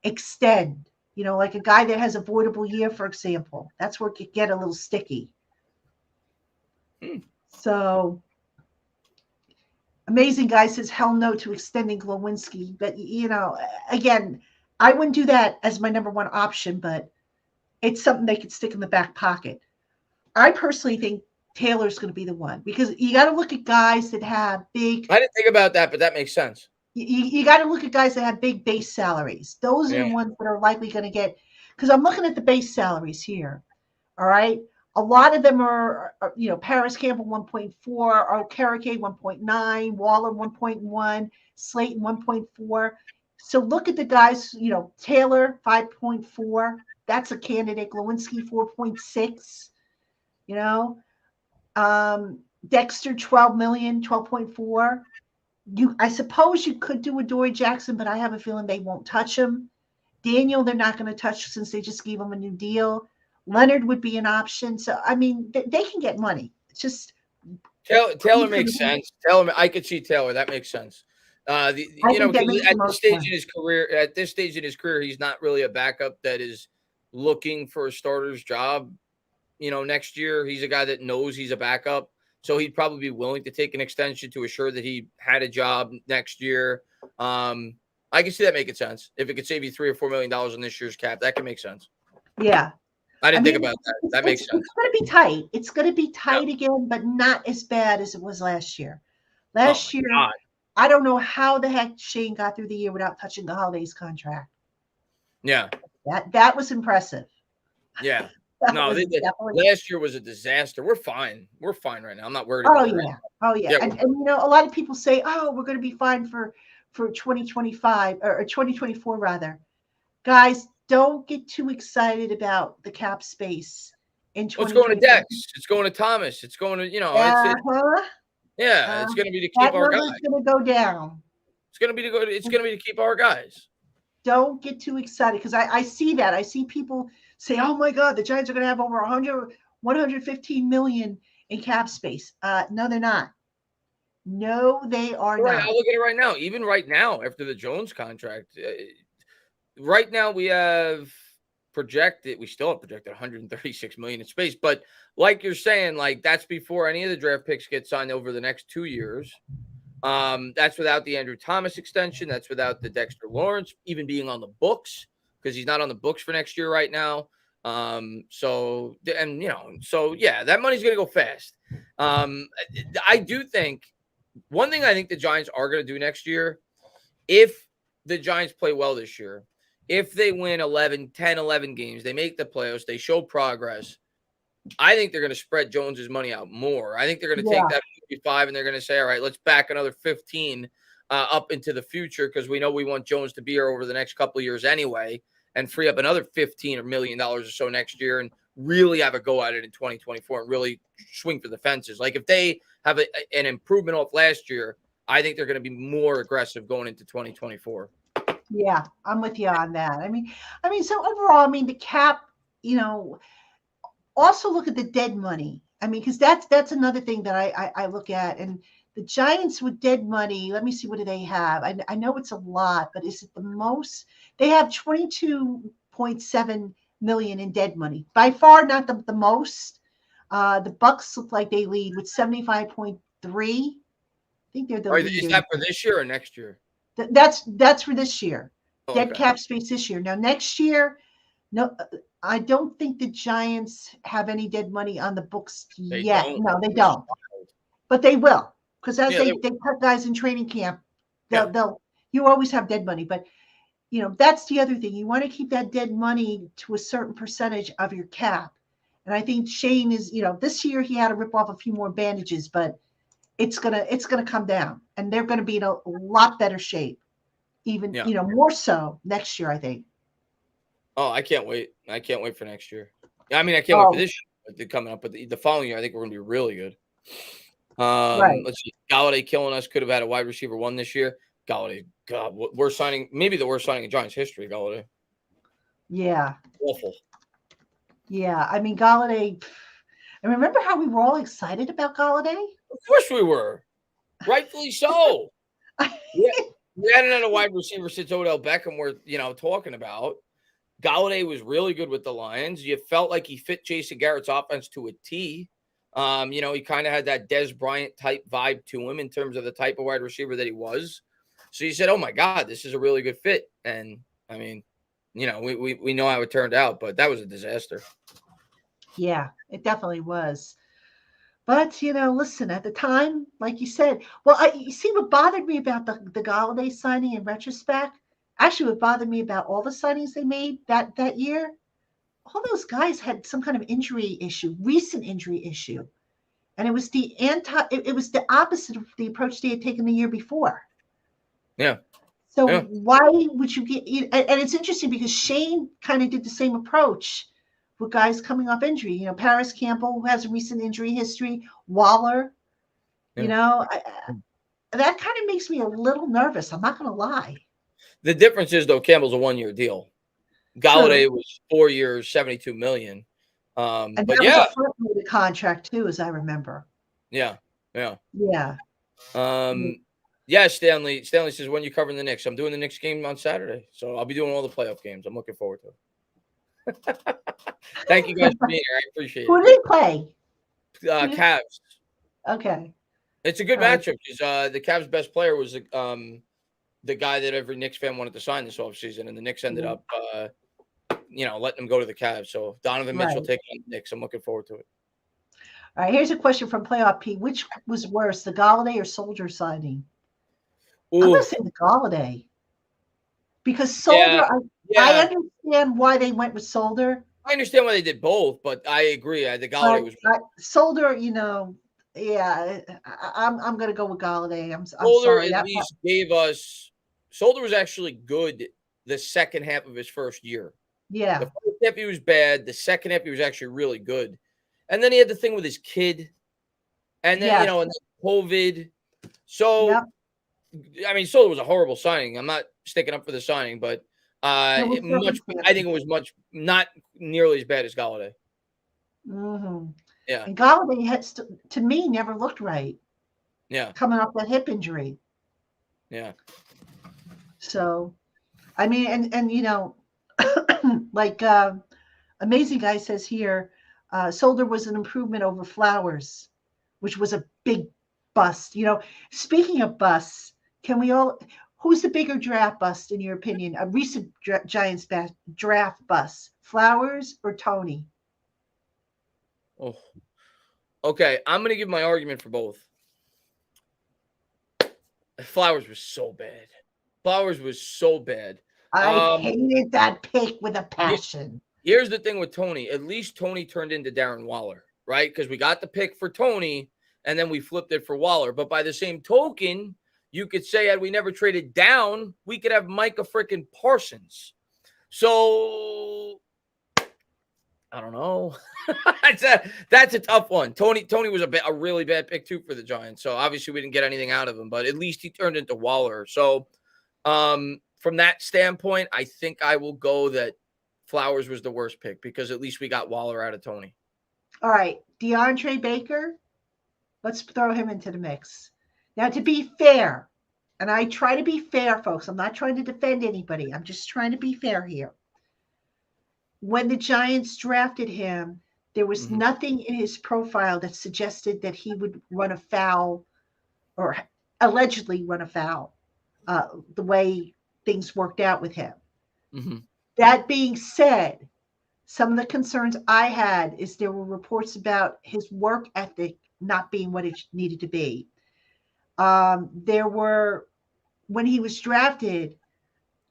extend. Like a guy that has a voidable year, for example. That's where it could get a little sticky. So, Amazing Guy says, hell no to extending Glowinski. But, again, I wouldn't do that as my number one option, but it's something they could stick in the back pocket. I personally think Taylor's going to be the one because you got to look at guys that have big.
I didn't think about that, but that makes sense.
You got to look at guys that have big base salaries. Those are the ones that are likely going to get, because I'm looking at the base salaries here. All right. A lot of them are Paris Campbell 1.4, Okereke 1.9, Waller 1.1, Slayton 1.4. So look at the guys, Taylor 5.4. That's a candidate. Glowinski 4.6. Dexter 12 million, 12.4. I suppose you could do a Dory Jackson, but I have a feeling they won't touch him. Daniel, they're not going to touch since they just gave him a new deal. Leonard would be an option. So, I mean, they can get money. It's just
Taylor makes sense. I could see Taylor. That makes sense. At this stage in his career, he's not really a backup that is looking for a starter's job. Next year, he's a guy that knows he's a backup. So he'd probably be willing to take an extension to assure that he had a job next year. I can see that making sense. If it could save you $3 or $4 million on this year's cap, that can make sense.
Yeah.
I didn't think about that. That makes sense.
It's going to be tight. It's going to be tight again, but not as bad as it was last year. Last year,
God.
I don't know how the heck Shane got through the year without touching the Holidays contract.
Yeah.
That was impressive.
Yeah. Last year was a disaster. We're fine. We're fine right now. I'm not worried about it.
Oh, yeah. And a lot of people say, we're going to be fine for 2025 or 2024 rather. Guys, don't get too excited about the cap space in 2024.
It's going to Dex. It's going to Thomas. It's going to, it's going to be to keep our guys.
It's going to go down.
It's going to be to keep our guys.
Don't get too excited because I see that. I see people say, oh my God, the Giants are going to have over 115 million in cap space. No, they're not. No, they are not.
I'll look at it right now. Even right now, after the Jones contract, right now we still have projected 136 million in space. But like you're saying, that's before any of the draft picks get signed over the next 2 years. That's without the Andrew Thomas extension. That's without the Dexter Lawrence even being on the books because he's not on the books for next year right now. That money's going to go fast. I do think one thing I think the Giants are going to do next year, if the Giants play well this year, if they win 11 games, they make the playoffs, they show progress, I think they're going to spread Jones's money out more. I think they're going to take that 55 and they're going to say, all right, let's back another 15 up into the future because we know we want Jones to be here over the next couple of years anyway and free up another $15 million or so next year and really have a go at it in 2024 and really swing for the fences. Like if they have an improvement off last year, I think they're going to be more aggressive going into 2024.
Yeah, I'm with you on that. I mean, so overall, the cap, also look at the dead money. Because that's another thing that I look at. And the Giants with dead money, let me see, what do they have? I know it's a lot, but is it the most? They have 22.7 million in dead money. By far not the most. The Bucks look like they lead with 75.3. I think they're the leader.
Is that for this year or next year?
That's for this year. Dead
okay.
cap space this year. Now next year, no, I don't think the Giants have any dead money on the books yet. No, they don't. But they will, because as they cut guys in training camp, they'll you always have dead money. But that's the other thing. You want to keep that dead money to a certain percentage of your cap. And I think Shane is, this year he had to rip off a few more bandages, but it's gonna come down, and they're gonna be in a lot better shape, even more so next year, I think.
Oh, I can't wait! I can't wait for next year. I can't wait for this year. coming up, but the following year, I think we're going to be really good.
Right.
Let's see. Galladay killing us. Could have had a wide receiver 1 this year. Galladay, God, worst signing, maybe the worst signing in Giants history. Galladay.
Yeah.
Awful.
Yeah. I mean, Galladay. And remember how we were all excited about Galladay?
Of course we were. Rightfully so. Yeah. We hadn't had a wide receiver since Odell Beckham we're, talking about. Galladay was really good with the Lions. You felt like he fit Jason Garrett's offense to a T. He kind of had that Dez Bryant type vibe to him in terms of the type of wide receiver that he was. So you said, oh my God, this is a really good fit. And I mean, we know how it turned out, but that was a disaster.
Yeah, it definitely was. But, listen, at the time, like you said, well, you see what bothered me about the Galladay signing in retrospect? Actually, what bothered me about all the signings they made that year, all those guys had some kind of recent injury issue. And it was it was the opposite of the approach they had taken the year before.
Yeah.
So
yeah.
why would you get, and it's interesting because Shane kind of did the same approach with guys coming off injury. Paris Campbell, who has a recent injury history, Waller, that kind of makes me a little nervous. I'm not going to lie.
The difference is, though, Campbell's a 1-year deal. Galladay was 4 years, $72 million.
And
but
that
yeah,
was a front-loaded contract too, as I remember.
Yeah.
Yeah.
Yeah, Stanley. Stanley says, when you covering the Knicks? I'm doing the Knicks game on Saturday. So I'll be doing all the playoff games. I'm looking forward to it. Thank you guys for being here. I appreciate it.
Who did they play?
Cavs.
Okay.
It's a good matchup because the Cavs' best player was the guy that every Knicks fan wanted to sign this offseason, and the Knicks ended up, letting him go to the Cavs. So Donovan Mitchell taking on the Knicks. I'm looking forward to it.
All right, here's a question from Playoff P. Which was worse, the Galladay or Soldier signing? Ooh. I'm going to say the Galladay. Because Soldier, I understand why they went with Soldier.
I understand why they did both, but I agree. The Galladay was
Soldier, I'm going to go with Galladay. I'm
Soldier
sorry.
at least gave us – Soldier was actually good the second half of his first year.
Yeah.
The first half he was bad. The second half he was actually really good. And then he had the thing with his kid. And then, and then COVID. So, I mean, Soldier was a horrible signing. I'm not sticking up for the signing, but I think it was not nearly as bad as Galladay.
Mm-hmm.
Yeah.
And Galladay to me never looked right.
Yeah.
Coming off that hip injury.
Yeah.
So, I mean, and like Amazing Guy says here, Soldier was an improvement over Flowers, which was a big bust. Speaking of busts, who's the bigger draft bust in your opinion? A recent Giants draft bust, Flowers or Tony?
Oh, okay. I'm going to give my argument for both. Flowers was so bad.
I hated that pick with a passion.
Here's the thing with Tony. At least Tony turned into Darren Waller, right? Because we got the pick for Tony, and then we flipped it for Waller. But by the same token, you could say had we never traded down, we could have Micah freaking Parsons. So I don't know. That's a tough one. Tony was a really bad pick too for the Giants. So obviously we didn't get anything out of him, but at least he turned into Waller. So from that standpoint, I think I will go that Flowers was the worst pick because at least we got Waller out of Tony.
All right, DeAndre Baker. Let's throw him into the mix. Now, to be fair, and I try to be fair, folks. I'm not trying to defend anybody. I'm just trying to be fair here. When the Giants drafted him, there was nothing in his profile that suggested that he would run afoul or allegedly run afoul the way things worked out with him. Mm-hmm. That being said, some of the concerns I had is there were reports about his work ethic not being what it needed to be. There were, when he was drafted,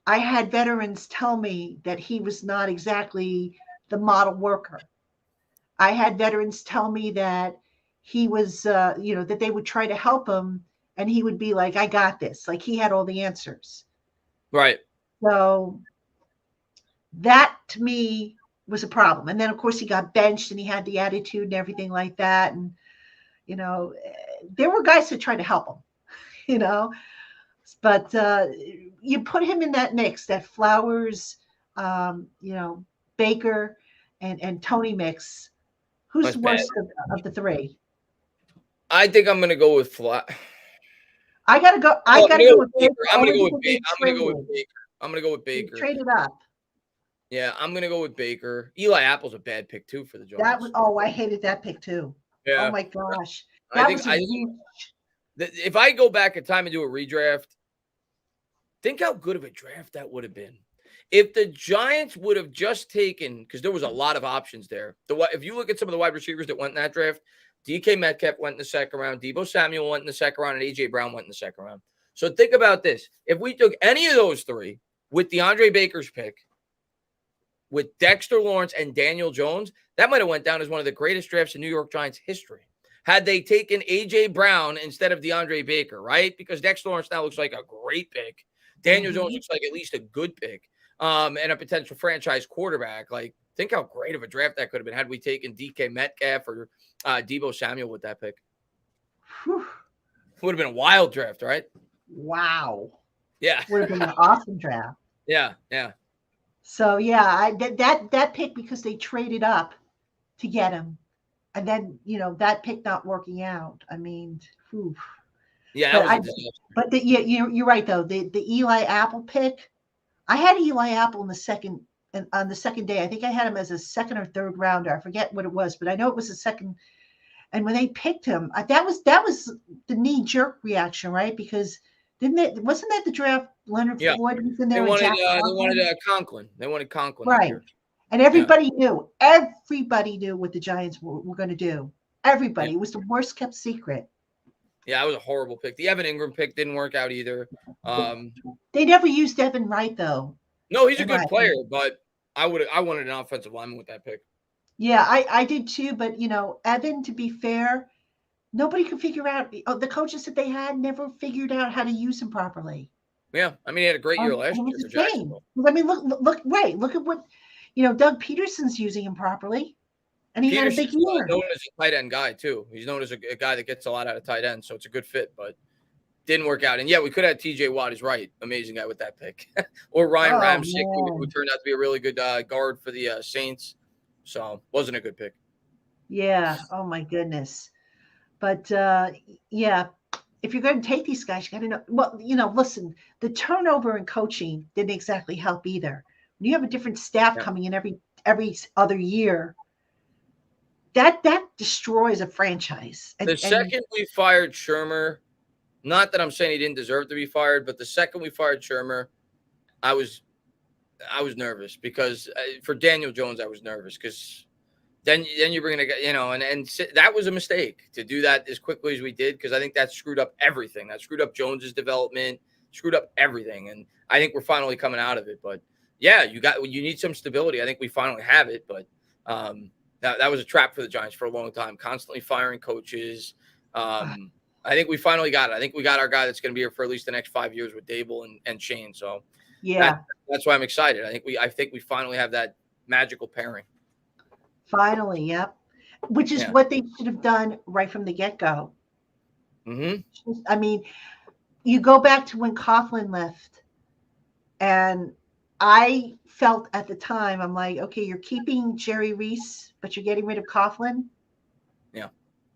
I had veterans tell me that he was not exactly the model worker. I had veterans tell me that he was, that they would try to help him and he would be like, I got this. Like he had all the answers.
Right.
So that to me was a problem. And then, of course, he got benched and he had the attitude and everything like that. And, there were guys that tried to help him, you know, but you put him in that mix, that Flowers, Baker and Tony mix. Who's
That's
the
bad.
worst of the three?
I think I'm going to go with
I gotta go. I gotta go with Baker.
I'm going to go with Baker. I'm going to go with Baker.
Traded up.
Yeah, I'm going to go with Baker. Eli Apple's a bad pick too for the Giants.
I hated that pick too.
Yeah.
Oh my gosh.
If I go back in time and do a redraft, think how good of a draft that would have been. If the Giants would have just taken, because there was a lot of options there. If you look at some of the wide receivers that went in that draft, DK Metcalf went in the second round, Deebo Samuel went in the second round, and A.J. Brown went in the second round. So think about this. If we took any of those three with DeAndre Baker's pick, with Dexter Lawrence and Daniel Jones, that might have went down as one of the greatest drafts in New York Giants history. Had they taken A.J. Brown instead of DeAndre Baker, right? Because Dexter Lawrence now looks like a great pick. Daniel Jones looks like at least a good pick. And a potential franchise quarterback. Like, think how great of a draft that could have been had we taken DK Metcalf or Deebo Samuel with that pick.
Whew.
Would have been a wild draft, right?
Wow.
Yeah.
Would have been an awesome draft.
Yeah.
So, yeah, that pick, because they traded up to get him. And then, that pick not working out. I mean, whew.
Yeah,
you're right, though. The Eli Apple pick, I had Eli Apple on the second day. I think I had him as a second or third rounder. I forget what it was, but I know it was a second. And when they picked him, that was the knee jerk reaction, right? Because wasn't that the draft? Leonard Floyd was in there.
They wanted Conklin. They wanted Conklin,
right? And everybody knew what the Giants were going to do. Everybody. It was the worst kept secret.
Yeah, that was a horrible pick. The Evan Ingram pick didn't work out either.
They never used Evan right, though.
No, he's a good player, but I wanted an offensive lineman with that pick.
Yeah, I did too. But, Evan, to be fair, nobody could figure out. The coaches that they had never figured out how to use him properly.
Yeah, I mean, he had a great year last year for Jacksonville.
I mean, look at what, Doug Peterson's using him properly. And he had a big year.
Known as a tight end guy, too. He's known as a guy that gets a lot out of tight end, so it's a good fit, but didn't work out. And, yeah, we could have T.J. Watt. He's right. Amazing guy with that pick. Or Ryan Ramczyk, who turned out to be a really good guard for the Saints. So, wasn't a good pick.
Yeah. Oh, my goodness. But, yeah, if you're going to take these guys, you got to know. Well, listen, the turnover in coaching didn't exactly help either. When you have a different staff coming in every other year, that destroys a franchise.
The second we fired Shermer, not that I'm saying he didn't deserve to be fired, but the second we fired Shermer, I was nervous because for Daniel Jones, I was nervous because then you're bringing and that was a mistake to do that as quickly as we did, because I think that screwed up everything. That screwed up Jones's development, screwed up everything, and I think we're finally coming out of it. But yeah, you need some stability. I think we finally have it, but that was a trap for the Giants for a long time, constantly firing coaches. I think we finally got it. I think we got our guy that's going to be here for at least the next 5 years with Dable and Shane. So
yeah,
that's why I'm excited. I think we finally have that magical pairing.
Finally, yep. Which is what they should have done right from the get-go.
Mm-hmm.
I mean, you go back to when Coughlin left, and I felt at the time, I'm like, okay, you're keeping Jerry Reese, but you're getting rid of Coughlin.
Yeah.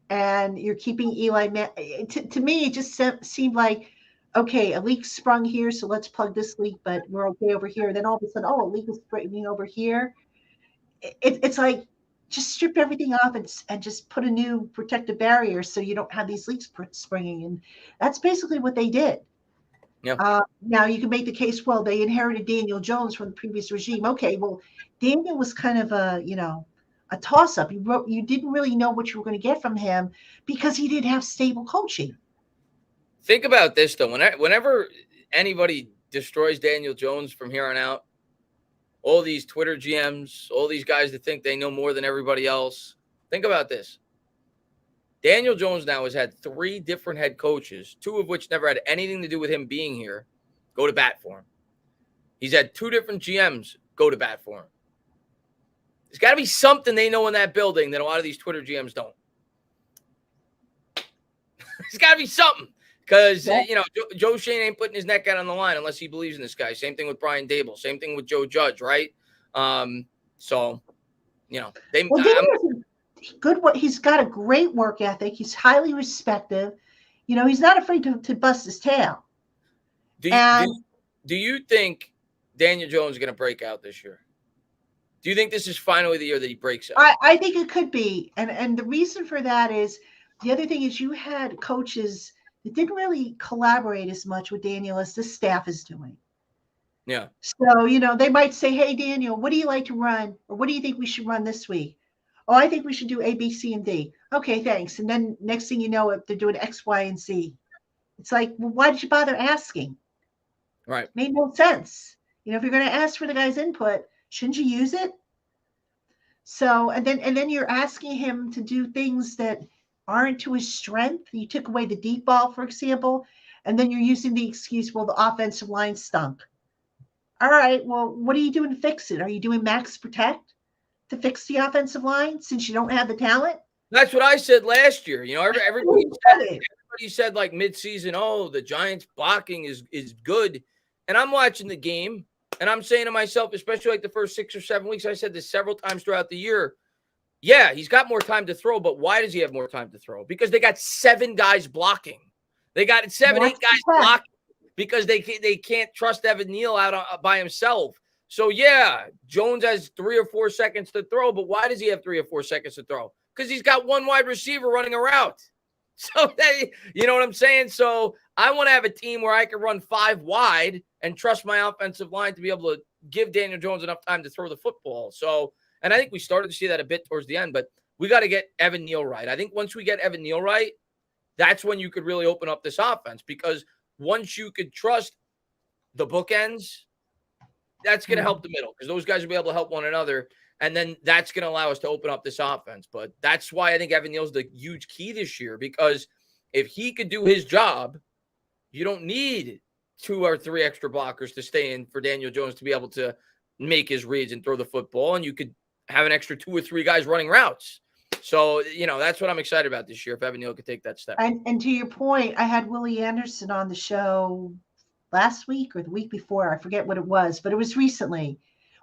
And
you're keeping Eli. To me, it just seemed like, okay, a leak sprung here, so let's plug this leak, but we're okay over here. Then all of a sudden, a leak is springing over here. It's like, just strip everything off and just put a new protective barrier so you don't have these leaks springing. And that's basically what they did.
Yeah.
Now you can make the case, well, they inherited Daniel Jones from the previous regime. Okay, well, Daniel was kind of a toss-up. You didn't really know what you were going to get from him because he didn't have stable coaching.
Think about this, though. Whenever anybody destroys Daniel Jones from here on out, all these Twitter GMs, all these guys that think they know more than everybody else, think about this. Daniel Jones now has had 3 different head coaches, 2 of which never had anything to do with him being here, go to bat for him. He's had 2 different GMs go to bat for him. There's got to be something they know in that building that a lot of these Twitter GMs don't. There's got to be something because, Joe Schoen ain't putting his neck out on the line unless he believes in this guy. Same thing with Brian Dable. Same thing with Joe Judge, right?
He's got a great work ethic. He's highly respected. He's not afraid to bust his tail.
Do you think Daniel Jones is going to break out this year? Do you think this is finally the year that he breaks out?
I think it could be. And the reason for that is the other thing is you had coaches that didn't really collaborate as much with Daniel as the staff is doing.
Yeah.
So, they might say, hey, Daniel, what do you like to run? Or what do you think we should run this week? Oh, I think we should do A, B, C, and D. Okay, thanks. And then next thing you know, they're doing X, Y, and Z. It's like, well, why did you bother asking?
Right.
It made no sense. If you're going to ask for the guy's input, shouldn't you use it? So, and then you're asking him to do things that aren't to his strength. You took away the deep ball, for example, and then you're using the excuse, well, the offensive line stunk. All right, well, what are you doing to fix it? Are you doing max protect to fix the offensive line since you don't have the talent?
That's what I said last year. Everybody said like midseason, oh, the Giants blocking is good. And I'm watching the game, and I'm saying to myself, especially like the first 6 or 7 weeks, I said this several times throughout the year, yeah, he's got more time to throw, but why does he have more time to throw? Because they got 7 guys blocking. They got 8 guys blocking because they can't trust Evan Neal out by himself. So, yeah, Jones has 3 or 4 seconds to throw, but why does he have 3 or 4 seconds to throw? Because he's got one wide receiver running a route. So, you know what I'm saying? So, I want to have a team where I can run 5 wide and trust my offensive line to be able to give Daniel Jones enough time to throw the football. So, and I think we started to see that a bit towards the end, but we got to get Evan Neal right. I think once we get Evan Neal right, that's when you could really open up this offense, because once you could trust the bookends, that's going to help the middle, because those guys will be able to help one another. And then that's going to allow us to open up this offense. But that's why I think Evan Neal's the huge key this year, because if he could do his job, you don't need 2 or 3 extra blockers to stay in for Daniel Jones to be able to make his reads and throw the football. And you could have an extra 2 or 3 guys running routes. So, that's what I'm excited about this year, if Evan Neal could take that step.
And to your point, I had Willie Anderson on the show last week or the week before. I forget what it was, but it was recently.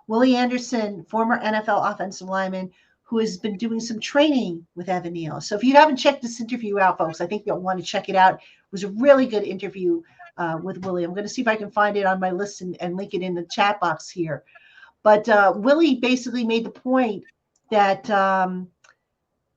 Willie Anderson, former NFL offensive lineman, who has been doing some training with Evan Neal. So if you haven't checked this interview out, folks, I think you'll want to check it out. It was a really good interview with Willie. I'm going to see if I can find it on my list and link it in the chat box here. But Willie basically made the point that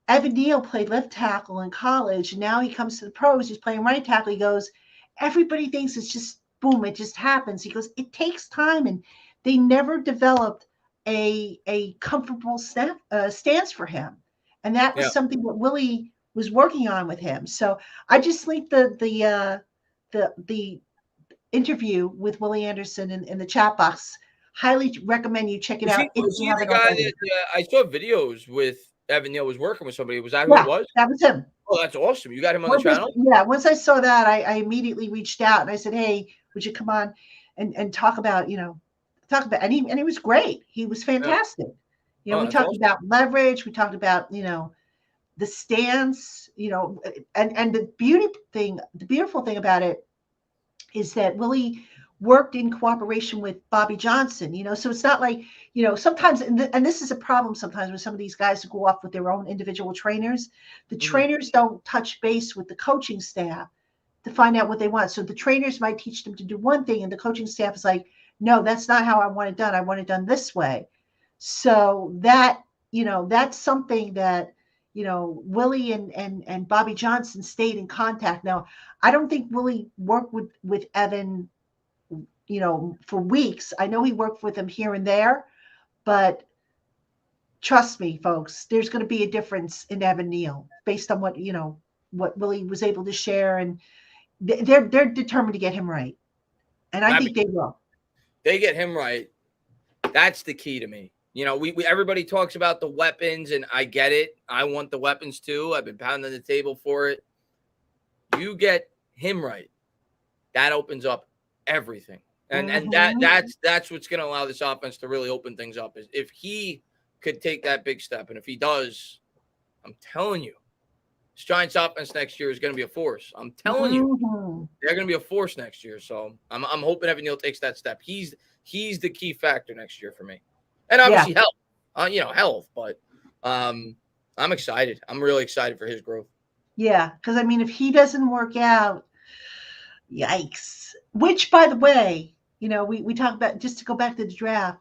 Evan Neal played left tackle in college, and now he comes to the pros. He's playing right tackle. He goes, everybody thinks it's just boom, it just happens. He goes, it takes time, and they never developed a comfortable stance for him, and that was something that Willie was working on with him. So I just linked the interview with Willie Anderson in the chat box. Highly recommend you check it out.
Was he the guy that I saw videos with Evan Neal was working with somebody? Was that who it was?
That was him.
Oh, that's awesome. You got him on the channel?
Yeah. Once I saw that, I immediately reached out and I said, hey, would you come on and talk about, and he was great. He was fantastic. We talked about leverage. We talked about, the stance, and the beautiful thing about it is that Willie worked in cooperation with Bobby Johnson, so it's not like, sometimes, and this is a problem sometimes with some of these guys who go off with their own individual trainers. The trainers don't touch base with the coaching staff to find out what they want. So the trainers might teach them to do one thing, and the coaching staff is like, no, that's not how I want it done. I want it done this way. So that, that's something that, Willie and Bobby Johnson stayed in contact. Now, I don't think Willie worked with Evan, for weeks. I know he worked with him here and there, but trust me, folks, there's going to be a difference in Evan Neal based on what Willie was able to share. And they're determined to get him right. And I think they will.
They get him right. That's the key to me. We everybody talks about the weapons, and I get it. I want the weapons too. I've been pounding the table for it. You get him right, that opens up everything. And that's what's going to allow this offense to really open things up, is if he could take that big step. And if he does, I'm telling you, this Giants offense next year is going to be a force. I'm telling you, they're going to be a force next year. So I'm hoping Evan Neal takes that step. He's the key factor next year for me. And obviously health, health. But I'm excited. I'm really excited for his growth.
Yeah, because I mean, if he doesn't work out, yikes. Which, by the way, we talk about, just to go back to the draft,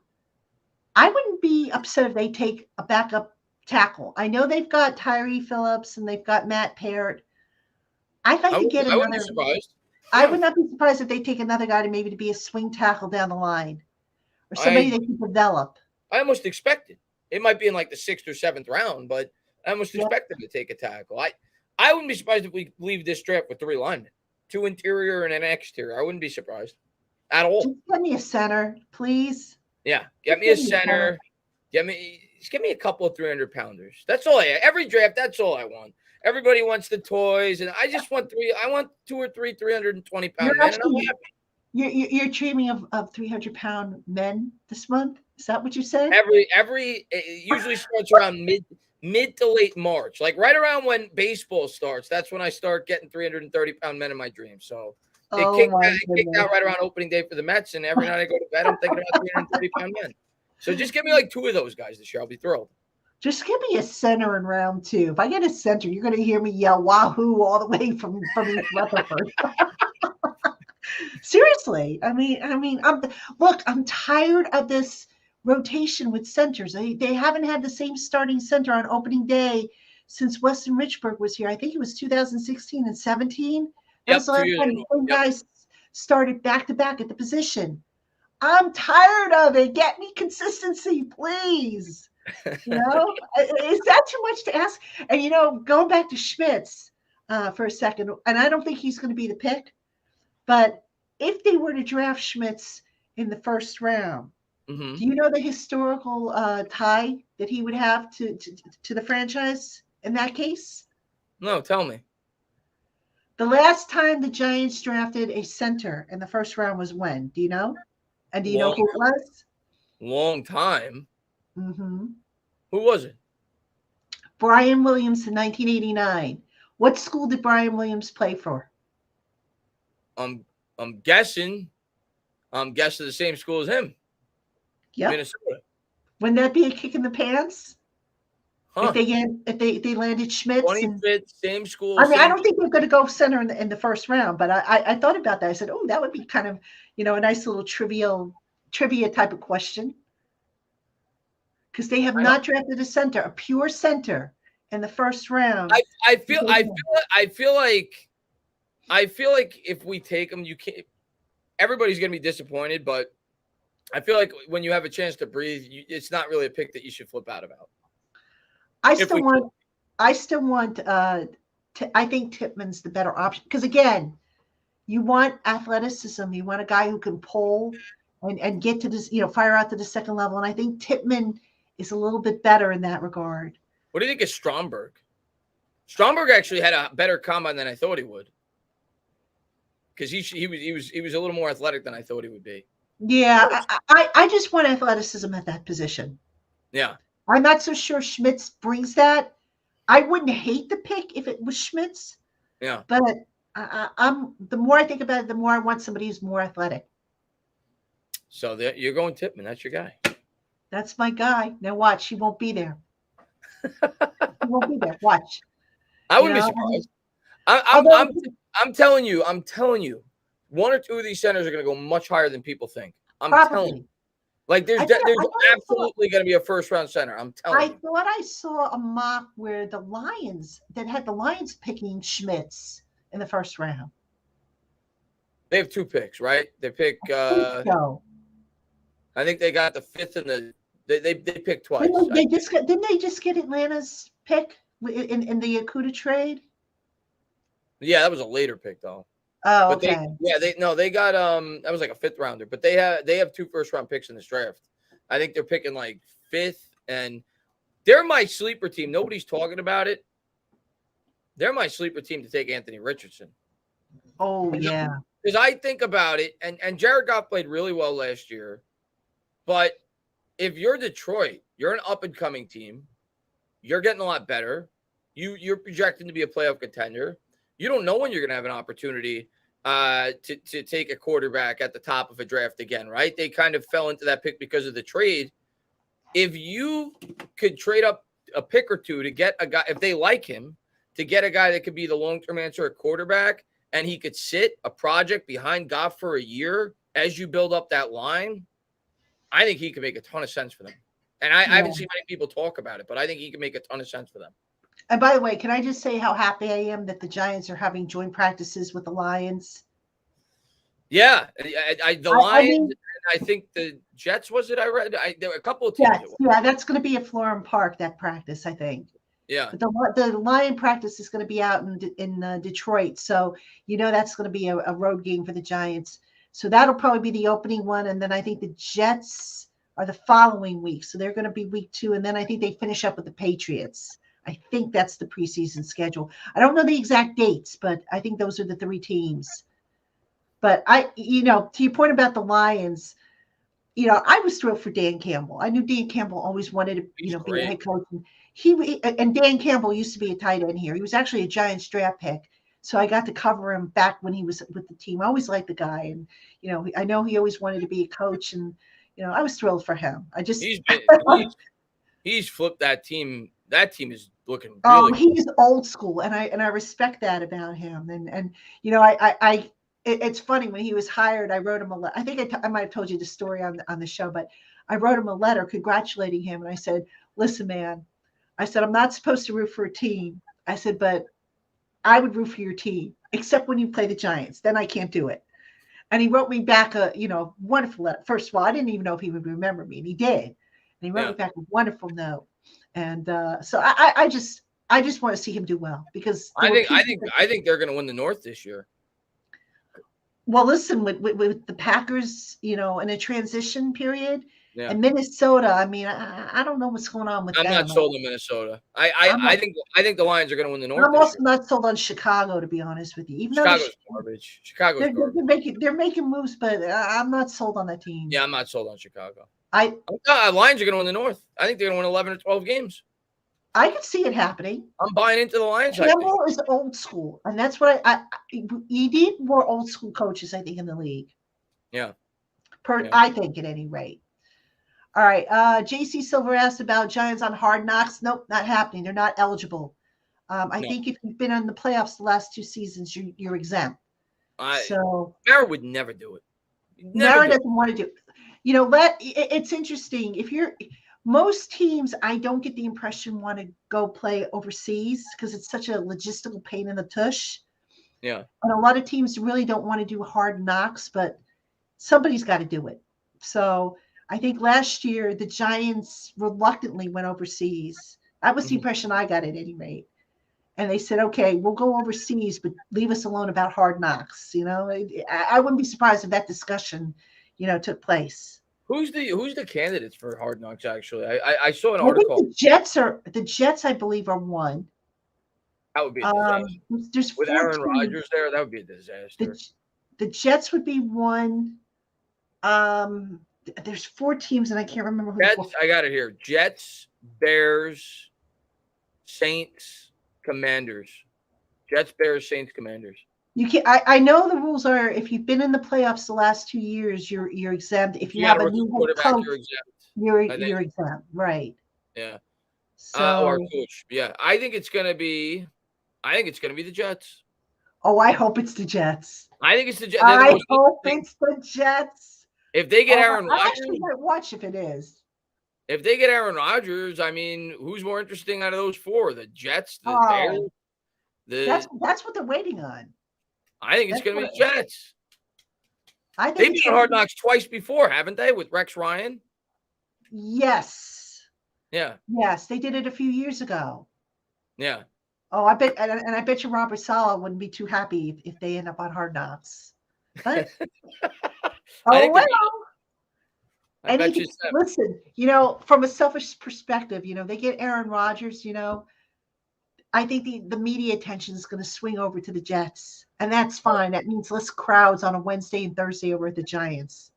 I wouldn't be upset if they take a backup tackle. I know they've got Tyree Phillips and they've got Matt Parrott. I'd like to get another. I wouldn't be surprised. I would not be surprised if they take another guy to be a swing tackle down the line, or somebody they can develop.
I almost expect it. It might be in like the 6th or 7th round, but I almost expect them to take a tackle. I wouldn't be surprised if we leave this draft with 3 linemen, 2 interior and an exterior. I wouldn't be surprised at all.
Just get me a center, please.
Yeah, get me a center. Give me a couple of 300-pounders. That's all every draft, that's all I want. Everybody wants the toys, and I just want 3. I want 2 or 3 320-pound men, and I'm happy.
You're dreaming of 300-pound men this month? Is that what you said?
It usually starts around mid to late March, like right around when baseball starts. That's when I start getting 330-pound men in my dreams. So it kicked out right around opening day for the Mets, and every night I go to bed, I'm thinking about 330-pound men. So just give me like 2 of those guys this year. I'll be thrilled.
Just give me a center in round 2. If I get a center, you're going to hear me yell "Wahoo" all the way from East Rutherford. Seriously, I mean, I'm tired of this rotation with centers. They haven't had the same starting center on opening day since Weston Richburg was here. I think it was 2016 and 17. That was the last time the guys started back to back at the position. I'm tired of it. Get me consistency, please. Is that too much to ask? And going back to Schmitz for a second, and I don't think he's going to be the pick, but if they were to draft Schmitz in the first round, do you know the historical tie that he would have to the franchise in that case?
No, tell me.
The last time the Giants drafted a center in the first round was when? Do you know? And do you know who it was?
Long time.
Mm-hmm.
Who was it?
Brian Williams in 1989. What school did Brian Williams play for?
I'm guessing the same school as him.
Yeah.
Minnesota.
Wouldn't that be a kick in the pants?
Huh.
If they landed Schmitz,
same school.
I mean, I don't think they're going to go center in the first round, but I thought about that. I said, that would be kind of a nice little trivia type of question, because they have not drafted a center, a pure center, in the first round.
I feel like if we take them, you can't. Everybody's going to be disappointed, but I feel like when you have a chance to breathe, it's not really a pick that you should flip out about. I still want. I think Tippmann's the better option, because again, you want athleticism. You want a guy who can pull and get to this, fire out to the second level. And I think Tippmann is a little bit better in that regard. What do you think of Stromberg? Stromberg actually had a better combine than I thought he would, because he was a little more athletic than I thought he would be.
Yeah, I just want athleticism at that position.
Yeah.
I'm not so sure Schmitz brings that. I wouldn't hate the pick if it was Schmitz.
Yeah.
But the more I think about it, the more I want somebody who's more athletic.
So you're going Tippmann. That's your guy.
That's my guy. Now watch. He won't be there. He won't be there. Watch.
I wouldn't be surprised. I'm telling you. 1 or 2 of these centers are going to go much higher than people think. I'm telling you. Like there's absolutely going to be a first round center. I'm telling you. I
thought I saw a mock where the Lions picking Schmitz in the first round.
They have 2 picks, right? They pick. I think they got the 5th and they picked twice.
Didn't they just get Atlanta's pick in the Okudah trade?
Yeah, that was a later pick though.
Oh, okay.
They got that was like a 5th rounder, but they have 2 first round picks in this draft. I think they're picking like 5th, and they're my sleeper team. Nobody's talking about it. They're my sleeper team to take Anthony Richardson.
Oh yeah.
Because I think about it, and Jared Goff played really well last year, but if you're Detroit, you're an up and coming team. You're getting a lot better. You're projecting to be a playoff contender. You don't know when you're going to have an opportunity to take a quarterback at the top of a draft again, right? They kind of fell into that pick because of the trade. If you could trade up a pick or two to get a guy, if they like him, to get a guy that could be the long-term answer at quarterback, and he could sit a project behind Goff for a year as you build up that line, I think he could make a ton of sense for them. And I haven't seen many people talk about it, but I think he can make a ton of sense for them.
And by the way, can I just say how happy I am that the Giants are having joint practices with the Lions?
Yeah, the Lions, I think the Jets, was it? I read there were a couple of teams.
Yes, yeah, that's going to be at Florham Park, that practice, I think.
Yeah.
But the Lion practice is going to be out in Detroit. So, that's going to be a road game for the Giants. So that'll probably be the opening one. And then I think the Jets are the following week. So they're going to be week 2. And then I think they finish up with the Patriots. I think that's the preseason schedule. I don't know the exact dates, but I think those are the 3 teams. But to your point about the Lions, I was thrilled for Dan Campbell. I knew Dan Campbell always wanted to, be a head coach. And Dan Campbell used to be a tight end here. He was actually a Giants draft pick. So I got to cover him back when he was with the team. I always liked the guy. And, I know he always wanted to be a coach. And, I was thrilled for him.
He's flipped that team. That team is looking really good.
He's old school. And I respect that about him. And it's funny, when he was hired, I wrote him a letter. I think I might have told you the story on the show, but I wrote him a letter congratulating him. And I said, listen, man, I said, I'm not supposed to root for a team. I said, but I would root for your team, except when you play the Giants. Then I can't do it. And he wrote me back a, wonderful letter. First of all, I didn't even know if he would remember me, and he did. And he wrote me back a wonderful note. And so I just want to see him do well, because
I think they're going to win the North this year.
Well, listen, with the Packers, in a transition period,
yeah.
And Minnesota, I mean, I don't know what's going on with them.
I'm not sold on Minnesota. I think the Lions are going to win the North.
I'm also not sold on Chicago, to be honest with you. Even
Chicago's garbage. Chicago's garbage.
They're making moves, but I'm not sold on that team.
Yeah, I'm not sold on Chicago.
Lions
are going to win the North. I think they're going to win 11 or 12 games.
I could see it happening.
I'm buying into the Lions.
Campbell is old school, and that's what you need more old school coaches, I think, in the league.
Yeah.
I think, at any rate. All right. JC Silver asked about Giants on Hard Knocks. Nope, not happening. They're not eligible. I think if you've been in the playoffs the last 2 seasons, you're exempt.
Mara would never do it.
Mara doesn't want to do it. It's interesting. Most teams, I don't get the impression, want to go play overseas because it's such a logistical pain in the tush.
Yeah.
And a lot of teams really don't want to do Hard Knocks, but somebody's got to do it. So I think last year the Giants reluctantly went overseas. That was the impression I got, at any rate. And they said, okay, we'll go overseas, but leave us alone about Hard Knocks. I wouldn't be surprised if that discussion, took place.
Who's the candidates for Hard Knocks? Actually, I saw an article.
I think the Jets, I believe, are one.
That would be a disaster. With Aaron Rodgers there, that would be a disaster.
The Jets would be one. There's 4 teams, and I can't remember who.
Jets, I got it here. Jets, Bears, Saints, Commanders. Jets, Bears, Saints, Commanders.
You can't. I know the rules are, if you've been in the playoffs the last 2 years, you're exempt. If you have a new coach, you're exempt, right?
Yeah.
So,
or coach. Yeah, I think it's gonna be the Jets.
Oh, I hope it's the Jets.
I think it's the Jets.
I hope it's the Jets.
If they get Aaron Rodgers,
I actually might watch if it is.
If they get Aaron Rodgers, I mean, who's more interesting out of those 4? The Jets, the Bears.
That's what they're waiting on.
I think it's going to be the Jets.
They've
been Hard Knocks twice before, haven't they, with Rex Ryan?
Yes.
Yeah.
Yes, they did it a few years ago.
Yeah.
Oh, I bet you Robert Saleh wouldn't be too happy if they end up on Hard Knocks. But, listen, from a selfish perspective, they get Aaron Rodgers, I think the media attention is going to swing over to the Jets, and that's fine. That means less crowds on a Wednesday and Thursday over at the Giants.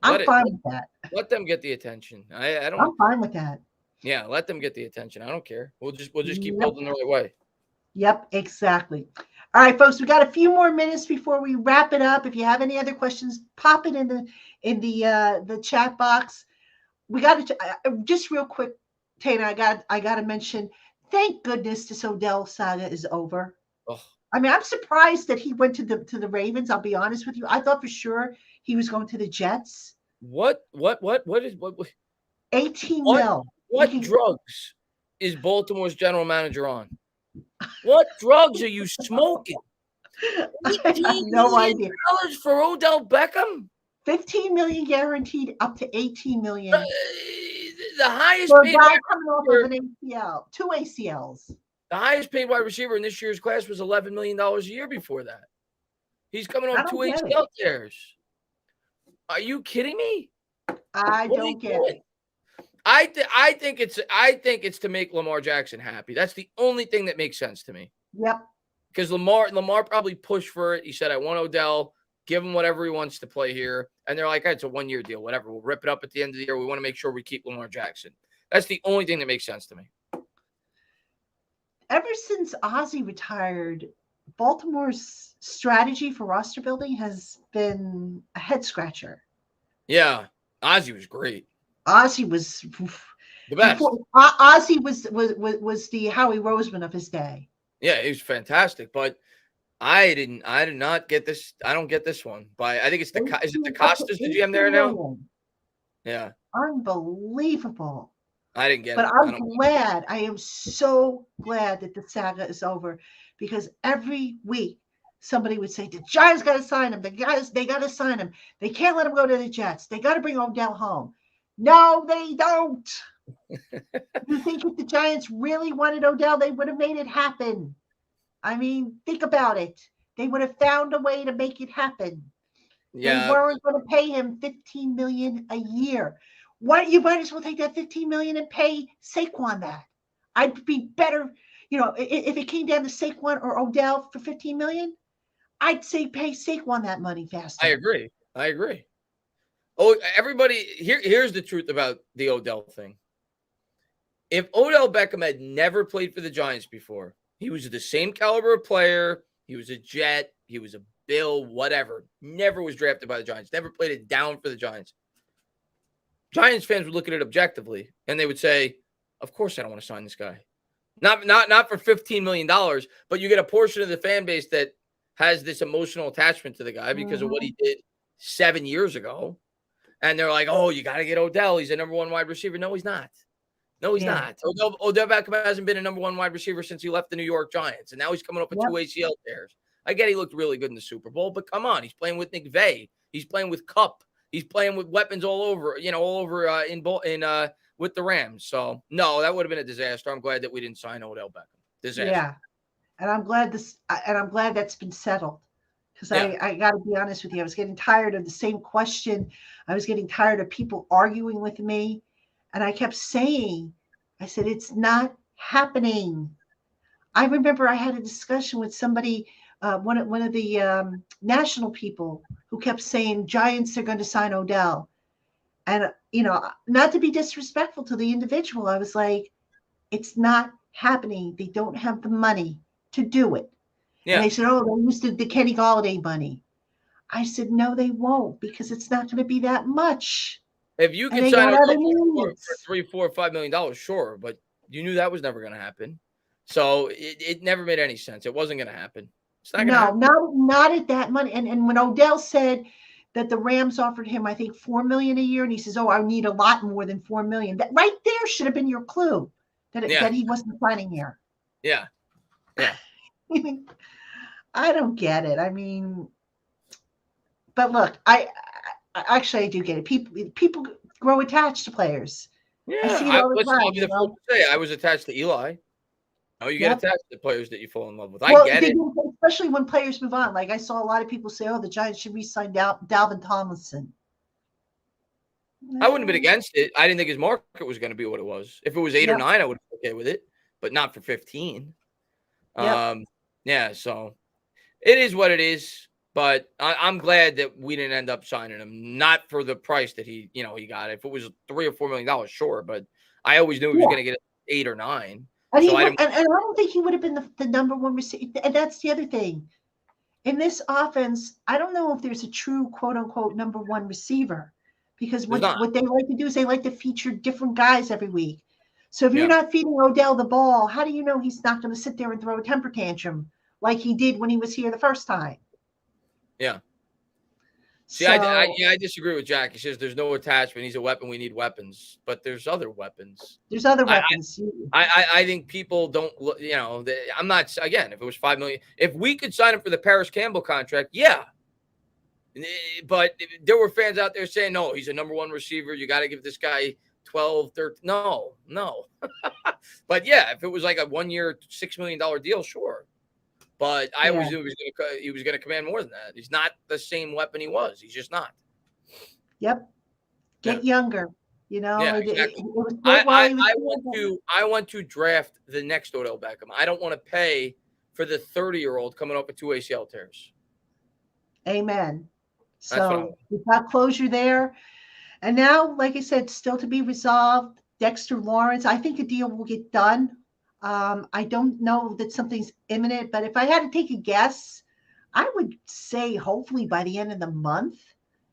I'm fine with that.
Let them get the attention. I don't.
I'm fine with that.
Yeah, let them get the attention. I don't care. We'll just keep
Yep.
building the right way.
Yep, exactly. All right, folks, we got a few more minutes before we wrap it up. If you have any other questions, pop it in the chat box. We got to just real quick, Tainah. I got to mention. Thank goodness this Odell saga is over.
Oh.
I mean, I'm surprised that he went to the Ravens. I'll be honest with you. I thought for sure he was going to the Jets.
What?
18
what,
mil.
What drugs is Baltimore's general manager on? What drugs are you smoking?
I have no idea.
$18 for Odell Beckham?
15 million guaranteed, up to 18 million.
The highest
For a
paid
guy
wide
coming off of an ACL, 2 ACLs.
The highest paid wide receiver in this year's class was $11 million a year before that. He's coming off 2 ACL tears. Are you kidding me?
I don't get it.
I think it's to make Lamar Jackson happy. That's the only thing that makes sense to me.
Yep.
Because Lamar probably pushed for it. He said, I want Odell. Give him whatever he wants to play here. And they're like, hey, it's a 1-year deal. Whatever. We'll rip it up at the end of the year. We want to make sure we keep Lamar Jackson. That's the only thing that makes sense to me.
Ever since Ozzie retired, Baltimore's strategy for roster building has been a head scratcher.
Yeah. Ozzie was great.
Ozzie was
the best.
Ozzie was the Howie Roseman of his day.
Yeah, he was fantastic. But I did not get this. I don't get this one. But I think it's is it DeCosta's the GM there now? Yeah.
Unbelievable.
I didn't get
it. But I'm glad. I am so glad that the saga is over, because every week somebody would say, the Giants got to sign him. They got to sign him. They can't let him go to the Jets. They got to bring Odell home. No, they don't. You think if the Giants really wanted Odell, they would have made it happen. I mean, think about it. They would have found a way to make it happen. Yeah. They weren't going to pay him $15 million a year. What, you might as well take that $15 million and pay Saquon that. I'd be better, if it came down to Saquon or Odell for $15 million, I'd say pay Saquon that money faster.
I agree. Oh, everybody, here's the truth about the Odell thing. If Odell Beckham had never played for the Giants before, he was the same caliber of player, he was a Jet, he was a Bill, whatever, never was drafted by the Giants, never played it down for the Giants. Giants fans would look at it objectively, and they would say, of course I don't want to sign this guy. Not for $15 million, but you get a portion of the fan base that has this emotional attachment to the guy because of what he did 7 years ago. And they're like, oh, you got to get Odell. He's a number one wide receiver. No, he's not. Not. Odell Beckham hasn't been a number one wide receiver since he left the New York Giants. And now he's coming up with 2 ACL tears. I get he looked really good in the Super Bowl, but come on. He's playing with McVay. He's playing with Kupp. He's playing with weapons all over with the Rams. So, no, that would have been a disaster. I'm glad that we didn't sign Odell Beckham. Disaster.
Yeah. And I'm glad that's been settled. Because I got to be honest with you, I was getting tired of the same question. I was getting tired of people arguing with me. And I kept saying, I said, it's not happening. I remember I had a discussion with somebody, one of the national people, who kept saying Giants are going to sign Odell. And, not to be disrespectful to the individual, I was like, it's not happening. They don't have the money to do it. Yeah. And they said, oh, they used the Kenny Golladay money. I said, no, they won't, because it's not going to be that much.
If you can sign for $3, $4, $5 million, sure, but you knew that was never going to happen. So it never made any sense. It wasn't going to happen. It's not going to happen.
Not at that money. And when Odell said that the Rams offered him, I think, $4 million a year, and he says, oh, I need a lot more than $4 million. That right there should have been your clue that he wasn't signing here.
Yeah.
I don't get it. I mean, but look, I actually do get it. People grow attached to players.
Yeah, I see it all the time. I was attached to Eli. Oh, you get attached to players that you fall in love with. I get it.
Especially when players move on. Like I saw a lot of people say, oh, the Giants should re-sign Dalvin Tomlinson.
I wouldn't have been against it. I didn't think his market was going to be what it was. If it was 8 or 9, I would have been okay with it, but not for 15. So it is what it is. But I'm glad that we didn't end up signing him, not for the price that he got. If it was $3 or $4 million, sure. But I always knew he was going to get 8 or 9.
And,
so I didn't.
And I don't think he would have been the number one receiver. And that's the other thing. In this offense, I don't know if there's a true quote unquote number one receiver, because what they like to do is they like to feature different guys every week. So if you're not feeding Odell the ball, how do you know he's not going to sit there and throw a temper tantrum like he did when he was here the first time?
Yeah. See, I disagree with Jack. He says there's no attachment. He's a weapon. We need weapons, but there's other weapons. I think people don't. I'm not. Again, if it was $5 million, if we could sign him for the Paris Campbell contract, yeah. But there were fans out there saying, no, he's a number one receiver. You got to give this guy 12, 13. No. But yeah, if it was like a 1 year, $6 million deal, sure. But I always knew he was going to command more than that. He's not the same weapon he was. He's just not.
Yep. Get younger.
Yeah, exactly. I want to draft the next Odell Beckham. I don't want to pay for the 30-year-old coming up with 2 ACL tears.
Amen. So we've got closure there. And now, like I said, still to be resolved. Dexter Lawrence, I think a deal will get done. I don't know that something's imminent, but if I had to take a guess, I would say hopefully by the end of the month.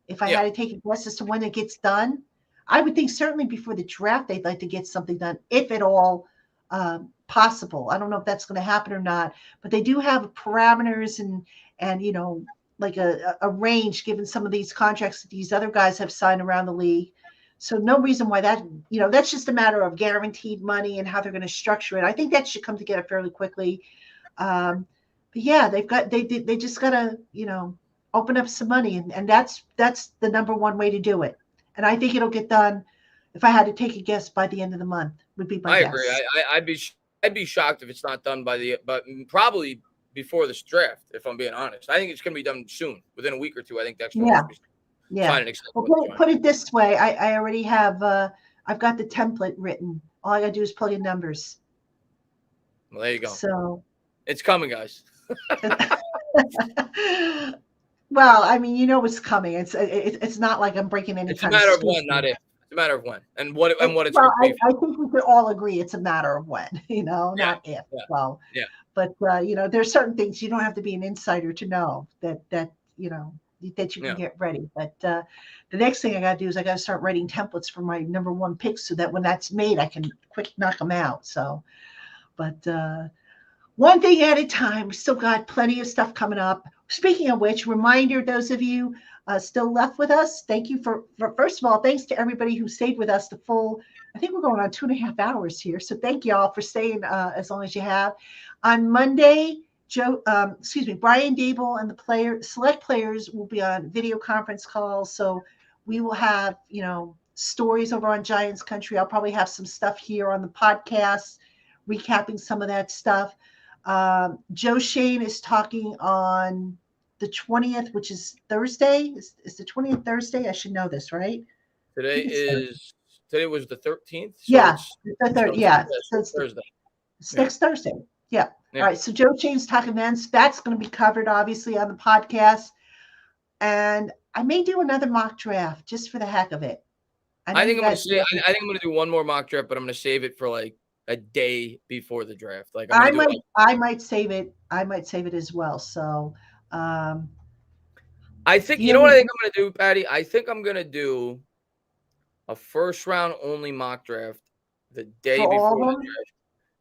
If I had to take a guess as to when it gets done, I would think certainly before the draft they'd like to get something done, if at all possible. I don't know if that's going to happen or not, but they do have parameters and like a range given some of these contracts that these other guys have signed around the league. So no reason why that's just a matter of guaranteed money and how they're going to structure it. I think that should come together fairly quickly. But yeah, they just got to, open up some money, and that's the number one way to do it. And I think it'll get done. If I had to take a guess, by the end of the month would be my guess.
I agree. I'd be shocked if it's not done but probably before this draft, if I'm being honest. I think it's going to be done soon, within a week or two. I think Dexter will
put it this way. I already have, I've got the template written. All I got to do is plug in numbers.
Well, there you go.
So
it's coming, guys.
Well, I mean, what's coming. It's not like I'm breaking any.
It's a matter of when, not if. It's a matter of when and what it's.
Well, I think we could all agree it's a matter of when. Not if.
Yeah.
Well,
yeah.
But there's certain things you don't have to be an insider to know that you can get ready. But the next thing I got to do is I got to start writing templates for my number one picks so that when that's made, I can quick knock them out. So, but one thing at a time. We still got plenty of stuff coming up. Speaking of which, reminder, those of you still left with us, thank you for first of all, thanks to everybody who stayed with us the full, I think we're going on 2.5 hours here. So thank you all for staying as long as you have. On Monday, Brian Dable and the select players will be on video conference calls. So we will have, stories over on Giants Country. I'll probably have some stuff here on the podcast, recapping some of that stuff. Joe Shane is talking on the 20th, which is Thursday. Is the 20th Thursday? I should know this, right?
Today was the 13th. So
yeah.
It's Thursday.
It's next Thursday. Yeah. All right. So Joe Shane's talking then. So that's going to be covered obviously on the podcast. And I may do another mock draft just for the heck of it.
I think I'm going to do one more mock draft, but I'm going to save it for like a day before the draft. Like
I might save it. I might save it as well. So
I think what I think I'm going to do, Patty. I think I'm going to do a first round only mock draft the day before the draft.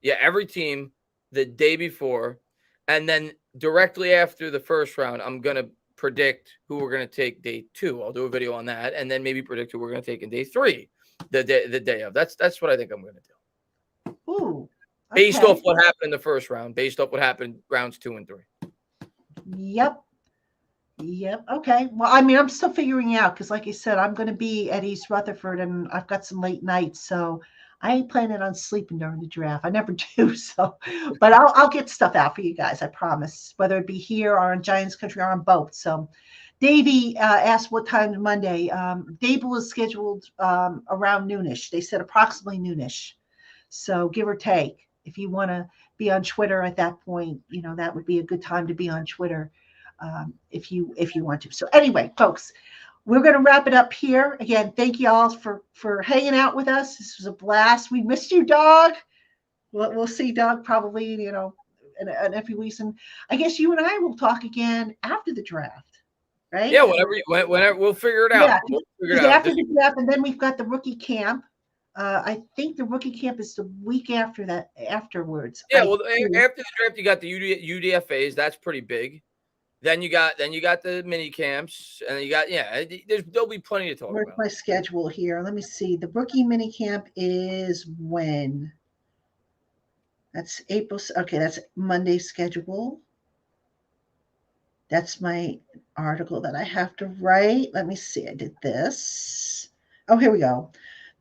Yeah, every team the day before, and then directly after the first round, I'm going to predict who we're going to take day 2. I'll do a video on that, and then maybe predict who we're going to take in day 3, the day of. That's what I think I'm going to do.
Ooh.
Based off what happened in the first round, based off what happened rounds 2 and 3.
Yep. Okay. Well, I mean, I'm still figuring out because, like I said, I'm going to be at East Rutherford, and I've got some late nights, so I ain't planning on sleeping during the draft. I never do. So, but I'll get stuff out for you guys. I promise. Whether it be here or on Giants Country or on both. So, Davey asked what time Monday. Dable is scheduled around noonish. They said approximately noonish. So give or take. If you want to be on Twitter at that point, that would be a good time to be on Twitter. if you want to. So anyway, folks, we're going to wrap it up here. Again, thank you all for hanging out with us. This was a blast. We missed you, dog. We'll see Doug probably, in a few weeks. And I guess you and I will talk again after the draft, right?
Yeah, whenever we'll figure it out.
Yeah,
we'll figure it out.
After the draft, and then we've got the rookie camp. I think the rookie camp is the week after that, afterwards.
Yeah, after the draft, you got the UDFAs. That's pretty big. Then you got the mini camps, and then you got there'll be plenty to talk about.
Where's my schedule here? Let me see. The rookie mini camp is when? That's April. Okay, that's Monday's schedule. That's my article that I have to write. Let me see. I did this. Oh, here we go.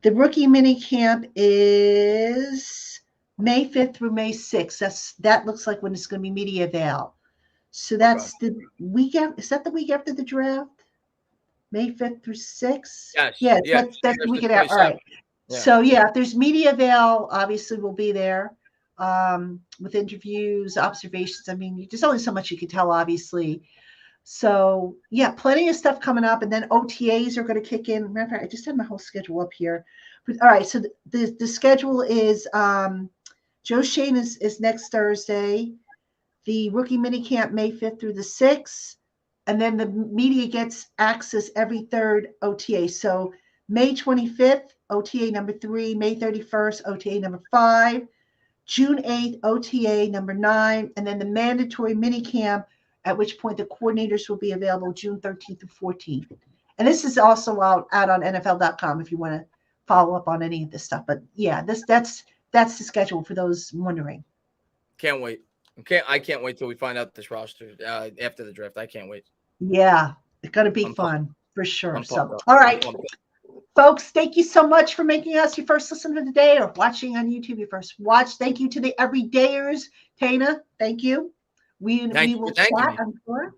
The rookie mini camp is May 5th through May 6th. That looks like when it's going to be media avail. So that's the weekend. Is that the week after the draft? May 5th through 6th?
Yes.
Yeah, that's the weekend out. All right. Yeah. So, if there's media avail, obviously we'll be there with interviews, observations. I mean, there's only so much you can tell, obviously. So, plenty of stuff coming up. And then OTAs are going to kick in. Matter of fact, I just had my whole schedule up here. But, all right, so the schedule is Joe Shane is next Thursday. The rookie minicamp May 5th through the 6th. And then the media gets access every third OTA. So May 25th, OTA number 3. May 31st, OTA number 5. June 8th, OTA number 9. And then the mandatory minicamp, at which point the coordinators will be available June 13th to 14th. And this is also out on NFL.com if you want to follow up on any of this stuff. But that's the schedule for those wondering.
Can't wait. I can't wait till we find out this roster after the draft. I can't wait.
Yeah, it's going to be fun for sure. So, all right, folks, thank you so much for making us your first listen of the day or watching on YouTube your first watch. Thank you to the everydayers. Tainah, thank you. We will chat, I'm sure.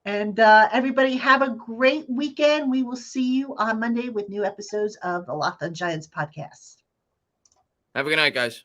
And everybody have a great weekend. We will see you on Monday with new episodes of the Locked On Giants podcast.
Have a good night, guys.